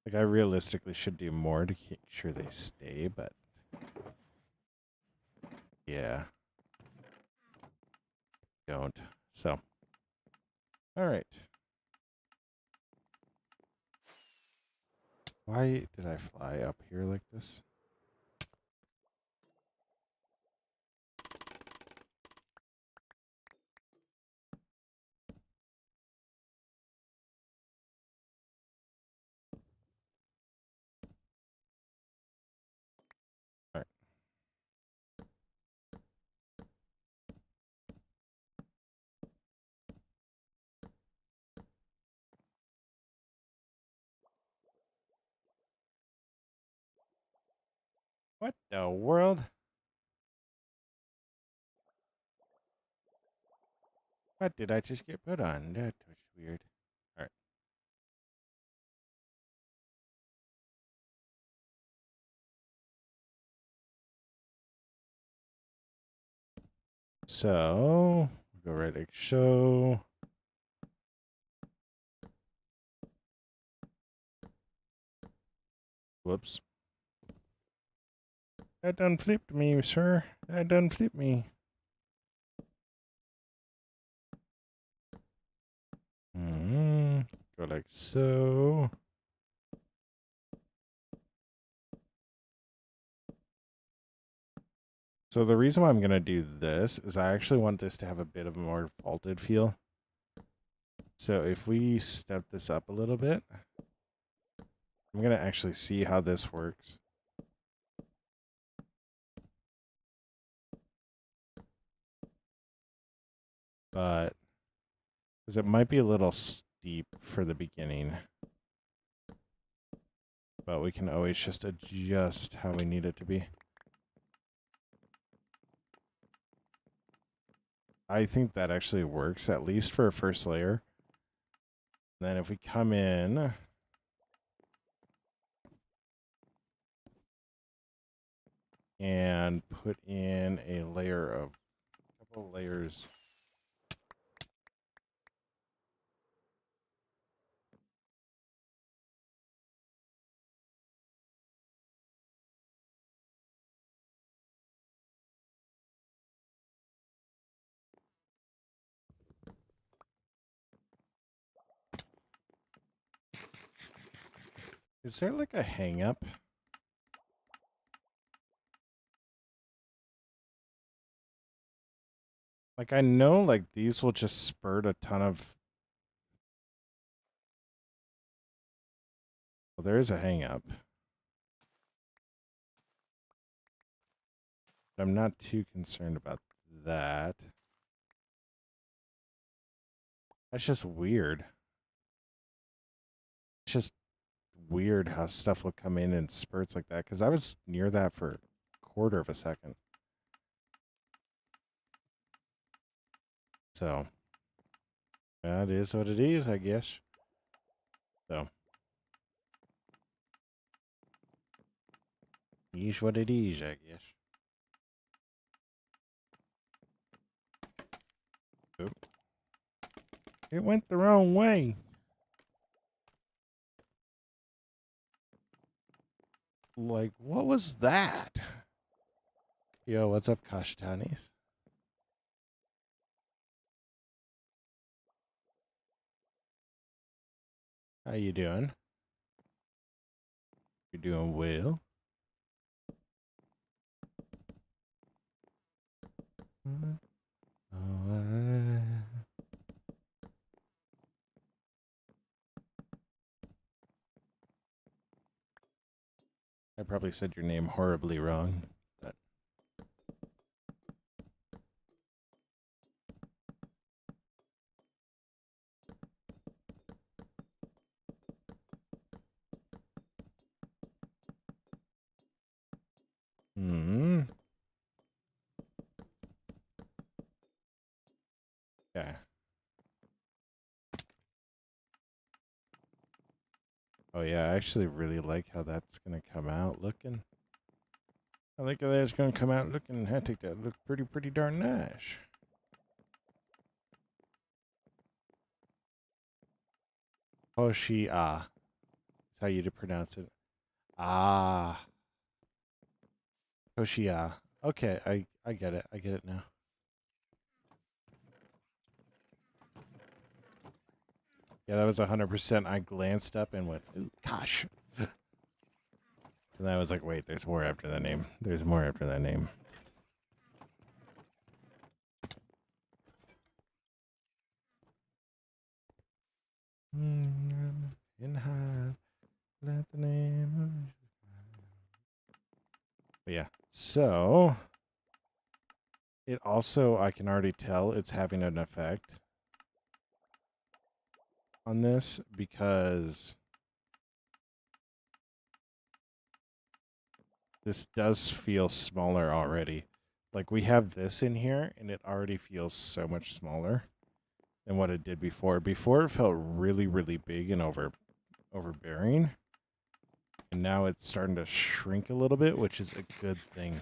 Like, I realistically should do more to make sure they stay, but yeah. Don't. So. All right. Why did I fly up here like this? All right. What the world? What did I just get put on? That was weird. All right. So, go right to show. Whoops. That done flipped me, sir. That done flipped me. Go like so. So the reason why I'm going to do this is I actually want this to have a bit of a more vaulted feel. So if we step this up a little bit, I'm going to actually see how this works. But, because it might be a little steep for the beginning. But we can always just adjust how we need it to be. I think that actually works, at least for a first layer. Then if we come in and put in a layer of, a couple layers. Is there like a hang up? Like I know like these will just spurt a ton of. Well, there is a hang up. I'm not too concerned about that. That's just weird. It's just weird how stuff will come in spurts like that, because I was near that for a quarter of a second. So that is what it is, I guess. So is what it is, I guess. Oop. It went the wrong way. Like, what was that? Yo, what's up, Kashtanis? How you doing? You're doing well. I probably said your name horribly wrong, but okay. Oh yeah, I actually really like how that's gonna come out looking. I think that's gonna come out looking. I think that look pretty darn nice. Hoshi ah, that's how you pronounce it. Ah, Hoshi ah. Okay, I get it. I get it now. Yeah, that was 100%. I glanced up and went, ooh, gosh. And I was like, wait, there's more after that name. There's more after that name. In high, let the name. But yeah, so it also, I can already tell it's having an effect on this because this does feel smaller already. Like we have this in here and it already feels so much smaller than what it did before. Before it felt really big and overbearing. And now it's starting to shrink a little bit, which is a good thing.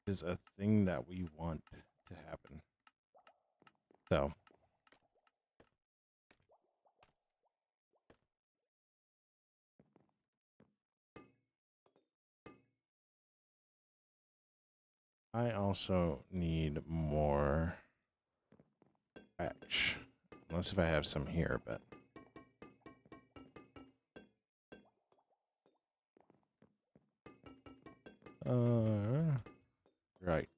Is a thing that we want to happen. So I also need more patch. Unless if I have some here, but right.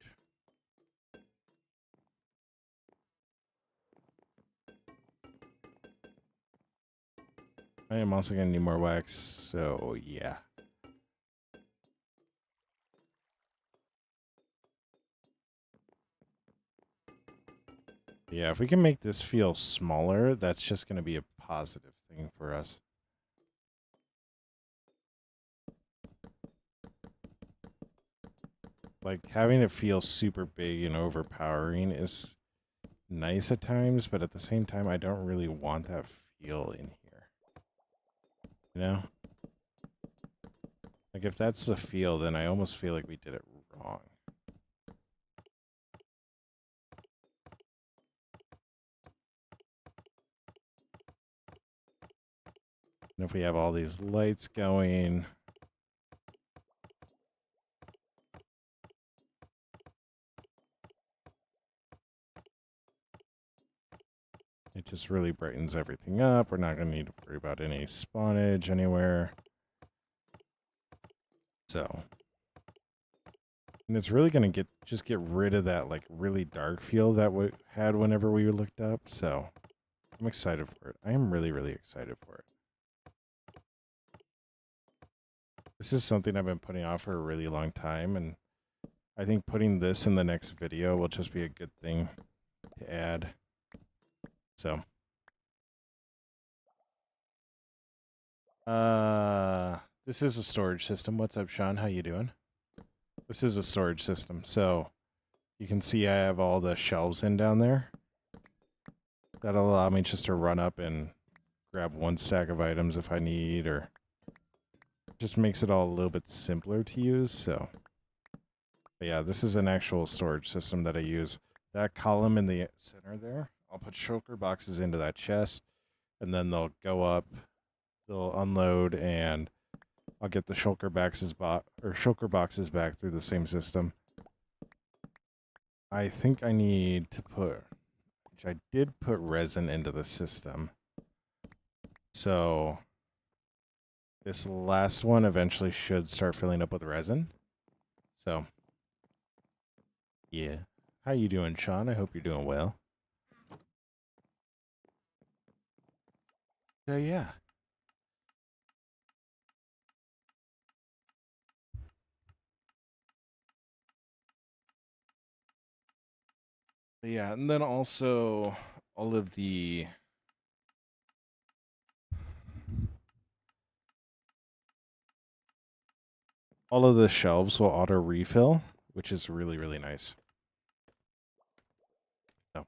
I am also gonna need more wax, so yeah. Yeah, if we can make this feel smaller, that's just gonna be a positive thing for us. Like having it feel super big and overpowering is nice at times, but at the same time, I don't really want that feel in here. You know? Like if that's the feel, then I almost feel like we did it wrong. And if we have all these lights going, it just really brightens everything up. We're not going to need to worry about any spawnage anywhere. So, and it's really going to just get rid of that like really dark feel that we had whenever we looked up. So I'm excited for it. I am really, really excited for it. This is something I've been putting off for a really long time, and I think putting this in the next video will just be a good thing to add. So, this is a storage system. What's up, Sean? How you doing? This is a storage system, so you can see I have all the shelves in down there. That'll allow me just to run up and grab one stack of items if I need, or just makes it all a little bit simpler to use. So, but yeah, this is an actual storage system that I use. That column in the center there, I'll put shulker boxes into that chest, and then they'll go up, they'll unload, and I'll get the shulker boxes back through the same system. I think I need to put, which I did put resin into the system. So this last one eventually should start filling up with resin. So yeah. How you doing, Sean? I hope you're doing well. So yeah. Yeah, and then also all of the shelves will auto refill, which is really, really nice. So.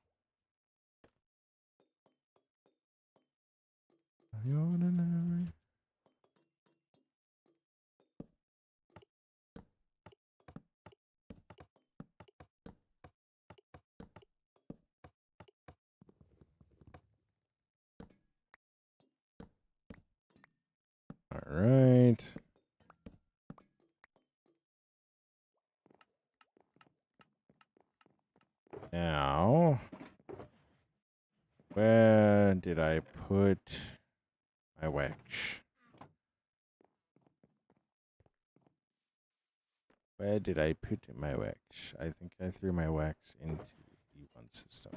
All right. Now, where did I put my wax? Where did I put my wax? I think I threw my wax into the one system.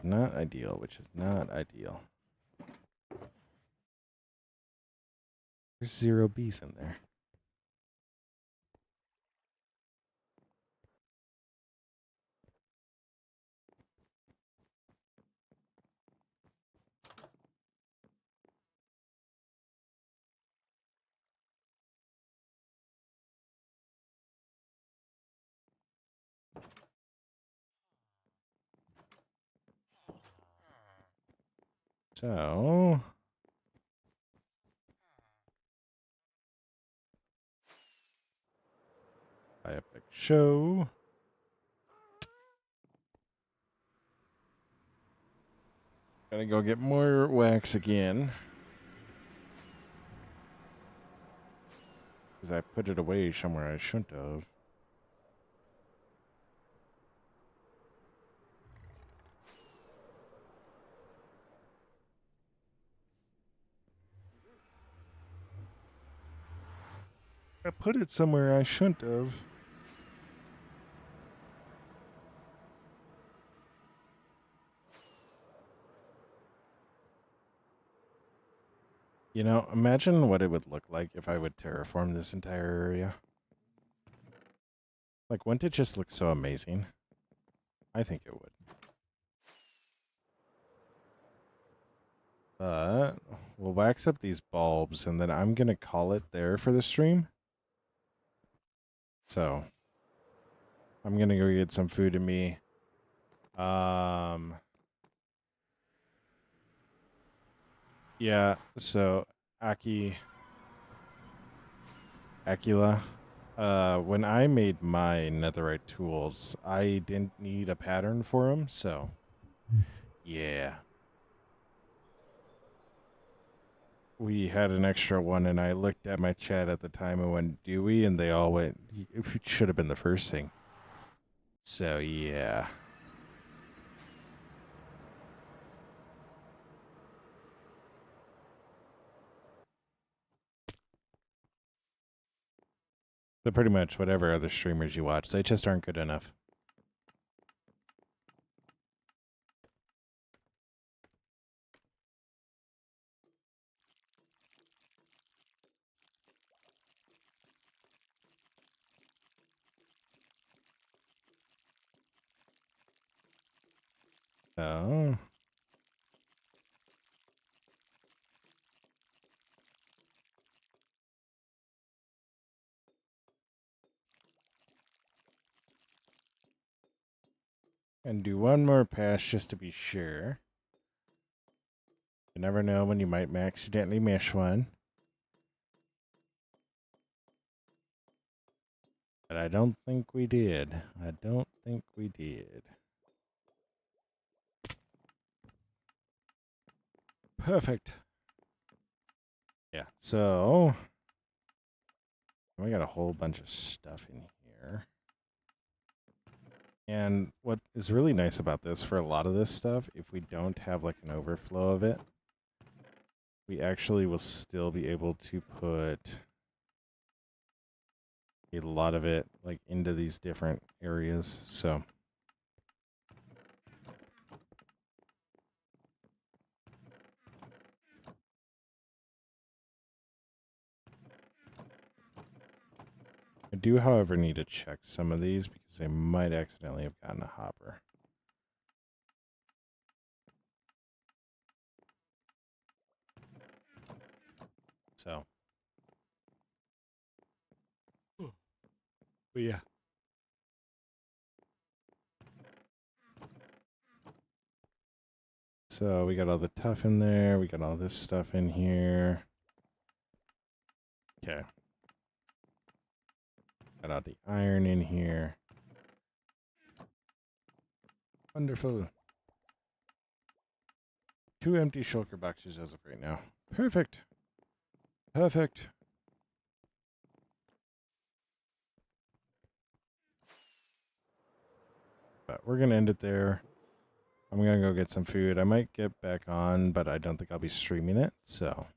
Not ideal, which is not ideal. There's 0 bees in there. So, epic show. Gotta go get more wax again. Because I put it away somewhere I shouldn't have. I put it somewhere I shouldn't have. You know, imagine what it would look like if I would terraform this entire area. Like, wouldn't it just look so amazing? I think it would. But we'll wax up these bulbs, and then I'm going to call it there for the stream. So, I'm going to go get some food in me. Yeah, so Akila, when I made my netherite tools, I didn't need a pattern for them, so yeah. We had an extra one, and I looked at my chat at the time and went, do we? And they all went, it should have been the first thing. So, yeah. So pretty much whatever other streamers you watch, they just aren't good enough. So and do one more pass just to be sure. You never know when you might accidentally miss one. But I don't think we did. I don't think we did. Perfect. Yeah, so we got a whole bunch of stuff in here. And what is really nice about this, for a lot of this stuff, if we don't have like an overflow of it, we actually will still be able to put a lot of it like into these different areas. So I do, however, need to check some of these because I might accidentally have gotten a hopper. So, but yeah. So we got all the tough in there. We got all this stuff in here. Okay. Got all the iron in here. Wonderful. 2 empty shulker boxes as of right now. Perfect. Perfect. But we're going to end it there. I'm going to go get some food. I might get back on, but I don't think I'll be streaming it. So.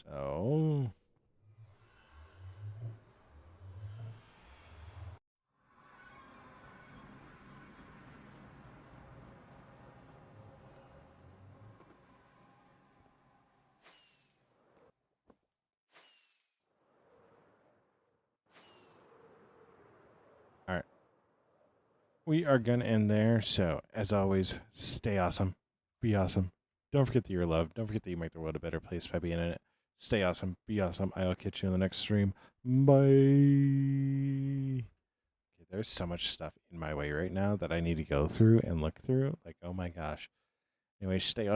So. All right. We are going to end there. So, as always, stay awesome. Be awesome. Don't forget that you're loved. Don't forget that you make the world a better place by being in it. Stay awesome. Be awesome. I'll catch you in the next stream. Bye. Okay, there's so much stuff in my way right now that I need to go through and look through. Like, oh my gosh. Anyway, stay awesome.